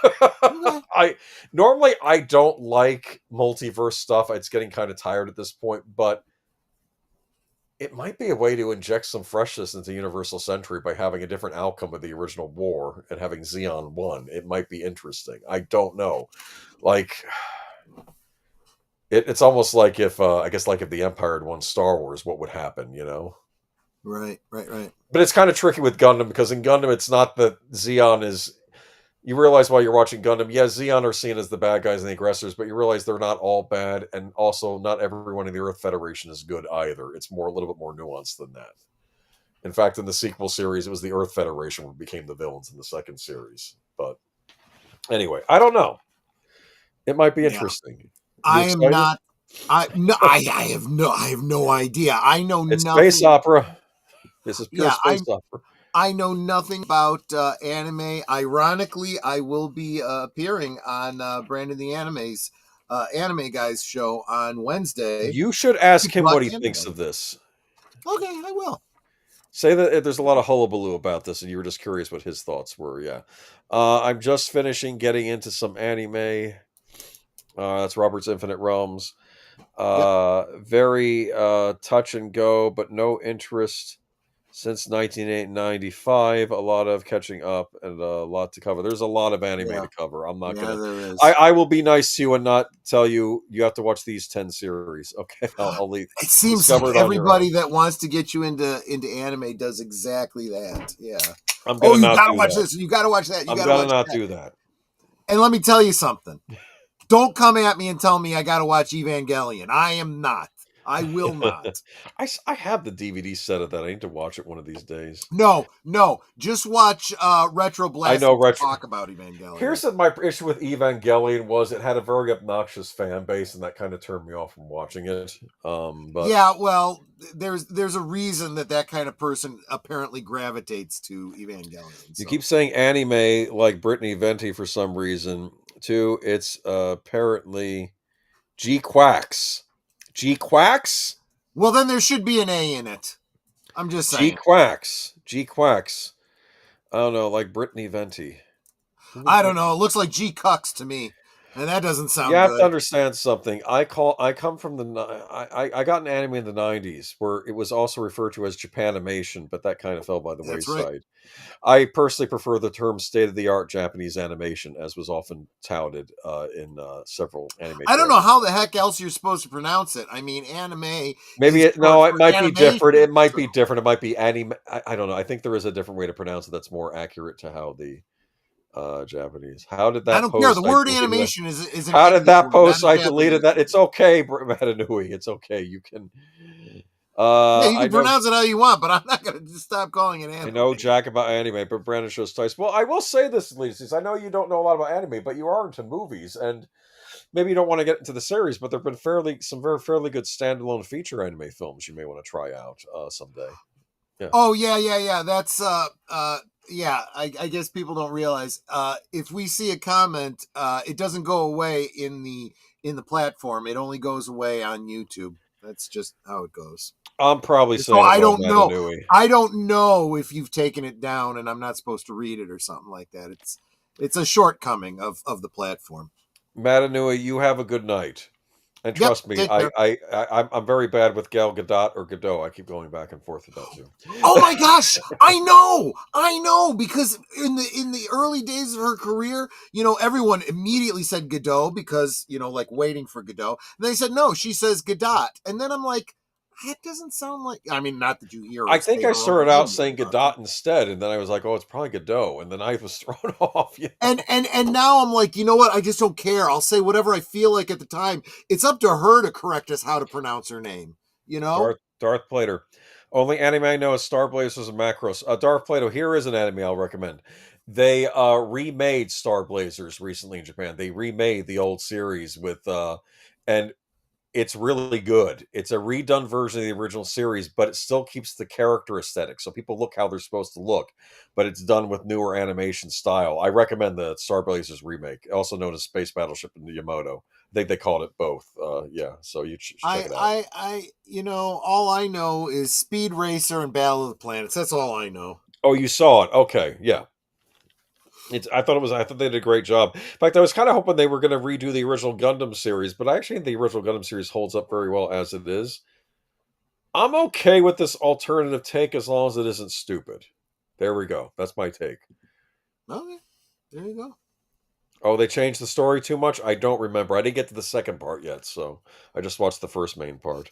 I don't like multiverse stuff. It's getting kind of tired at this point, but it might be a way to inject some freshness into Universal Century by having a different outcome of the original war and having Zeon won. It might be interesting. I don't know. Like, it's almost like if if the Empire had won Star Wars, what would happen? Right. But it's kind of tricky with Gundam, because in Gundam, it's not that Zeon is. You realize while you're watching Gundam, Zeon are seen as the bad guys and the aggressors, but you realize they're not all bad, and also not everyone in the Earth Federation is good either. It's a little bit more nuanced than that. In fact, in the sequel series, it was the Earth Federation who became the villains in the second series. But anyway, I don't know. It might be interesting. I am not. I have no idea. I know it's nothing. Space opera. This is pure space opera. I know nothing about anime. Ironically, I will be appearing on Brandon the Anime's Anime Guys show on Wednesday. You should ask him what he thinks of this. Okay, I will. Say that there's a lot of hullabaloo about this, and you were just curious what his thoughts were. Yeah. I'm just finishing getting into some anime. That's Robert's Infinite Realms. Very touch and go, but no interest since 1995. A lot of catching up and a lot to cover. There's a lot of anime to cover. I'm not gonna. There is. I will be nice to you and not tell you have to watch these 10 series. Okay, I'll leave. It seems like everybody that wants to get you into anime does exactly that. Yeah. I'm gonna you gotta watch this. You gotta watch that. I'm gonna not do that. And let me tell you something. Don't come at me and tell me I gotta watch Evangelion. I am not. I will not. I have the DVD set of that. I need to watch it one of these days. No. Just watch Retro Blast. I know talk about Evangelion. Here's my issue with Evangelion was it had a very obnoxious fan base, and that kind of turned me off from watching it. But yeah, well, there's a reason that kind of person apparently gravitates to Evangelion. You keep saying anime like Brittany Venti for some reason too. It's apparently G-Quacks. G-Quacks? Well, then there should be an A in it. I'm just saying. G-Quacks. I don't know, like Brittany Venti. I don't know. It looks like G-Cucks to me, and that doesn't sound good. You have to understand something. I come from I got an anime in the 90s where it was also referred to as Japanimation, but that kind of fell by the wayside. Right. I personally prefer the term state-of-the-art Japanese animation, as was often touted in several anime. I don't know how the heck else you're supposed to pronounce it. I mean, anime. Maybe it might be different. It might be different. It might be anime. I don't know. I think there is a different way to pronounce it that's more accurate to how the Japanese. How did that? I don't care. The word animation is. How did that post? I deleted that. It's okay, Matanui. It's okay. You can. Yeah, you I can know. pronounce it how you want, but I'm not going to stop calling it I anime. know Jack about anime, but Brandon shows taste. Well, I will say this, Lisa. I know you don't know a lot about anime, but you are into movies, and maybe you don't want to get into the series, but there've been some fairly good standalone feature anime films you may want to try out someday. Yeah. Oh yeah. That's yeah. I guess people don't realize if we see a comment, it doesn't go away in the platform. It only goes away on YouTube. That's just how it goes. I'm probably So saying it I well, don't know. Madanui. I don't know if you've taken it down and I'm not supposed to read it or something like that. It's a shortcoming of the platform. Madanui, you have a good night. And Yep. trust me, Take care. I'm very bad with Gal Gadot or Godot. I keep going back and forth with that too. Oh my gosh, I know, because in the early days of her career, everyone immediately said Godot because like waiting for Godot. And they said no, she says Gadot, and then I'm like, that doesn't sound like. I mean, not that you hear her I think say I her own started out name saying very often. Gadot instead, and then I was like, "Oh, it's probably Godot," and then I was thrown off. Yeah. And now I'm like, you know what? I just don't care. I'll say whatever I feel like at the time. It's up to her to correct us how to pronounce her name. Darth Plater. Only anime I know is Star Blazers and Macros. Darth Plato, here is an anime I'll recommend. They remade Star Blazers recently in Japan. They remade the old series and it's really good. It's a redone version of the original series, but it still keeps the character aesthetic. So people look how they're supposed to look, but it's done with newer animation style. I recommend the Star Blazers remake, also known as Space Battleship in Yamato. I think they called it both. Yeah, so you should check it out. All I know is Speed Racer and Battle of the Planets. That's all I know. Oh, you saw it? Okay, yeah. I thought they did a great job. In fact, I was kind of hoping they were going to redo the original Gundam series, but I actually think the original Gundam series holds up very well as it is. I'm okay with this alternative take as long as it isn't stupid. There we go. That's my take. Okay, there you go. Oh, they changed the story too much? I don't remember. I didn't get to the second part yet, so I just watched the first main part.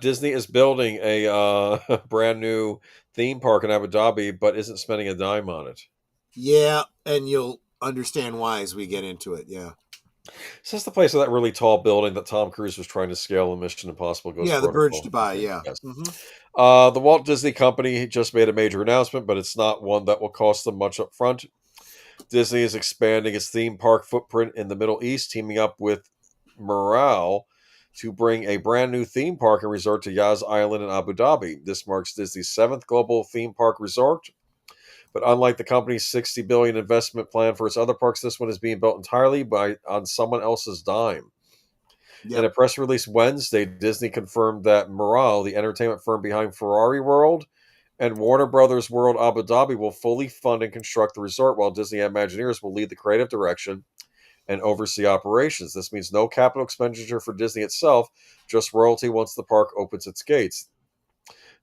Disney is building a brand new theme park in Abu Dhabi, but isn't spending a dime on it. Yeah, and you'll understand why as we get into it. Yeah. Is this the place of that really tall building that Tom Cruise was trying to scale in Mission Impossible Ghost Yeah, the Burj Protocol? Dubai. Okay, Yeah. yes. Mm-hmm. The Walt Disney Company just made a major announcement, but it's not one that will cost them much up front. Disney is expanding its theme park footprint in the Middle East, teaming up with Morale to bring a brand new theme park and resort to Yas Island in Abu Dhabi. This marks Disney's seventh global theme park resort. But unlike the company's $60 billion investment plan for its other parks, this one is being built entirely on someone else's dime. Yep. In a press release Wednesday, Disney confirmed that Morale, the entertainment firm behind Ferrari World and Warner Brothers World Abu Dhabi, will fully fund and construct the resort, while Disney Imagineers will lead the creative direction and oversee operations. This means no capital expenditure for Disney itself, just royalty once the park opens its gates.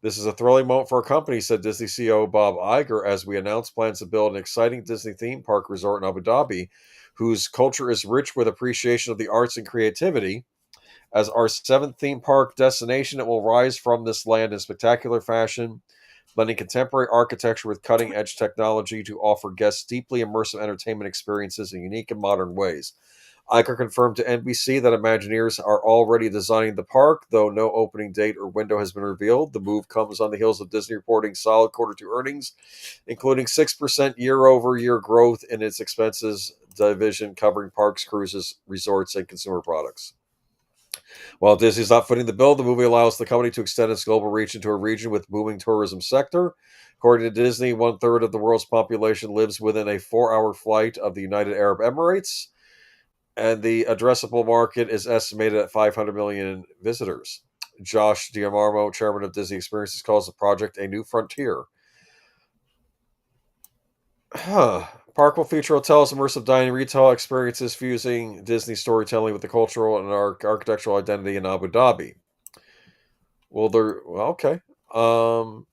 This is a thrilling moment for our company, said Disney CEO Bob Iger, as we announced plans to build an exciting Disney theme park resort in Abu Dhabi, whose culture is rich with appreciation of the arts and creativity. As our seventh theme park destination, it will rise from this land in spectacular fashion, blending contemporary architecture with cutting-edge technology to offer guests deeply immersive entertainment experiences in unique and modern ways. Iker confirmed to NBC that Imagineers are already designing the park, though no opening date or window has been revealed. The move comes on the heels of Disney reporting solid quarter two earnings, including 6% year-over-year growth in its expenses division covering parks, cruises, resorts, and consumer products. While Disney's not footing the bill, the movie allows the company to extend its global reach into a region with booming tourism sector. According to Disney, 1/3 of the world's population lives within a 4-hour flight of the United Arab Emirates, and the addressable market is estimated at 500 million visitors. Josh D'Amarmo, chairman of Disney Experiences, calls the project a new frontier. Park will feature hotels, immersive dining, retail experiences fusing Disney storytelling with the cultural and architectural identity in Abu Dhabi. Okay. Um,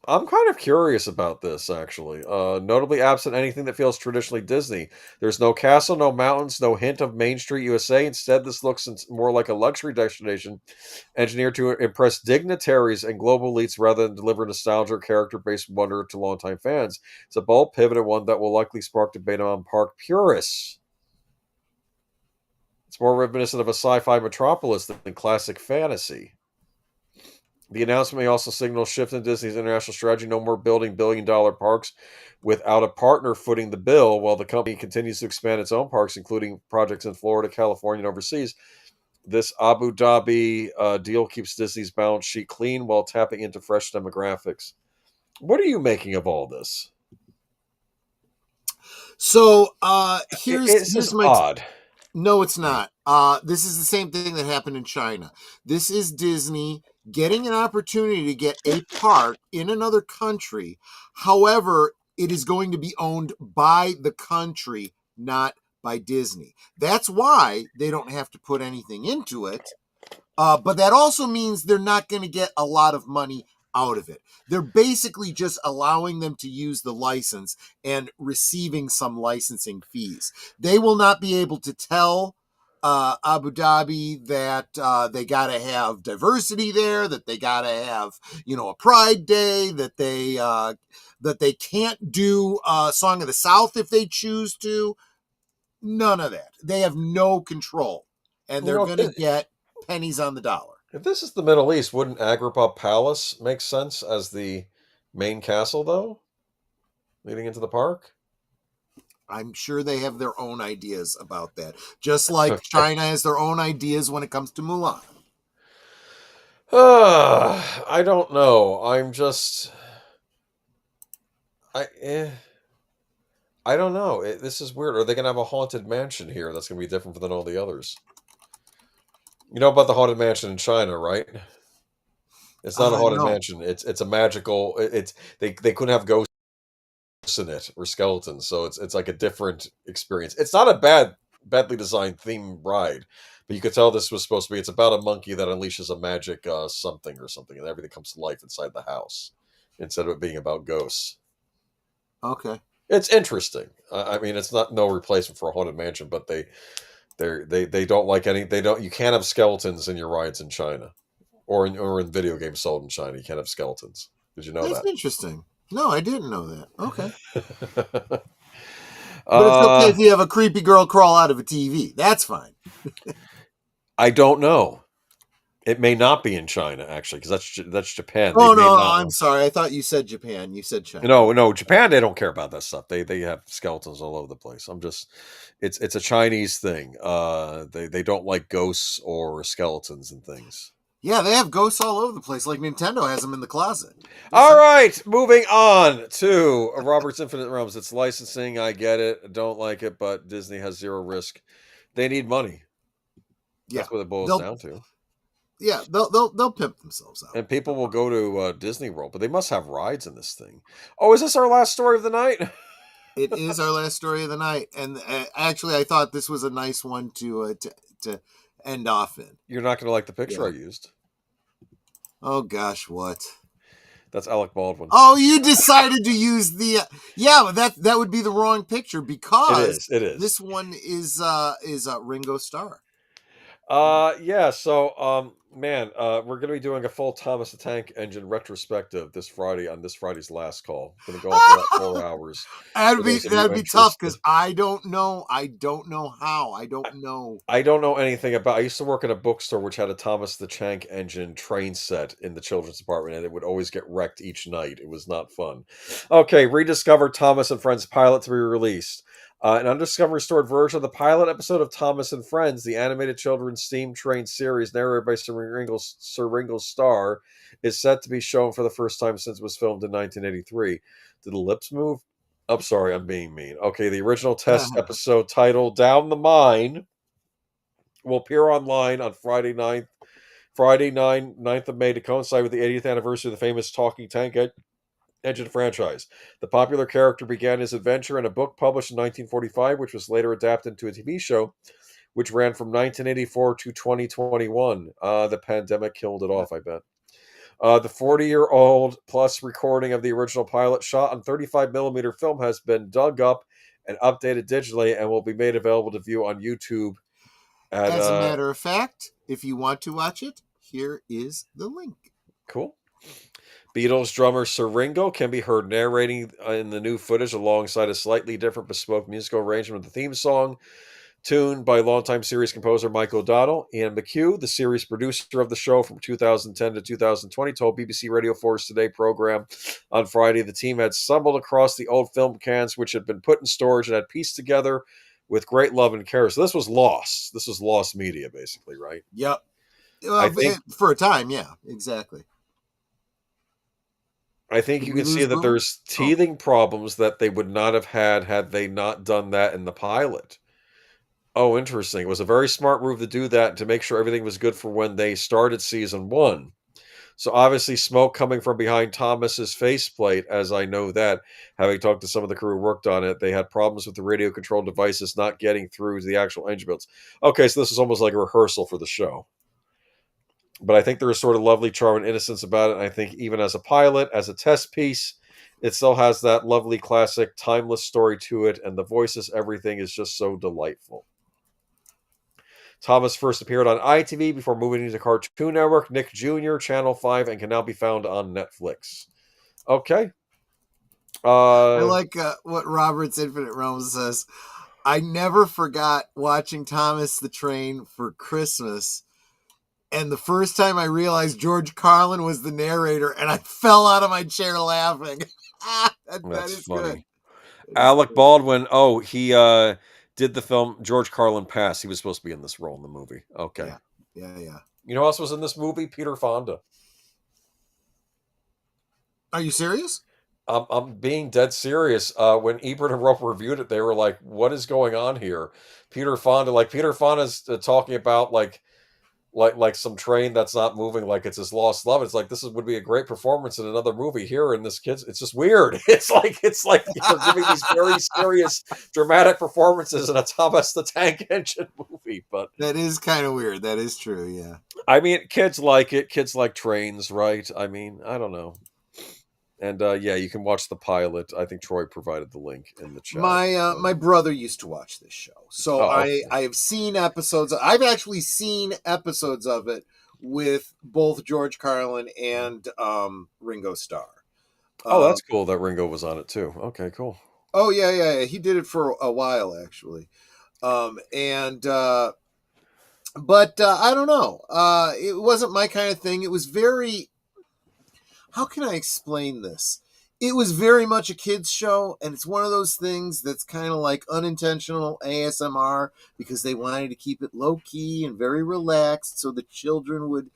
I'm kind of curious about this, actually. Notably absent anything that feels traditionally Disney. There's no castle, no mountains, no hint of Main Street USA. Instead, this looks more like a luxury destination engineered to impress dignitaries and global elites rather than deliver nostalgia or character-based wonder to longtime fans. It's a bold pivot and one that will likely spark debate among park purists. It's more reminiscent of a sci-fi metropolis than classic fantasy. The announcement may also signal a shift in Disney's international strategy. No more building billion-dollar parks without a partner footing the bill, while the company continues to expand its own parks, including projects in Florida, California, and overseas. This Abu Dhabi deal keeps Disney's balance sheet clean while tapping into fresh demographics. What are you making of all this? So This here's is my odd. No, it's not. This is the same thing that happened in China. This is Disney getting an opportunity to get a park in another country. However, it is going to be owned by the country, not by Disney. That's why they don't have to put anything into it. But that also means they're not going to get a lot of money out of it. They're basically just allowing them to use the license and receiving some licensing fees. They will not be able to tell Abu Dhabi that they got to have diversity there, that they got to have, a Pride Day, that they can't do Song of the South if they choose to. None of that. They have no control, and they're going to get pennies on the dollar. If this is the Middle East, wouldn't Agrabah Palace make sense as the main castle, though, leading into the park? I'm sure they have their own ideas about that, just like China has their own ideas when it comes to Mulan. I don't know. I don't know. This is weird. Are they going to have a haunted mansion here that's going to be different than all the others? You know about the haunted mansion in China, right? It's not a haunted mansion. It's a magical. They couldn't have ghosts in it or skeletons, so it's like a different experience. It's not a badly designed theme ride, but you could tell this was supposed to be. It's about a monkey that unleashes a magic something, and everything comes to life inside the house instead of it being about ghosts. Okay. It's interesting. I mean, it's no replacement for a haunted mansion, but they don't like any. They don't. You can't have skeletons in your rides in China, or in video games sold in China. You can't have skeletons. Did you know that? That's interesting. No, I didn't know that. Okay. But it's okay if you have a creepy girl crawl out of a TV. That's fine. I don't know. It may not be in China, actually, because that's Japan. Oh, no, I'm sorry. I thought you said Japan. You said China. No, Japan, they don't care about that stuff. They have skeletons all over the place. It's a Chinese thing. They don't like ghosts or skeletons and things. Yeah, they have ghosts all over the place. Like Nintendo has them in the closet. All right, moving on to Robert's Infinite Realms. It's licensing. I get it. I don't like it, but Disney has zero risk. They need money. That's what it boils down to. Yeah, they'll pimp themselves out. And people will go to Disney World, but they must have rides in this thing. Oh, is this our last story of the night? It is our last story of the night, and actually, I thought this was a nice one to end off in. You're not going to like the picture I used. Oh gosh, what? That's Alec Baldwin. Oh, you decided to use the but that would be the wrong picture because it is. This one is Ringo Starr. Yeah. So, we're gonna be doing a full Thomas the Tank Engine retrospective this Friday on this Friday's last call. Gonna go on for about 4 hours. That'd be tough because I don't know how. I don't know. I don't know anything about. I used to work in a bookstore which had a Thomas the Tank Engine train set in the children's department, and it would always get wrecked each night. It was not fun. Okay, rediscover Thomas and Friends pilot to be released. An undiscovered restored version of the pilot episode of Thomas and Friends, the animated children's steam train series narrated by Sir Ringo Starr, is set to be shown for the first time since it was filmed in 1983. Did the lips move? I'm sorry, I'm being mean. Okay, the original test episode titled Down the Mine will appear online on Friday 9th of May to coincide with the 80th anniversary of the famous Talking Tank Engine franchise. The popular character began his adventure in a book published in 1945, which was later adapted into a TV show, which ran from 1984 to 2021. The pandemic killed it off, I bet. The 40-year-old plus recording of the original pilot shot on 35mm film has been dug up and updated digitally and will be made available to view on YouTube. As a matter of fact, if you want to watch it, here is the link. Cool. Beatles drummer Sir Ringo can be heard narrating in the new footage alongside a slightly different bespoke musical arrangement of the theme song. Tuned by longtime series composer Mike O'Donnell. Ian McHugh, the series producer of the show from 2010 to 2020, told BBC Radio 4's Today program on Friday the team had stumbled across the old film cans which had been put in storage and had pieced together with great love and care. So this was lost. This was lost media, basically, right? Yep. I think For a time, yeah, exactly. I think Did you we can see lose that Boom? there's teething problems that they would not have had they not done that in the pilot. Oh, interesting. It was a very smart move to do that to make sure everything was good for when they started season 1. So obviously smoke coming from behind Thomas's faceplate, as I know that, having talked to some of the crew who worked on it, they had problems with the radio controlled devices not getting through to the actual engine builds. Okay, so this is almost like a rehearsal for the show. But I think there is sort of lovely charm and innocence about it. And I think even as a pilot, as a test piece, it still has that lovely classic timeless story to it. And the voices, everything is just so delightful. Thomas first appeared on ITV before moving into Cartoon Network, Nick Jr., Channel 5, and can now be found on Netflix. Okay. I like what Robert's Infinite Realms says. I never forgot watching Thomas the Train for Christmas. And the first time I realized George Carlin was the narrator, and I fell out of my chair laughing. that is funny. good. Alec Baldwin. Oh, he did the film George Carlin Pass. He was supposed to be in this role in the movie. Okay. Yeah. You know who else was in this movie? Peter Fonda. Are you serious? I'm being dead serious. When Ebert and Roper reviewed it, they were like, "What is going on here?" Peter Fonda's talking about like some train that's not moving, like it's his lost love. It's like would be a great performance in another movie. Here in this kid's, it's just weird. It's like you're giving these very serious, dramatic performances in a Thomas the Tank Engine movie. But that is kind of weird. That is true. Yeah. I mean, kids like it. Kids like trains, right? I mean, I don't know. And yeah, you can watch the pilot. I think Troy provided the link in the chat. My brother used to watch this show, so okay. I have seen episodes. I've actually seen episodes of it with both George Carlin and Ringo Starr. That's cool that Ringo was on it too. Okay, cool. Oh yeah. He did it for a while actually, but I don't know. It wasn't my kind of thing. It was very. How can I explain this? It was very much a kid's show, and it's one of those things that's kind of like unintentional ASMR because they wanted to keep it low-key and very relaxed so the children would,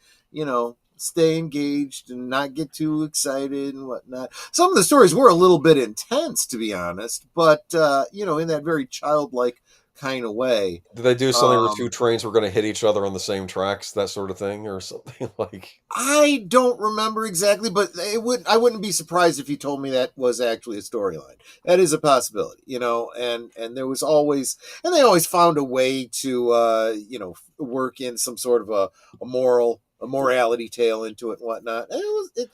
stay engaged and not get too excited and whatnot. Some of the stories were a little bit intense, to be honest, but, in that very childlike kind of way. Did they do something where two trains were going to hit each other on the same tracks, that sort of thing, or something like? I don't remember exactly, but I wouldn't be surprised if you told me that was actually a storyline. That is a possibility, and there was always, and they always found a way to, work in some sort of a morality tale into it and whatnot. And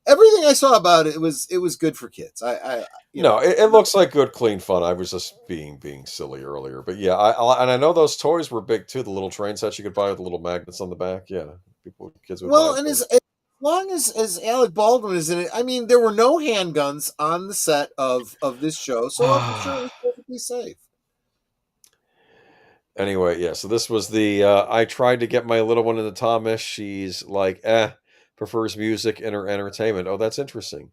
everything I saw about it was good for kids. It looks like good, clean fun. I was just being silly earlier, but yeah, I know those toys were big too. The little train sets you could buy with the little magnets on the back. Yeah, kids would buy. And as long as Alec Baldwin is in it, I mean, there were no handguns on the set of this show, so I'm sure it was perfectly safe. Anyway, yeah. So this was I tried to get my little one into Thomas. She's like, prefers music and her entertainment. Oh, that's interesting.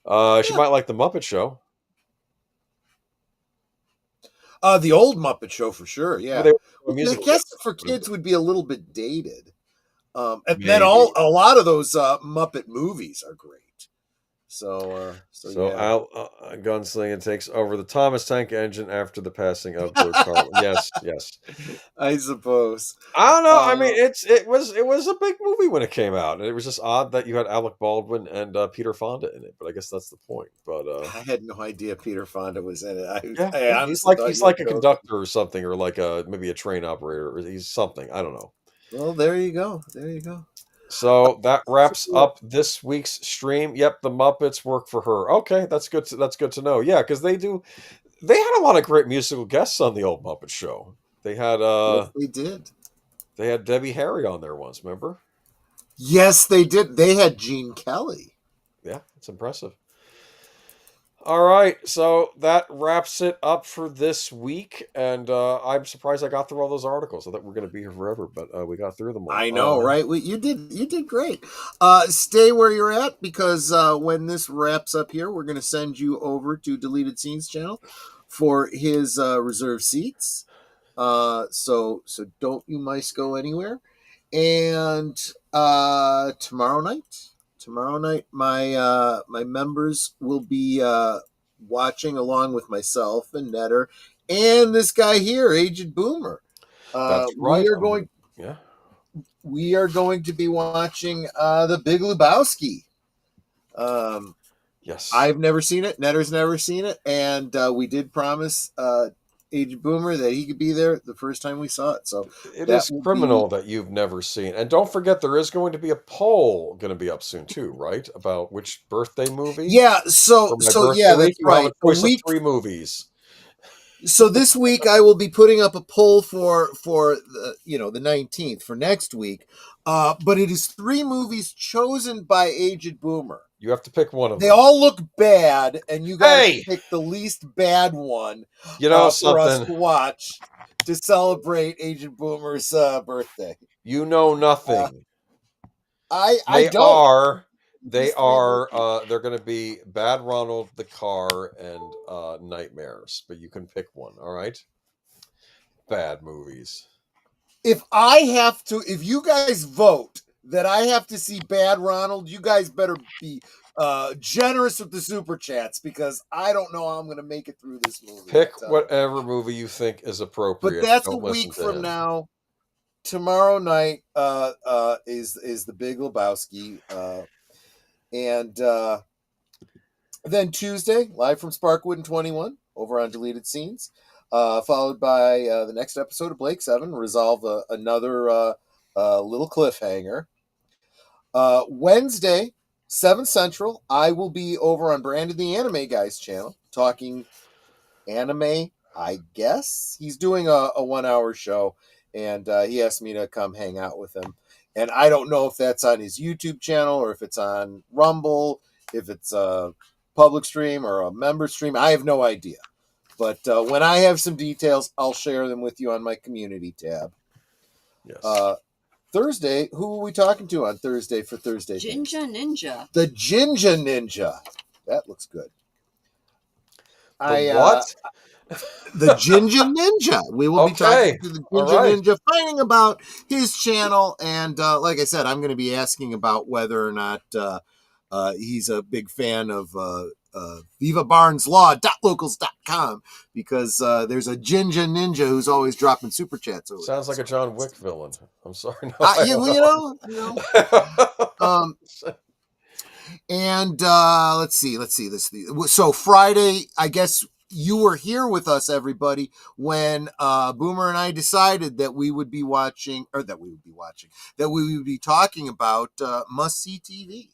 She might like the Muppet Show. The old Muppet Show for sure. Yeah, I guess for kids would be a little bit dated. And then a lot of those Muppet movies are great. So yeah. Gunslinging takes over the Thomas Tank Engine after the passing of George Carlin. Yes. I suppose. I don't know. I mean, it was a big movie when it came out, and it was just odd that you had Alec Baldwin and Peter Fonda in it. But I guess that's the point. But I had no idea Peter Fonda was in it. He's like a conductor or something, or like maybe a train operator, or he's something. I don't know. Well, there you go. So that wraps up this week's stream. Yep, the Muppets work for her. Okay, that's good. That's good to know. Yeah, because they had a lot of great musical guests on the old Muppet Show. They had yes, they did. They had Debbie Harry on there once. Remember? Yes, they did. They had Gene Kelly. Yeah, it's impressive. All right, so that wraps it up for this week, and I'm surprised I got through all those articles. I thought we were going to be here forever, but we got through them all. I know, right? You did great. Stay where you're at because when this wraps up here, we're going to send you over to Deleted Scenes channel for his reserved seats. So don't you mice go anywhere. And tomorrow night, my members will be watching along with myself and Netter and this guy here, Aged Boomer. That's right. Yeah. We are going to be watching The Big Lebowski. Yes. I've never seen it. Netter's never seen it, and we did promise Aged Boomer that he could be there the first time we saw it. So it is criminal that you've never seen. And don't forget, there is going to be a poll going to be up soon too, right? About which birthday movie. Yeah. So yeah, that's right. You have a choice of 3 movies. So this week I will be putting up a poll for the 19th for next week, but it is 3 movies chosen by Aged Boomer. You have to pick one of them. They all look bad, and you got to pick the least bad one. For us to watch to celebrate Aged Boomer's birthday. You know nothing. I don't. They are. They're going to be Bad Ronald, The Car, and Nightmares. But you can pick one. All right. Bad movies. If you guys vote that I have to see Bad Ronald, you guys better be generous with the super chats because I don't know how I'm going to make it through this movie. Pick whatever movie you think is appropriate. But that's a week from now. Tomorrow night is The Big Lebowski, and then Tuesday, live from Sparkwood and 21 over on Deleted Scenes, followed by the next episode of Blake 7, resolve another little cliffhanger. Wednesday, 7 Central, I will be over on Brandon the Anime Guys channel talking anime, I guess. He's doing a 1-hour show, and he asked me to come hang out with him. And I don't know if that's on his YouTube channel or if it's on Rumble, if it's a public stream or a member stream. I have no idea. But when I have some details, I'll share them with you on my community tab. Yes. Thursday, who are we talking to on Thursday for Thursday? Jinja Ninja. The Jinja Ninja. That looks good. What? The Jinja Ninja. We will be talking to the Jinja Ninja, finding about his channel. And like I said, I'm going to be asking about whether or not he's a big fan of VivaBarnesLaw.locals.com because there's a Jinja Ninja who's always dropping super chats over. Sounds like a John Wick villain. I'm sorry. And let's see. So Friday, I guess you were here with us, everybody, when Boomer and I decided that we would be talking about must-see TV,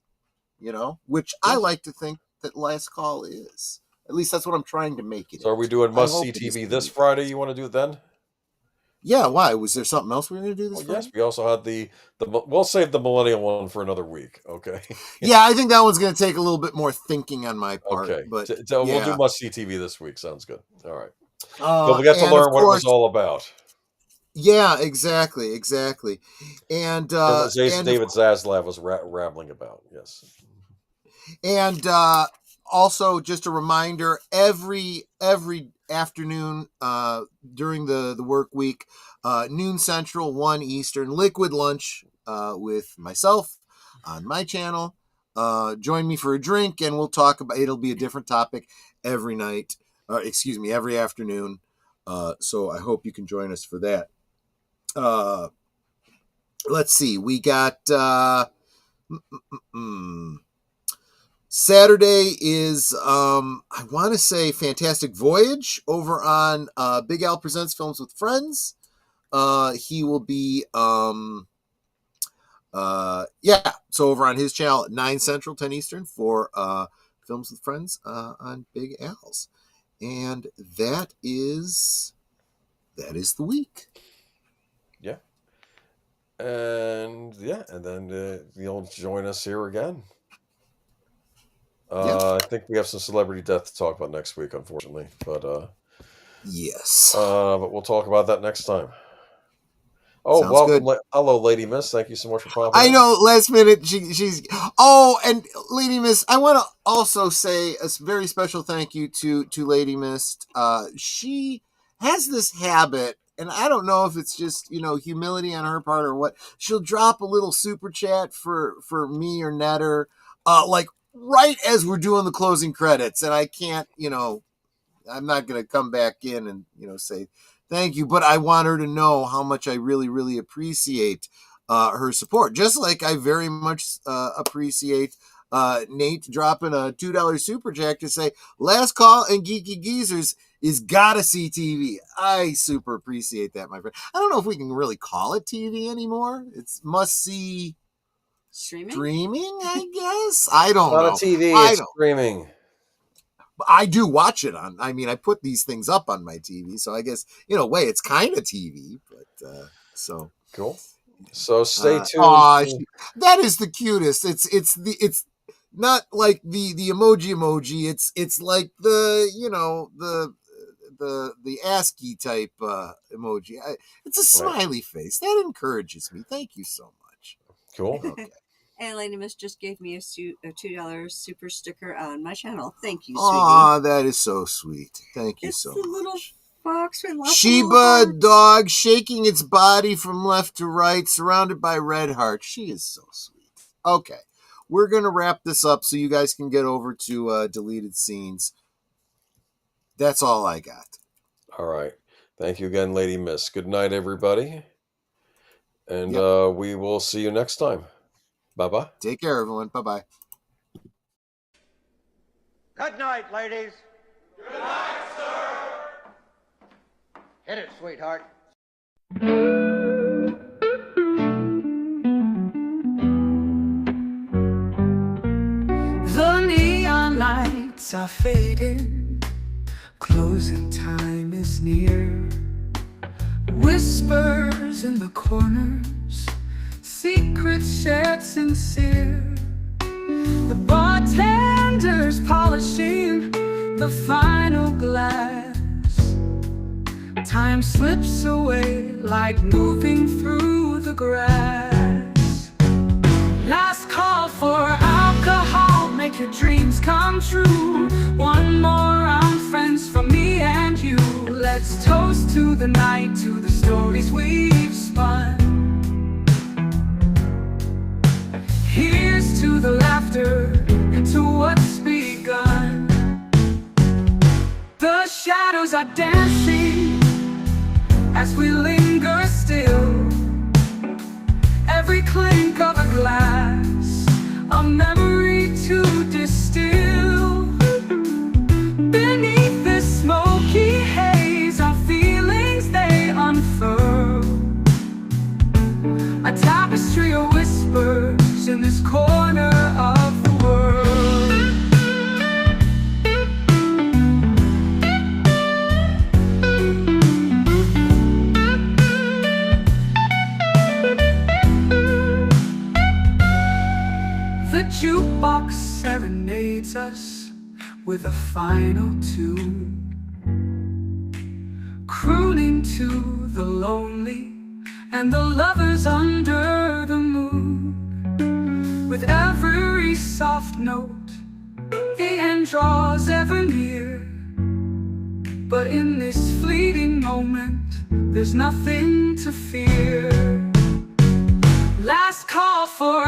which I like to think that Last Call is. At least that's what I'm trying to make it. So are we doing must-see TV this Friday? You want to do it then? Yeah, why? Was there something else we were going to do this Friday? Yes, we also had we'll save the millennial one for another week, okay? Yeah, I think that one's going to take a little bit more thinking on my part. Okay, but we'll do must-see TV this week. Sounds good. All right. But we get to learn what it was all about. Yeah, exactly. And David Zaslav was rambling about, yes. And also, just a reminder, every afternoon during the work week, noon Central, 1 Eastern, Liquid Lunch with myself on my channel. Join me for a drink, and we'll talk about. It'll be a different topic every night. Every afternoon. So I hope you can join us for that. Let's see. We got Saturday is I want to say Fantastic Voyage over on Big Al Presents Films with Friends. He will be so over on his channel at 9 Central, 10 Eastern for Films with Friends on Big Al's. And that is the week. Yeah. And then you'll join us here again. I think we have some celebrity death to talk about next week, unfortunately. But Yes. but we'll talk about that next time. Oh, Sounds welcome. good. Hello, Lady Miss. Thank you so much for popping I in. know, last minute, she's... Oh, and Lady Miss, I want to also say a very special thank you to Lady Miss. She has this habit, and I don't know if it's just, humility on her part or what. She'll drop a little super chat for me or Netter, like right as we're doing the closing credits, and I can't, I'm not going to come back in and, say thank you, but I want her to know how much I really, really appreciate her support. Just like I very much appreciate Nate dropping a $2 super jack to say, last call and Geeky Geezers is gotta see TV. I super appreciate that, my friend. I don't know if we can really call it TV anymore. It's must see streaming, I guess. I don't know. Not a TV, it's streaming. I do watch it on. I mean, I put these things up on my TV, so I guess in a way it's kind of TV. But so cool. So stay tuned. That is the cutest. It's not like the emoji. It's like the ASCII type emoji. It's a smiley face that encourages me. Thank you so much. Cool. Okay. And Lady Miss just gave me a $2 super sticker on my channel. Thank you, sweetie. Aw, that is so sweet. Thank you so much. It's the little fox with lots Shiba of dog shaking its body from left to right, surrounded by red hearts. She is so sweet. Okay, we're going to wrap this up so you guys can get over to deleted scenes. That's all I got. All right. Thank you again, Lady Miss. Good night, everybody. And we will see you next time. Bye-bye. Take care, everyone. Bye-bye. Good night, ladies. Good night, sir. Hit it, sweetheart. The neon lights are fading. Closing time is near. Whispers in the corners, secrets shared sincere. The bartender's polishing the final glass. Time slips away like moving through the grass. Last call for alcohol, make your dreams come true. One more round, friends, for me and you. Let's toast to the night, to the stories we've spun. Here's to the laughter and to what's begun. The shadows are dancing as we linger still. Every clink of a glass, a memory to distill. Beneath this smoky haze, our feelings they unfurl. A tapestry of whispers in this corner of the world. The jukebox serenades us with a final tune, crooning to the lonely and the lovers under the moon. With every soft note, the end draws ever near. But in this fleeting moment, there's nothing to fear. Last call for